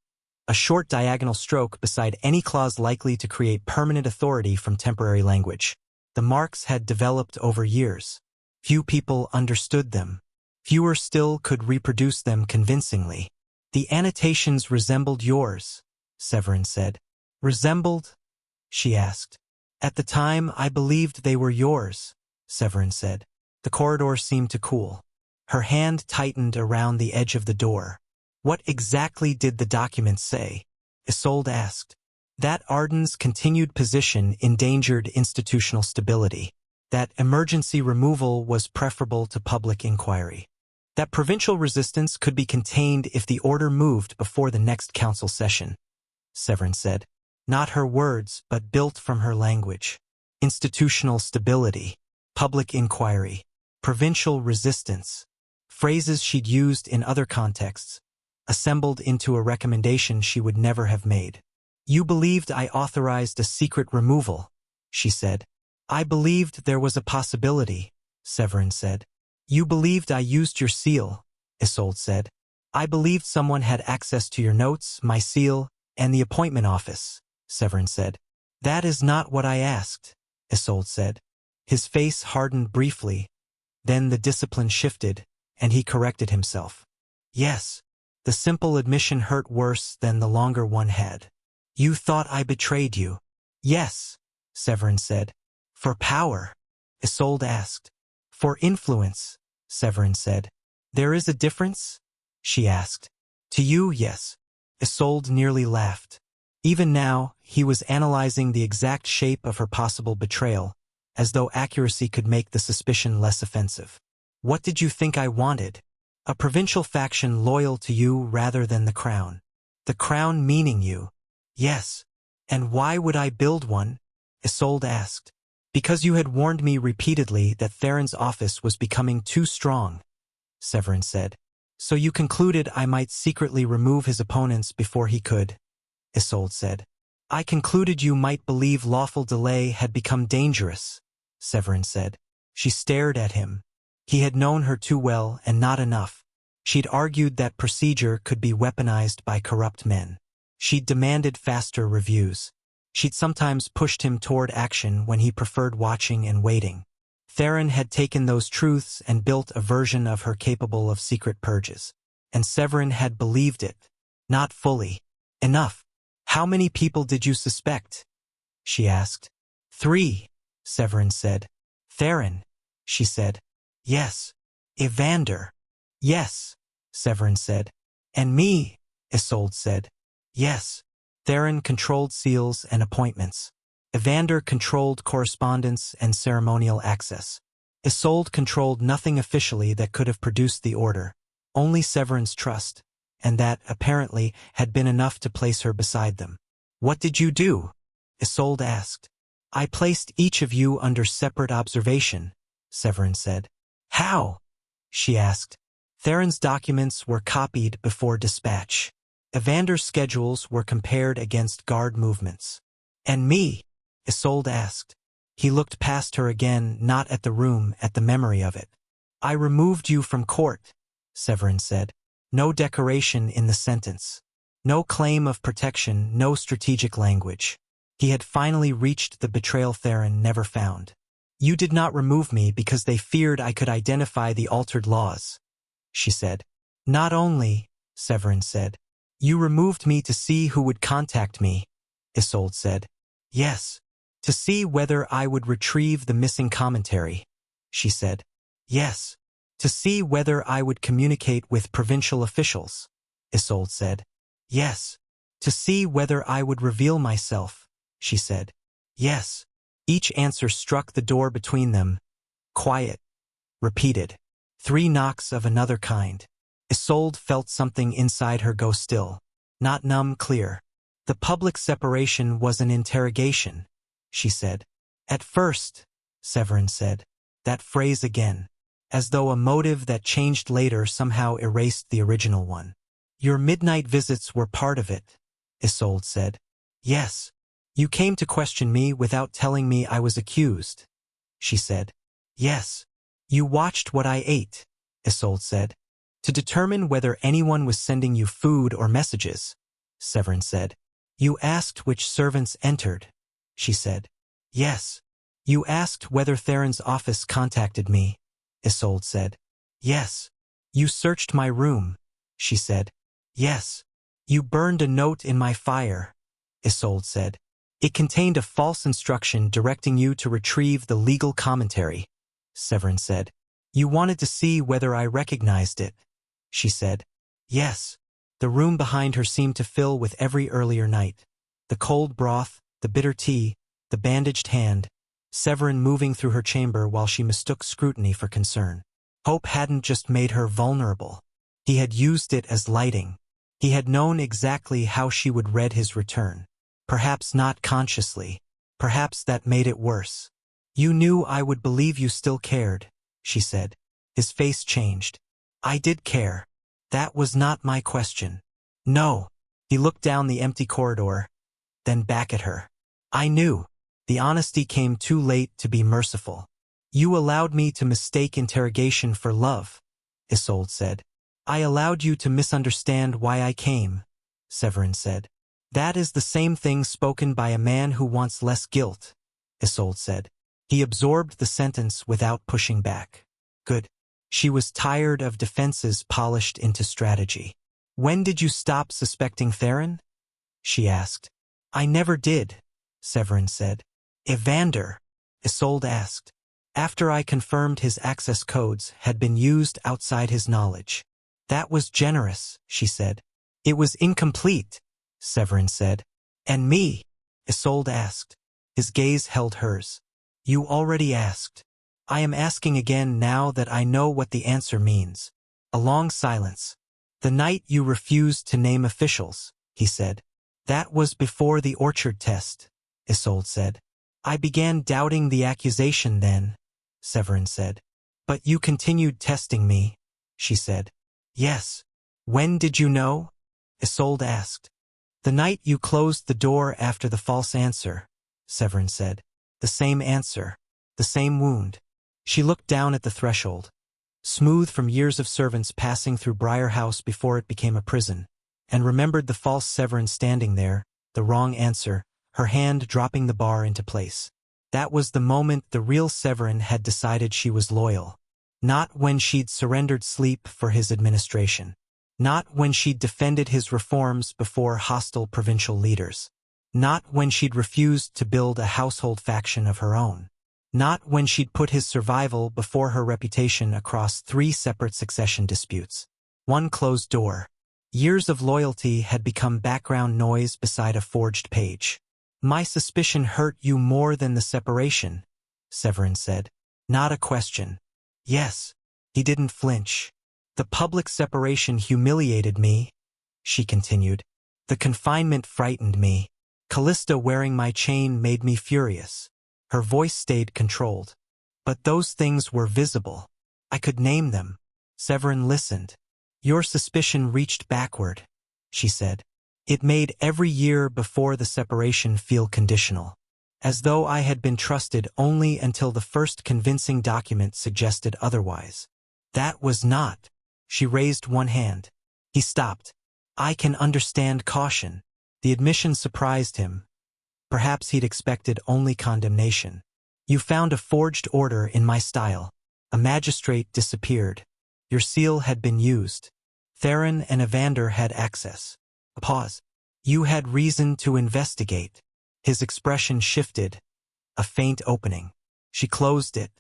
a short diagonal stroke beside any clause likely to create permanent authority from temporary language. The marks had developed over years. Few people understood them. Fewer still could reproduce them convincingly. The annotations resembled yours, Severin said. Resembled? She asked. At the time, I believed they were yours, Severin said. The corridor seemed to cool. Her hand tightened around the edge of the door. What exactly did the document say? Isolde asked. That Arden's continued position endangered institutional stability. That emergency removal was preferable to public inquiry. That provincial resistance could be contained if the order moved before the next council session, Severin said. Not her words, but built from her language. Institutional stability, public inquiry, provincial resistance. Phrases she'd used in other contexts, assembled into a recommendation she would never have made. You believed I authorized a secret removal, she said. I believed there was a possibility, Severin said. You believed I used your seal, Isolde said. I believed someone had access to your notes, my seal, and the appointment office, Severin said. That is not what I asked, Isolde said. His face hardened briefly, then the discipline shifted, and he corrected himself. Yes, the simple admission hurt worse than the longer one had. You thought I betrayed you. Yes, Severin said. For power? Isolde asked. For influence, Severin said. There is a difference? She asked. To you, yes. Isolde nearly laughed. Even now, he was analyzing the exact shape of her possible betrayal, as though accuracy could make the suspicion less offensive. What did you think I wanted? A provincial faction loyal to you rather than the crown. The crown meaning you. Yes. And why would I build one? Isolde asked. Because you had warned me repeatedly that Theron's office was becoming too strong, Severin said. So you concluded I might secretly remove his opponents before he could, Isolde said. I concluded you might believe lawful delay had become dangerous, Severin said. She stared at him. He had known her too well and not enough. She'd argued that procedure could be weaponized by corrupt men. She'd demanded faster reviews. She'd sometimes pushed him toward action when he preferred watching and waiting. Theron had taken those truths and built a version of her capable of secret purges. And Severin had believed it. Not fully. Enough. "How many people did you suspect?" she asked. "3, Severin said. "Theron," she said. "Yes." "Evander." "Yes," Severin said. "And me," Isolde said. "Yes." Theron controlled seals and appointments. Evander controlled correspondence and ceremonial access. Isolde controlled nothing officially that could have produced the order, only Severin's trust, and that, apparently, had been enough to place her beside them. "What did you do?" Isolde asked. "I placed each of you under separate observation," Severin said. "How?" she asked. Theron's documents were copied before dispatch. Evander's schedules were compared against guard movements. "And me?" Isolde asked. He looked past her again, not at the room, at the memory of it. "I removed you from court," Severin said. No decoration in the sentence. No claim of protection, no strategic language. He had finally reached the betrayal Theron never found. "You did not remove me because they feared I could identify the altered laws," she said. "Not only," Severin said. "You removed me to see who would contact me," Isolde said. "Yes. To see whether I would retrieve the missing commentary," she said. "Yes. To see whether I would communicate with provincial officials," Isolde said. "Yes. To see whether I would reveal myself," she said. "Yes." Each answer struck the door between them. Quiet. Repeated. 3 knocks of another kind. Isolde felt something inside her go still. Not numb, clear. "The public separation was an interrogation," she said. "At first," Severin said. That phrase again. As though a motive that changed later somehow erased the original one. "Your midnight visits were part of it," Isolde said. "Yes. You came to question me without telling me I was accused," she said. "Yes. You watched what I ate," Isolde said. "To determine whether anyone was sending you food or messages," Severin said. "You asked which servants entered," she said. "Yes." "You asked whether Theron's office contacted me," Isolde said. "Yes." "You searched my room," she said. "Yes." "You burned a note in my fire," Isolde said. "It contained a false instruction directing you to retrieve the legal commentary," Severin said. "You wanted to see whether I recognized it," she said. "Yes." The room behind her seemed to fill with every earlier night. The cold broth, the bitter tea, the bandaged hand, Severin moving through her chamber while she mistook scrutiny for concern. Hope hadn't just made her vulnerable. He had used it as lighting. He had known exactly how she would read his return. Perhaps not consciously. Perhaps that made it worse. "You knew I would believe you still cared," she said. His face changed. "I did care. That was not my question." "No." He looked down the empty corridor, then back at her. "I knew." The honesty came too late to be merciful. "You allowed me to mistake interrogation for love," Isolde said. "I allowed you to misunderstand why I came," Severin said. "That is the same thing spoken by a man who wants less guilt," Isolde said. He absorbed the sentence without pushing back. Good. She was tired of defenses polished into strategy. "When did you stop suspecting Theron?" she asked. "I never did," Severin said. "Evander?" Isolde asked. "After I confirmed his access codes had been used outside his knowledge." "That was generous," she said. "It was incomplete," Severin said. "And me?" Isolde asked. His gaze held hers. "You already asked. I am asking again now that I know what the answer means." A long silence. "The night you refused to name officials," he said. "That was before the orchard test," Isolde said. "I began doubting the accusation then," Severin said. "But you continued testing me," she said. "Yes." "When did you know?" Isolde asked. "The night you closed the door after the false answer," Severin said. "The same answer. The same wound." She looked down at the threshold, smooth from years of servants passing through Briar House before it became a prison, and remembered the false Severin standing there, the wrong answer, her hand dropping the bar into place. That was the moment the real Severin had decided she was loyal. Not when she'd surrendered sleep for his administration. Not when she'd defended his reforms before hostile provincial leaders. Not when she'd refused to build a household faction of her own. Not when she'd put his survival before her reputation across 3 separate succession disputes. One closed door. Years of loyalty had become background noise beside a forged page. "My suspicion hurt you more than the separation," Severin said. "Not a question." "Yes." He didn't flinch. "The public separation humiliated me," she continued. "The confinement frightened me. Callista wearing my chain made me furious." Her voice stayed controlled. "But those things were visible. I could name them." Severin listened. "Your suspicion reached backward," she said. "It made every year before the separation feel conditional. As though I had been trusted only until the first convincing document suggested otherwise." "That was not." She raised one hand. He stopped. "I can understand caution." The admission surprised him. Perhaps he'd expected only condemnation. "You found a forged order in my style. A magistrate disappeared. Your seal had been used. Theron and Evander had access." A pause. "You had reason to investigate." His expression shifted. A faint opening. She closed it.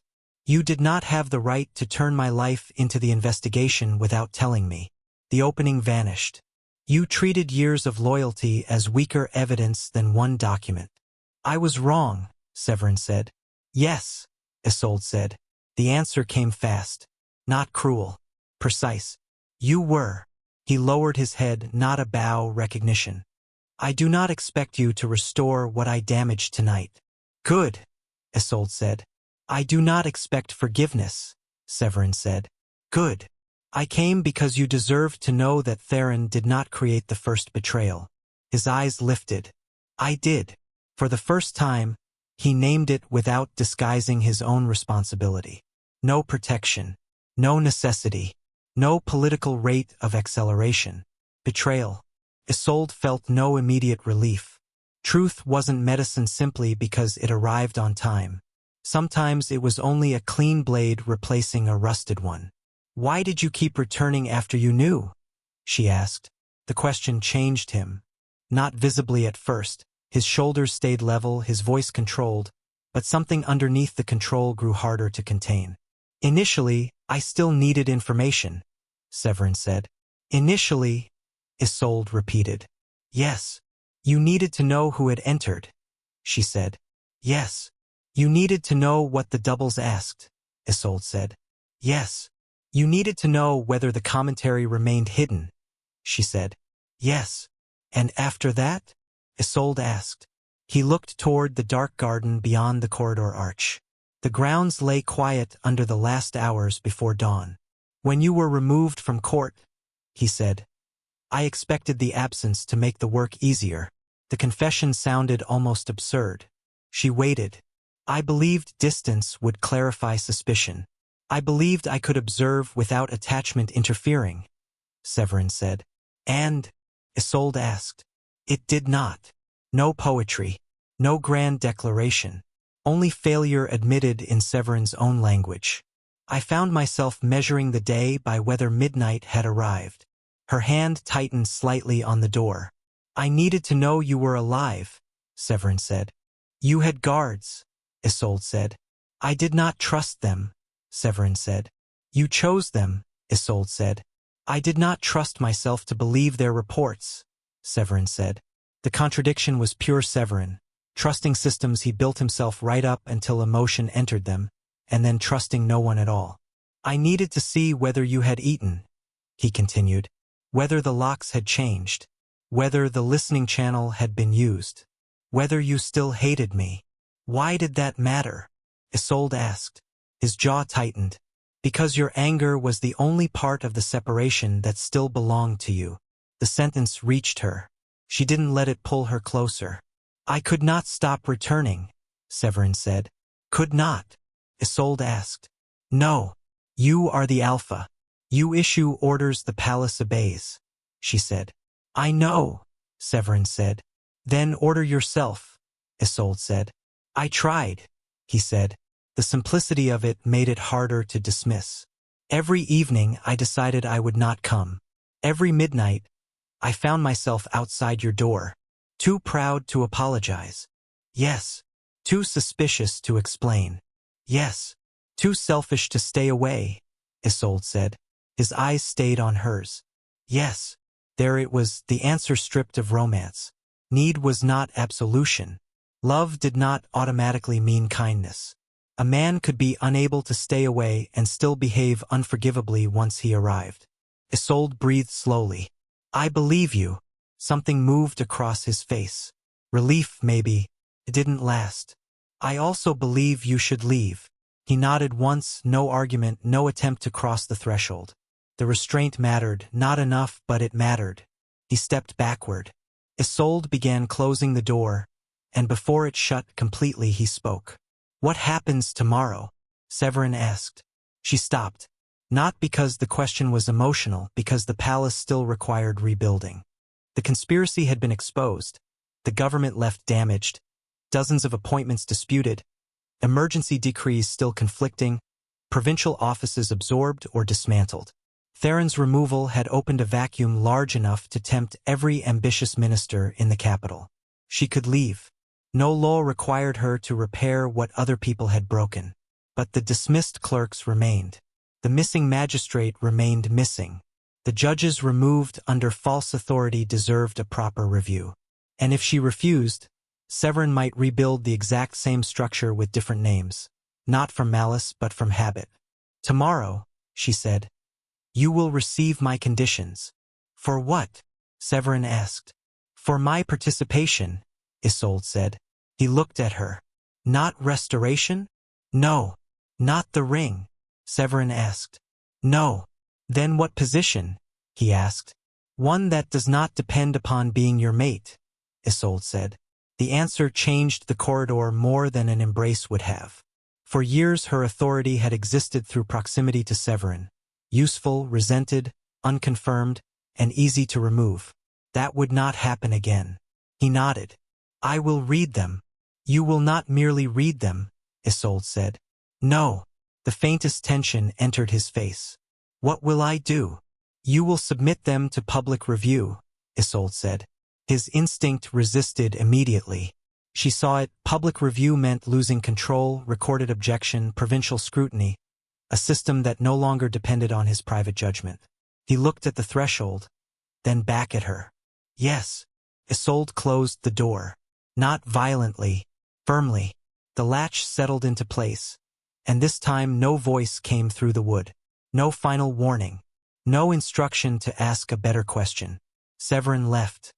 "You did not have the right to turn my life into the investigation without telling me." The opening vanished. "You treated years of loyalty as weaker evidence than one document." "I was wrong," Severin said. "Yes," Isolde said. The answer came fast. Not cruel. Precise. "You were." He lowered his head, not a bow, recognition. "I do not expect you to restore what I damaged tonight." "Good," Isolde said. "I do not expect forgiveness," Severin said. "Good. I came because you deserved to know that Theron did not create the first betrayal." His eyes lifted. "I did." For the first time, he named it without disguising his own responsibility. No protection. No necessity. No political rate of acceleration. Betrayal. Isolde felt no immediate relief. Truth wasn't medicine simply because it arrived on time. Sometimes it was only a clean blade replacing a rusted one. "Why did you keep returning after you knew?" she asked. The question changed him. Not visibly at first. His shoulders stayed level, his voice controlled, but something underneath the control grew harder to contain. "Initially, I still needed information," Severin said. "Initially," Isolde repeated. "Yes. You needed to know who had entered," she said. "Yes. You needed to know what the doubles asked," Isolde said. "Yes. You needed to know whether the commentary remained hidden," she said. "Yes." "And after that?" Isolde asked. He looked toward the dark garden beyond the corridor arch. The grounds lay quiet under the last hours before dawn. "When you were removed from court," he said, "I expected the absence to make the work easier." The confession sounded almost absurd. She waited. "I believed distance would clarify suspicion. I believed I could observe without attachment interfering," Severin said. "And?" Isolde asked. "It did not. No poetry. No grand declaration. Only failure admitted in Severin's own language. I found myself measuring the day by whether midnight had arrived." Her hand tightened slightly on the door. "I needed to know you were alive," Severin said. "You had guards," Isolde said. "I did not trust them," Severin said. "You chose them," Isolde said. "I did not trust myself to believe their reports," Severin said. The contradiction was pure Severin, trusting systems he built himself right up until emotion entered them, and then trusting no one at all. "I needed to see whether you had eaten," he continued, "whether the locks had changed, whether the listening channel had been used, whether you still hated me." "Why did that matter?" Isolde asked. His jaw tightened. "Because your anger was the only part of the separation that still belonged to you." The sentence reached her. She didn't let it pull her closer. "I could not stop returning," Severin said. "Could not?" Isolde asked. "No. You are the alpha. You issue orders the palace obeys," she said. "I know," Severin said. "Then order yourself," Isolde said. I tried, he said. The simplicity of it made it harder to dismiss. Every evening I decided I would not come. Every midnight, I found myself outside your door, too proud to apologize. Yes, too suspicious to explain. Yes, too selfish to stay away, Isolde said. His eyes stayed on hers. Yes, there it was, the answer stripped of romance. Need was not absolution. Love did not automatically mean kindness. A man could be unable to stay away and still behave unforgivably once he arrived. Isolde breathed slowly. I believe you. Something moved across his face. Relief, maybe. It didn't last. I also believe you should leave. He nodded once, no argument, no attempt to cross the threshold. The restraint mattered, not enough, but it mattered. He stepped backward. Isolde began closing the door, and before it shut completely he spoke. What happens tomorrow? Severin asked. She stopped. Not because the question was emotional, because the palace still required rebuilding. The conspiracy had been exposed. The government left damaged. Dozens of appointments disputed. Emergency decrees still conflicting. Provincial offices absorbed or dismantled. Theron's removal had opened a vacuum large enough to tempt every ambitious minister in the capital. She could leave. No law required her to repair what other people had broken. But the dismissed clerks remained. The missing magistrate remained missing. The judges removed under false authority deserved a proper review. And if she refused, Severin might rebuild the exact same structure with different names. Not from malice, but from habit. Tomorrow, she said, you will receive my conditions. For what? Severin asked. For my participation, Isolde said. He looked at her. Not restoration? No. Not the ring, Severin asked. No. Then what position? He asked. One that does not depend upon being your mate, Isolde said. The answer changed the corridor more than an embrace would have. For years her authority had existed through proximity to Severin. Useful, resented, unconfirmed, and easy to remove. That would not happen again. He nodded. I will read them. You will not merely read them, Isolde said. No. The faintest tension entered his face. What will I do? You will submit them to public review, Isolde said. His instinct resisted immediately. She saw it. Public review meant losing control, recorded objection, provincial scrutiny, a system that no longer depended on his private judgment. He looked at the threshold, then back at her. Yes. Isolde closed the door. Not violently, firmly. The latch settled into place, and this time no voice came through the wood. No final warning. No instruction to ask a better question. Severin left.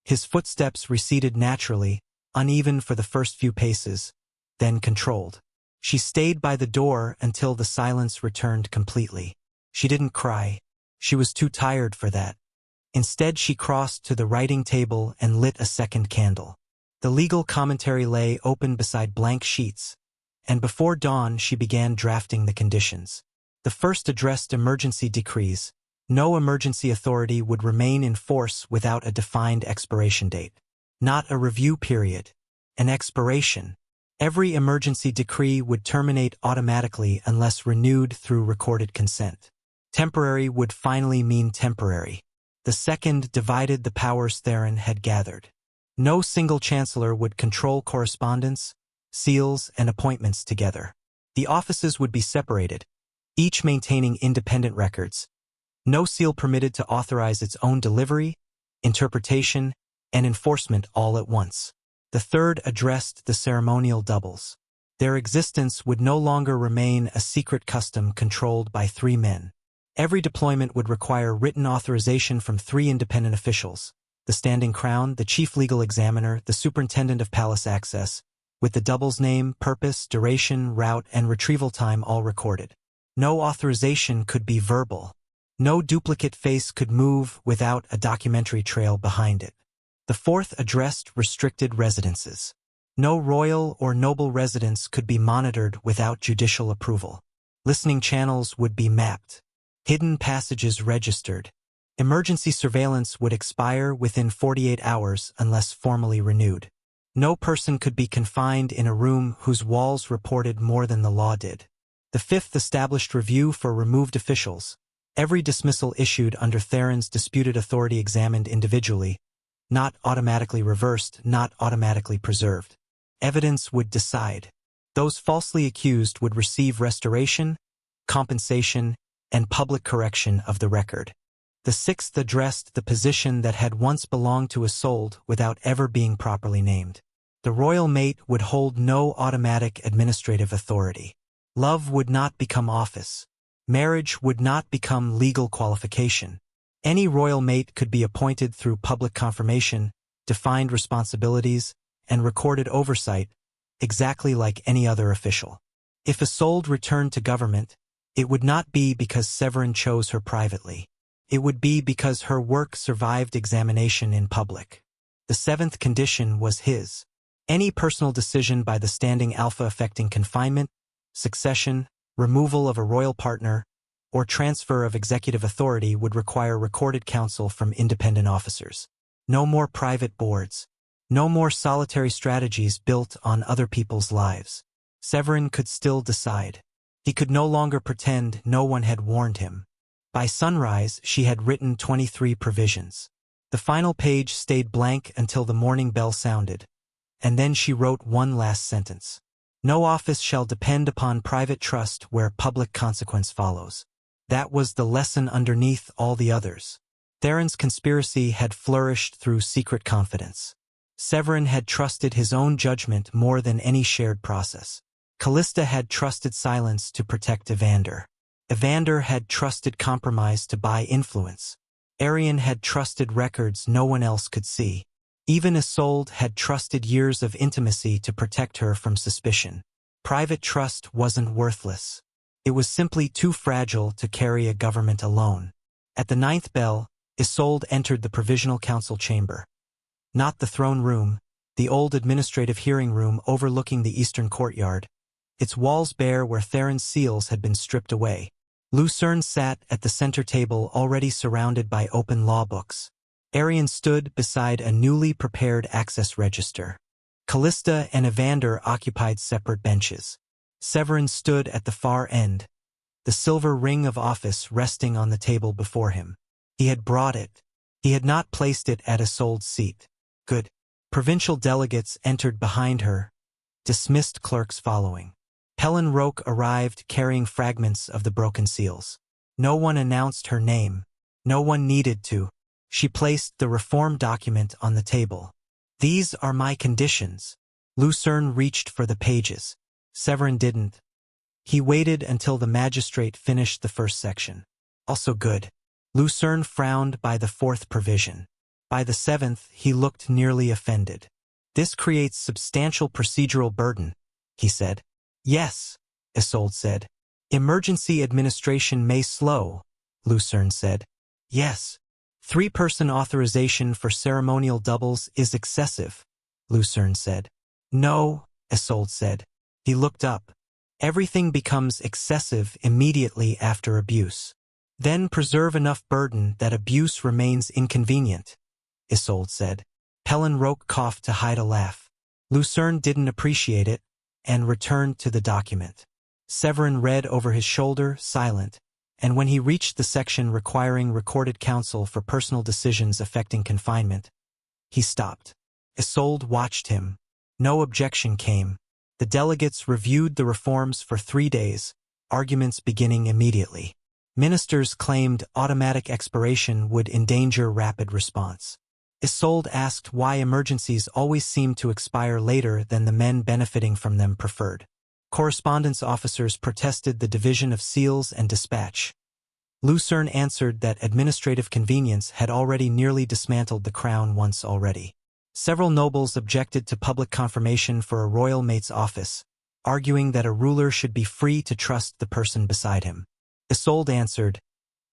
His footsteps receded naturally, uneven for the first few paces, then controlled. She stayed by the door until the silence returned completely. She didn't cry. She was too tired for that. Instead, she crossed to the writing table and lit a second candle. The legal commentary lay open beside blank sheets, and before dawn she began drafting the conditions. The first addressed emergency decrees. No emergency authority would remain in force without a defined expiration date. Not a review period. An expiration. Every emergency decree would terminate automatically unless renewed through recorded consent. Temporary would finally mean temporary. The second divided the powers Theron had gathered. No single chancellor would control correspondence, seals, and appointments together. The offices would be separated, each maintaining independent records. No seal permitted to authorize its own delivery, interpretation, and enforcement all at once. The third addressed the ceremonial doubles. Their existence would no longer remain a secret custom controlled by 3 men. Every deployment would require written authorization from 3 independent officials: the Standing Crown, the Chief Legal Examiner, the Superintendent of Palace Access, with the double's name, purpose, duration, route, and retrieval time all recorded. No authorization could be verbal. No duplicate face could move without a documentary trail behind it. The fourth addressed restricted residences. No royal or noble residence could be monitored without judicial approval. Listening channels would be mapped. Hidden passages registered. Emergency surveillance would expire within 48 hours unless formally renewed. No person could be confined in a room whose walls reported more than the law did. The fifth established review for removed officials. Every dismissal issued under Theron's disputed authority examined individually, not automatically reversed, not automatically preserved. Evidence would decide. Those falsely accused would receive restoration, compensation, and public correction of the record. The sixth addressed the position that had once belonged to Isolde without ever being properly named. The royal mate would hold no automatic administrative authority. Love would not become office. Marriage would not become legal qualification. Any royal mate could be appointed through public confirmation, defined responsibilities, and recorded oversight, exactly like any other official. If Isolde returned to government, it would not be because Severin chose her privately. It would be because her work survived examination in public. The seventh condition was his. Any personal decision by the standing alpha affecting confinement, succession, removal of a royal partner, or transfer of executive authority would require recorded counsel from independent officers. No more private boards. No more solitary strategies built on other people's lives. Severin could still decide. He could no longer pretend no one had warned him. By sunrise, she had written 23 provisions. The final page stayed blank until the morning bell sounded, and then she wrote one last sentence. No office shall depend upon private trust where public consequence follows. That was the lesson underneath all the others. Theron's conspiracy had flourished through secret confidence. Severin had trusted his own judgment more than any shared process. Callista had trusted silence to protect Evander. Evander had trusted compromise to buy influence. Arian had trusted records no one else could see. Even Isolde had trusted years of intimacy to protect her from suspicion. Private trust wasn't worthless. It was simply too fragile to carry a government alone. At the ninth bell, Isolde entered the Provisional Council chamber. Not the throne room, the old administrative hearing room overlooking the eastern courtyard, its walls bare where Theron's seals had been stripped away. Lucerne sat at the center table already surrounded by open law books. Arian stood beside a newly prepared access register. Callista and Evander occupied separate benches. Severin stood at the far end, the silver ring of office resting on the table before him. He had brought it. He had not placed it at Isolde's seat. Good. Provincial delegates entered behind her, dismissed clerks following. Helen Roque arrived carrying fragments of the broken seals. No one announced her name. No one needed to. She placed the reform document on the table. These are my conditions. Lucerne reached for the pages. Severin didn't. He waited until the magistrate finished the first section. Also good. Lucerne frowned by the fourth provision. By the seventh, he looked nearly offended. This creates substantial procedural burden, he said. Yes, Isolde said. Emergency administration may slow, Lucerne said. Yes. 3-person authorization for ceremonial doubles is excessive, Lucerne said. No, Isolde said. He looked up. Everything becomes excessive immediately after abuse. Then preserve enough burden that abuse remains inconvenient, Isolde said. Helen Roque coughed to hide a laugh. Lucerne didn't appreciate it, and returned to the document. Severin read over his shoulder, silent, and when he reached the section requiring recorded counsel for personal decisions affecting confinement, he stopped. Isolde watched him. No objection came. The delegates reviewed the reforms for 3 days, arguments beginning immediately. Ministers claimed automatic expiration would endanger rapid response. Isolde asked why emergencies always seemed to expire later than the men benefiting from them preferred. Correspondence officers protested the division of seals and dispatch. Lucerne answered that administrative convenience had already nearly dismantled the crown once already. Several nobles objected to public confirmation for a royal mate's office, arguing that a ruler should be free to trust the person beside him. Isolde answered,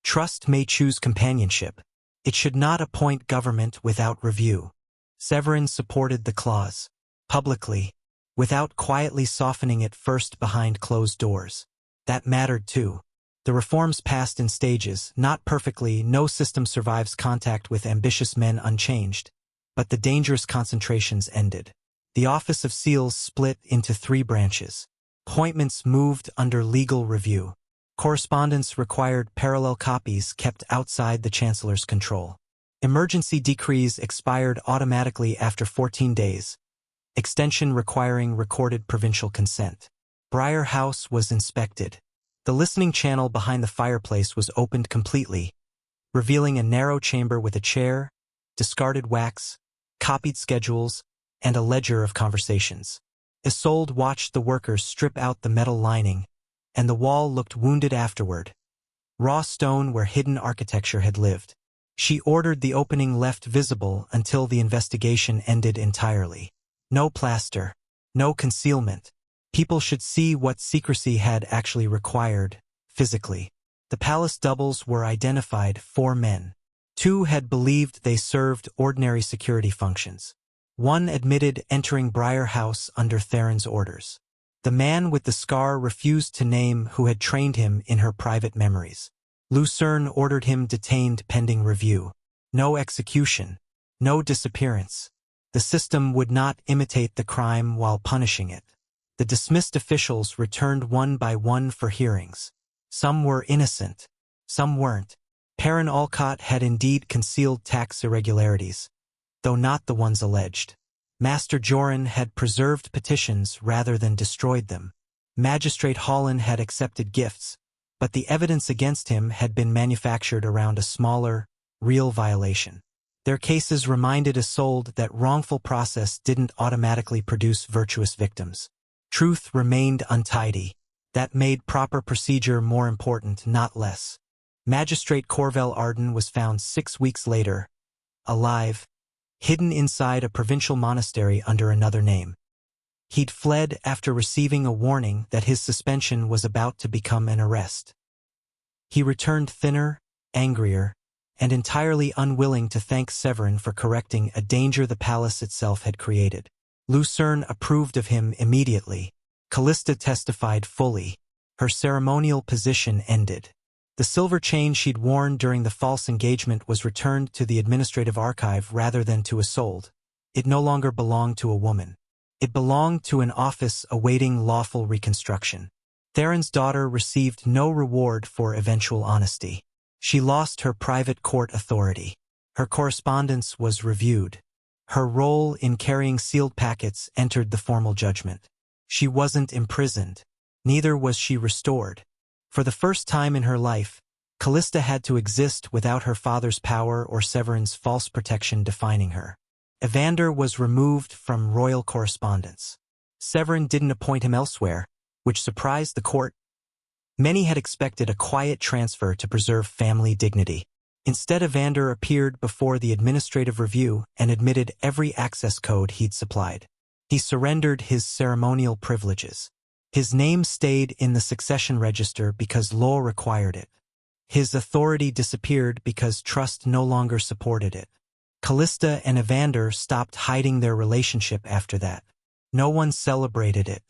"Trust may choose companionship. It should not appoint government without review." Severin supported the clause, publicly, without quietly softening it first behind closed doors. That mattered too. The reforms passed in stages, not perfectly, no system survives contact with ambitious men unchanged, but the dangerous concentrations ended. The Office of Seals split into 3 branches. Appointments moved under legal review. Correspondence required parallel copies kept outside the Chancellor's control. Emergency decrees expired automatically after 14 days. Extension requiring recorded provincial consent. Briar House was inspected. The listening channel behind the fireplace was opened completely, revealing a narrow chamber with a chair, discarded wax, copied schedules, and a ledger of conversations. Isolde watched the workers strip out the metal lining, and the wall looked wounded afterward. Raw stone where hidden architecture had lived. She ordered the opening left visible until the investigation ended entirely. No plaster, no concealment. People should see what secrecy had actually required, physically. The palace doubles were identified, 4 men. 2 had believed they served ordinary security functions. 1 admitted entering Briar House under Theron's orders. The man with the scar refused to name who had trained him in her private memories. Lucerne ordered him detained pending review. No execution, no disappearance. The system would not imitate the crime while punishing it. The dismissed officials returned one by one for hearings. Some were innocent, some weren't. Perrin Olcott had indeed concealed tax irregularities, though not the ones alleged. Master Joran had preserved petitions rather than destroyed them. Magistrate Holland had accepted gifts, but the evidence against him had been manufactured around a smaller, real violation. Their cases reminded Isolde that wrongful process didn't automatically produce virtuous victims. Truth remained untidy. That made proper procedure more important, not less. Magistrate Corvel Arden was found 6 weeks later, alive, hidden inside a provincial monastery under another name. He'd fled after receiving a warning that his suspension was about to become an arrest. He returned thinner, angrier, and entirely unwilling to thank Severin for correcting a danger the palace itself had created. Lucerne approved of him immediately. Callista testified fully. Her ceremonial position ended. The silver chain she'd worn during the false engagement was returned to the administrative archive rather than to Isolde. It no longer belonged to a woman. It belonged to an office awaiting lawful reconstruction. Theron's daughter received no reward for eventual honesty. She lost her private court authority. Her correspondence was reviewed. Her role in carrying sealed packets entered the formal judgment. She wasn't imprisoned. Neither was she restored. For the first time in her life, Callista had to exist without her father's power or Severin's false protection defining her. Evander was removed from royal correspondence. Severin didn't appoint him elsewhere, which surprised the court. Many had expected a quiet transfer to preserve family dignity. Instead, Evander appeared before the administrative review and admitted every access code he'd supplied. He surrendered his ceremonial privileges. His name stayed in the succession register because law required it. His authority disappeared because trust no longer supported it. Callista and Evander stopped hiding their relationship after that. No one celebrated it.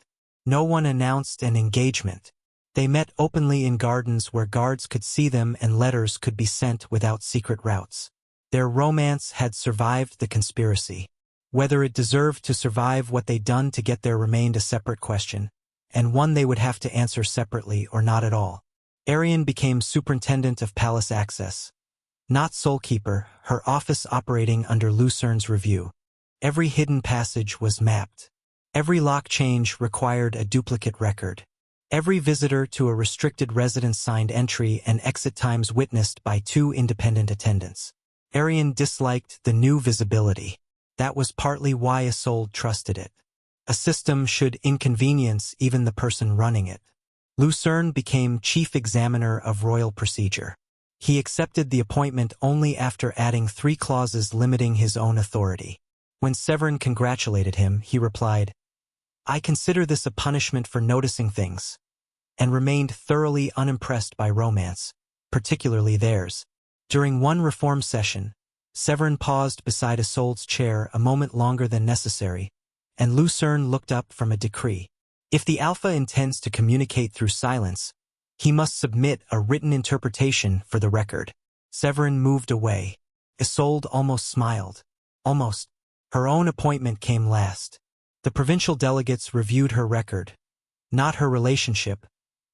No one announced an engagement. They met openly in gardens where guards could see them and letters could be sent without secret routes. Their romance had survived the conspiracy. Whether it deserved to survive what they'd done to get there remained a separate question, and one they would have to answer separately or not at all. Arian became superintendent of palace access. Not soulkeeper, her office operating under Lucerne's review. Every hidden passage was mapped. Every lock change required a duplicate record. Every visitor to a restricted residence signed entry and exit times witnessed by 2 independent attendants. Arian disliked the new visibility. That was partly why Isolde trusted it. A system should inconvenience even the person running it. Lucerne became chief examiner of royal procedure. He accepted the appointment only after adding 3 clauses limiting his own authority. When Severin congratulated him, he replied, "I consider this a punishment for noticing things," and remained thoroughly unimpressed by romance, particularly theirs. During one reform session, Severin paused beside Isolde's chair a moment longer than necessary, and Lucerne looked up from a decree. If the Alpha intends to communicate through silence, he must submit a written interpretation for the record. Severin moved away. Isolde almost smiled. Almost. Her own appointment came last. The provincial delegates reviewed her record. Not her relationship,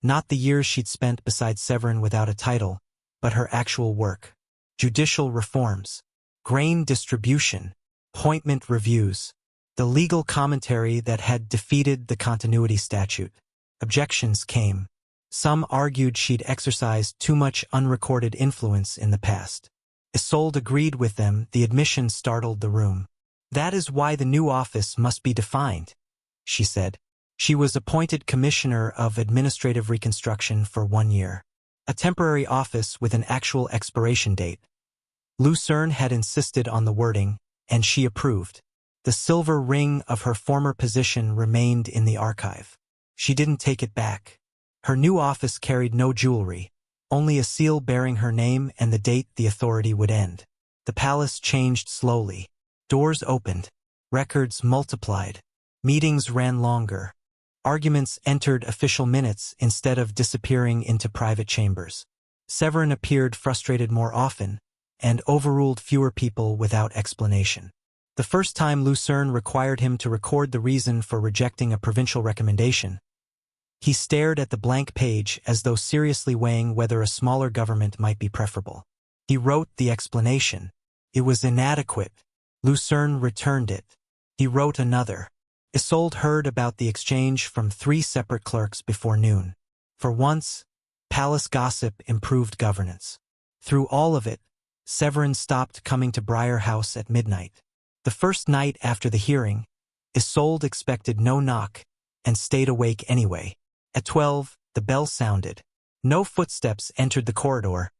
not the years she'd spent beside Severin without a title, but her actual work. Judicial reforms, grain distribution, appointment reviews, the legal commentary that had defeated the continuity statute. Objections came. Some argued she'd exercised too much unrecorded influence in the past. Isolde agreed with them. The admission startled the room. That is why the new office must be defined, she said. She was appointed Commissioner of Administrative Reconstruction for 1 year. A temporary office with an actual expiration date. Lucerne had insisted on the wording, and she approved. The silver ring of her former position remained in the archive. She didn't take it back. Her new office carried no jewelry, only a seal bearing her name and the date the authority would end. The palace changed slowly. Doors opened. Records multiplied. Meetings ran longer. Arguments entered official minutes instead of disappearing into private chambers. Severin appeared frustrated more often, and overruled fewer people without explanation. The first time Lucerne required him to record the reason for rejecting a provincial recommendation, he stared at the blank page as though seriously weighing whether a smaller government might be preferable. He wrote the explanation. It was inadequate. Lucerne returned it. He wrote another. Isolde heard about the exchange from 3 separate clerks before noon. For once, palace gossip improved governance. Through all of it, Severin stopped coming to Briar House at midnight. The first night after the hearing, Isolde expected no knock and stayed awake anyway. At 12, the bell sounded. No footsteps entered the corridor.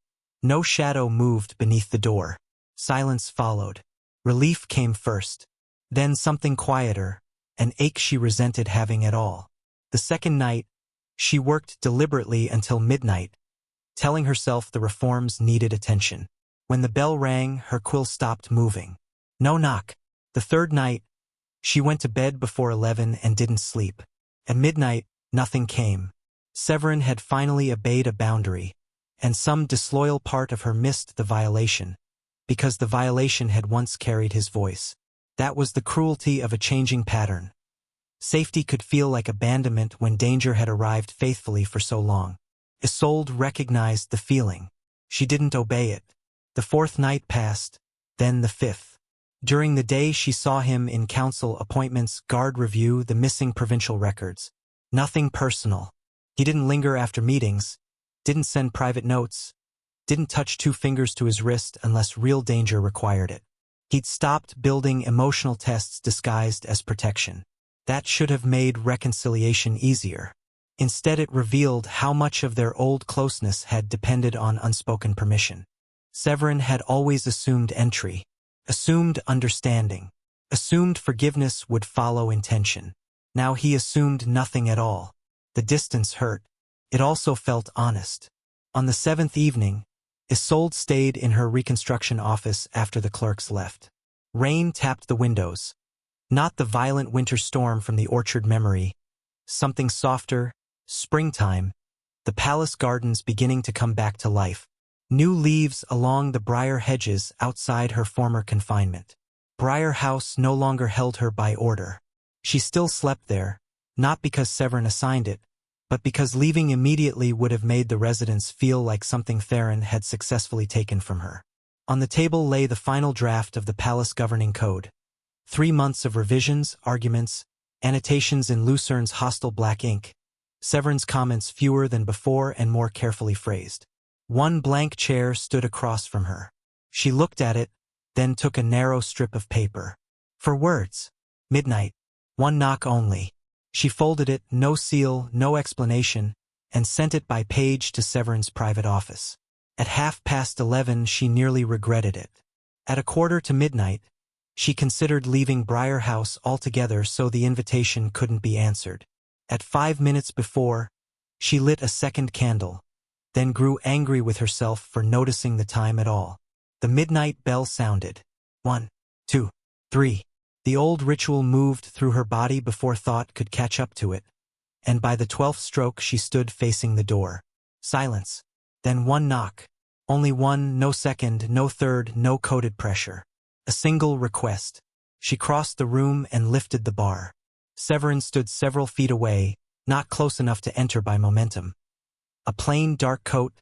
No shadow moved beneath the door. Silence followed. Relief came first. Then something quieter, an ache she resented having at all. The second night, she worked deliberately until midnight, telling herself the reforms needed attention. When the bell rang, her quill stopped moving. No knock. The third night, she went to bed before 11 and didn't sleep. At midnight, nothing came. Severin had finally obeyed a boundary, and some disloyal part of her missed the violation, because the violation had once carried his voice. That was the cruelty of a changing pattern. Safety could feel like abandonment when danger had arrived faithfully for so long. Isolde recognized the feeling. She didn't obey it. The fourth night passed, then the fifth. During the day she saw him in council appointments, guard review, the missing provincial records. Nothing personal. He didn't linger after meetings, didn't send private notes, didn't touch 2 fingers to his wrist unless real danger required it. He'd stopped building emotional tests disguised as protection. That should have made reconciliation easier. Instead, it revealed how much of their old closeness had depended on unspoken permission. Severin had always assumed entry, assumed understanding, assumed forgiveness would follow intention. Now he assumed nothing at all. The distance hurt. It also felt honest. On the 7th evening, Isolde stayed in her reconstruction office after the clerks left. Rain tapped the windows. Not the violent winter storm from the orchard memory. Something softer, springtime, the palace gardens beginning to come back to life. New leaves along the briar hedges outside her former confinement. Briar House no longer held her by order. She still slept there, not because Severin assigned it, but because leaving immediately would have made the residence feel like something Theron had successfully taken from her. On the table lay the final draft of the palace governing code. 3 months of revisions, arguments, annotations in Lucerne's hostile black ink, Severin's comments fewer than before and more carefully phrased. 1 blank chair stood across from her. She looked at it, then took a narrow strip of paper. For words. Midnight. 1 knock only. She folded it, no seal, no explanation, and sent it by page to Severin's private office. At 11:30 she nearly regretted it. At 11:45, she considered leaving Briar House altogether so the invitation couldn't be answered. At 5 minutes before, she lit a second candle, then grew angry with herself for noticing the time at all. The midnight bell sounded. 1, 2, 3. The old ritual moved through her body before thought could catch up to it, and by the 12th stroke she stood facing the door. Silence. Then 1 knock. Only 1, no second, no third, no coded pressure. A single request. She crossed the room and lifted the bar. Severin stood several feet away, not close enough to enter by momentum. A plain dark coat,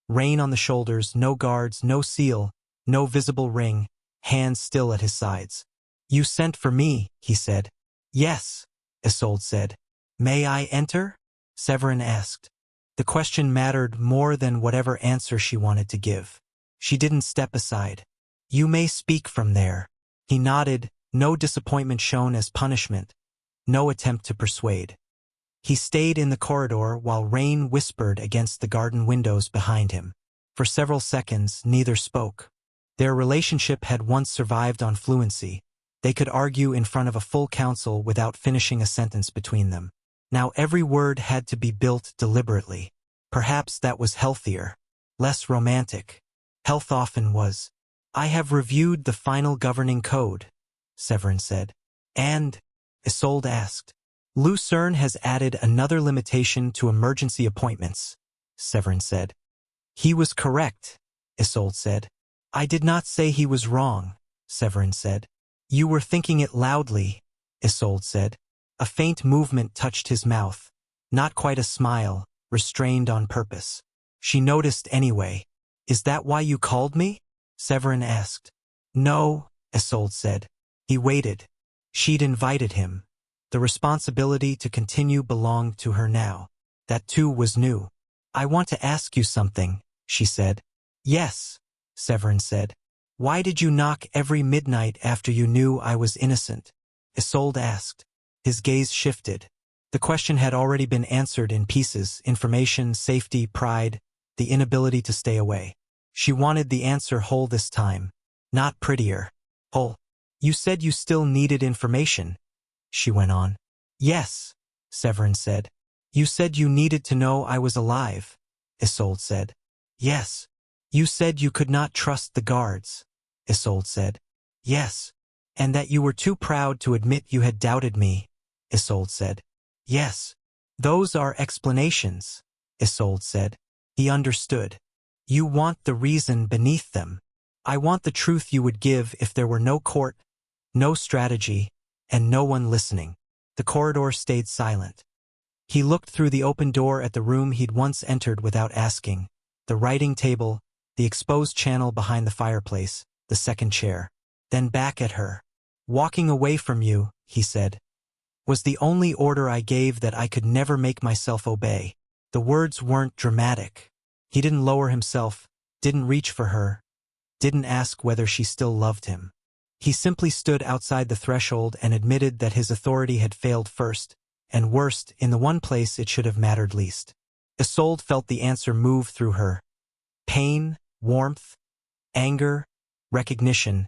rein on the shoulders, no guards, no seal, no visible ring, hands still at his sides. "You sent for me," he said. "Yes," Isolde said. "May I enter?" Severin asked. The question mattered more than whatever answer she wanted to give. She didn't step aside. "You may speak from there." He nodded, no disappointment shown as punishment, no attempt to persuade. He stayed in the corridor while rain whispered against the garden windows behind him. For several seconds, neither spoke. Their relationship had once survived on fluency. They could argue in front of a full council without finishing a sentence between them. Now every word had to be built deliberately. Perhaps that was healthier, less romantic. Health often was. "I have reviewed the final governing code," Severin said. "And?" Isolde asked. "Lucerne has added another limitation to emergency appointments," Severin said. "He was correct," Isolde said. "I did not say he was wrong," Severin said. "You were thinking it loudly," Isolde said. A faint movement touched his mouth, not quite a smile, restrained on purpose. She noticed anyway. "Is that why you called me?" Severin asked. "No," Isolde said. He waited. She'd invited him. The responsibility to continue belonged to her now. That too was new. "I want to ask you something," she said. "Yes," Severin said. "Why did you knock every midnight after you knew I was innocent?" Isolde asked. His gaze shifted. The question had already been answered in pieces: information, safety, pride, the inability to stay away. She wanted the answer whole this time, not prettier. "Whole. You said you still needed information," she went on. "Yes," Severin said. "You said you needed to know I was alive," Isolde said. "Yes." "You said you could not trust the guards," Isolde said. "Yes." "And that you were too proud to admit you had doubted me," Isolde said. "Yes." "Those are explanations," Isolde said. He understood. "You want the reason beneath them. I want the truth you would give if there were no court, no strategy, and no one listening." The corridor stayed silent. He looked through the open door at the room he'd once entered without asking. The writing table, the exposed channel behind the fireplace, the second chair. Then back at her. "Walking away from you," he said, "was the only order I gave that I could never make myself obey." The words weren't dramatic. He didn't lower himself, didn't reach for her, didn't ask whether she still loved him. He simply stood outside the threshold and admitted that his authority had failed first, and worst, in the one place it should have mattered least. Isolde felt the answer move through her. Pain, warmth, anger, recognition,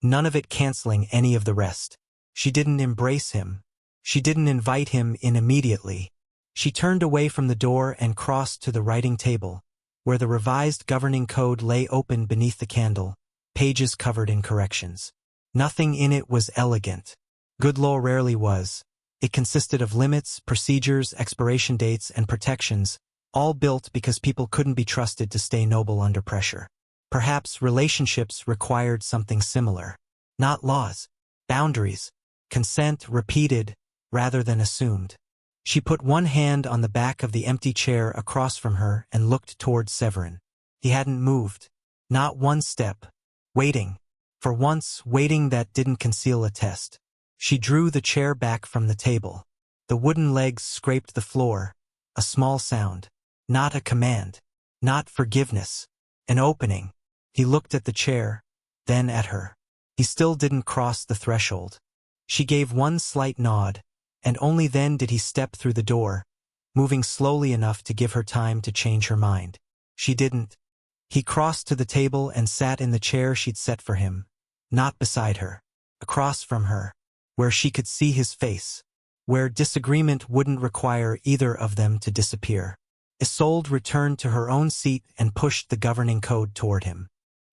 none of it canceling any of the rest. She didn't embrace him. She didn't invite him in immediately. She turned away from the door and crossed to the writing table, where the revised governing code lay open beneath the candle, pages covered in corrections. Nothing in it was elegant. Good law rarely was. It consisted of limits, procedures, expiration dates, and protections, all built because people couldn't be trusted to stay noble under pressure. Perhaps relationships required something similar. Not laws, boundaries, consent repeated rather than assumed. She put one hand on the back of the empty chair across from her and looked toward Severin. He hadn't moved. Not one step. Waiting. For once, waiting that didn't conceal a test. She drew the chair back from the table. The wooden legs scraped the floor. A small sound. Not a command. Not forgiveness. An opening. He looked at the chair, then at her. He still didn't cross the threshold. She gave one slight nod, and only then did he step through the door, moving slowly enough to give her time to change her mind. She didn't. He crossed to the table and sat in the chair she'd set for him, not beside her, across from her, where she could see his face, where disagreement wouldn't require either of them to disappear. Isolde returned to her own seat and pushed the governing code toward him.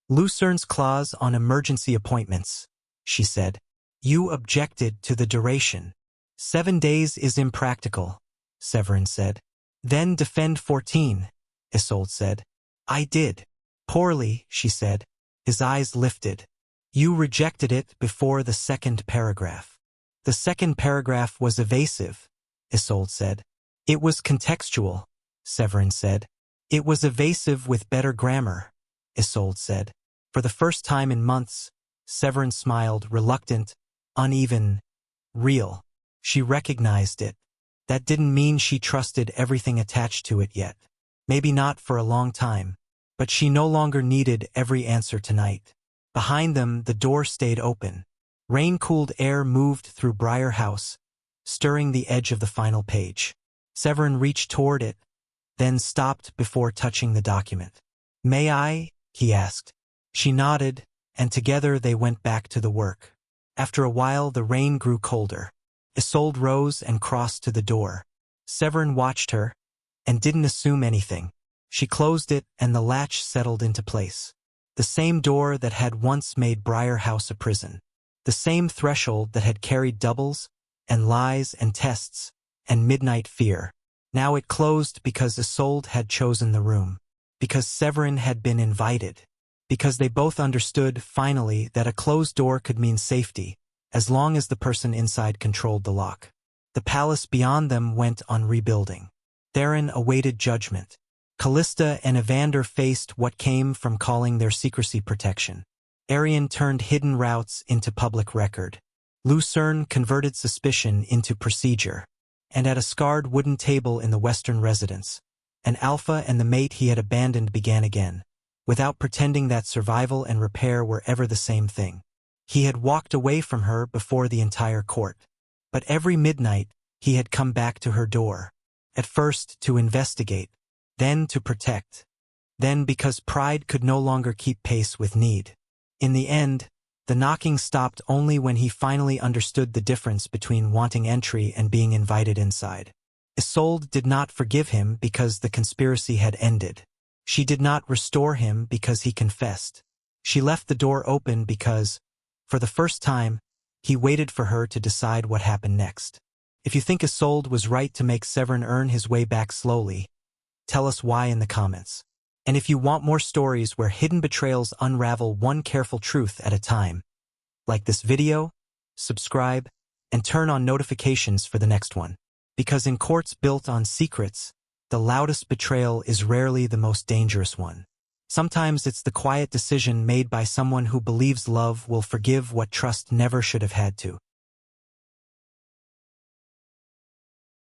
"Lucerne's clause on emergency appointments," she said. "You objected to the duration." 7 days is impractical," Severin said. "Then defend 14, Isolde said. "I did. Poorly," she said. His eyes lifted. "You rejected it before the second paragraph." The second paragraph was evasive, Isolde said. It was contextual, Severin said. It was evasive with better grammar, Isolde said. For the first time in months, Severin smiled, reluctant, uneven, real. She recognized it. That didn't mean she trusted everything attached to it yet. Maybe not for a long time. But she no longer needed every answer tonight. Behind them, the door stayed open. Rain-cooled air moved through Briar House, stirring the edge of the final page. Severin reached toward it, then stopped before touching the document. "May I?" he asked. She nodded, and together they went back to the work. After a while, the rain grew colder. Isolde rose and crossed to the door. Severin watched her, and didn't assume anything. She closed it, and the latch settled into place. The same door that had once made Briar House a prison. The same threshold that had carried doubles, and lies, and tests, and midnight fear. Now it closed because Isolde had chosen the room. Because Severin had been invited. Because they both understood, finally, that a closed door could mean safety, as long as the person inside controlled the lock. The palace beyond them went on rebuilding. Theron awaited judgment. Callista and Evander faced what came from calling their secrecy protection. Arian turned hidden routes into public record. Lucerne converted suspicion into procedure. And at a scarred wooden table in the western residence, an Alpha and the mate he had abandoned began again, without pretending that survival and repair were ever the same thing. He had walked away from her before the entire court. But every midnight, he had come back to her door. At first, to investigate. Then to protect. Then because pride could no longer keep pace with need. In the end, the knocking stopped only when he finally understood the difference between wanting entry and being invited inside. Isolde did not forgive him because the conspiracy had ended. She did not restore him because he confessed. She left the door open because, for the first time, he waited for her to decide what happened next. If you think Isolde was right to make Severin earn his way back slowly, tell us why in the comments. And if you want more stories where hidden betrayals unravel one careful truth at a time, like this video, subscribe, and turn on notifications for the next one. Because in courts built on secrets, the loudest betrayal is rarely the most dangerous one. Sometimes it's the quiet decision made by someone who believes love will forgive what trust never should have had to.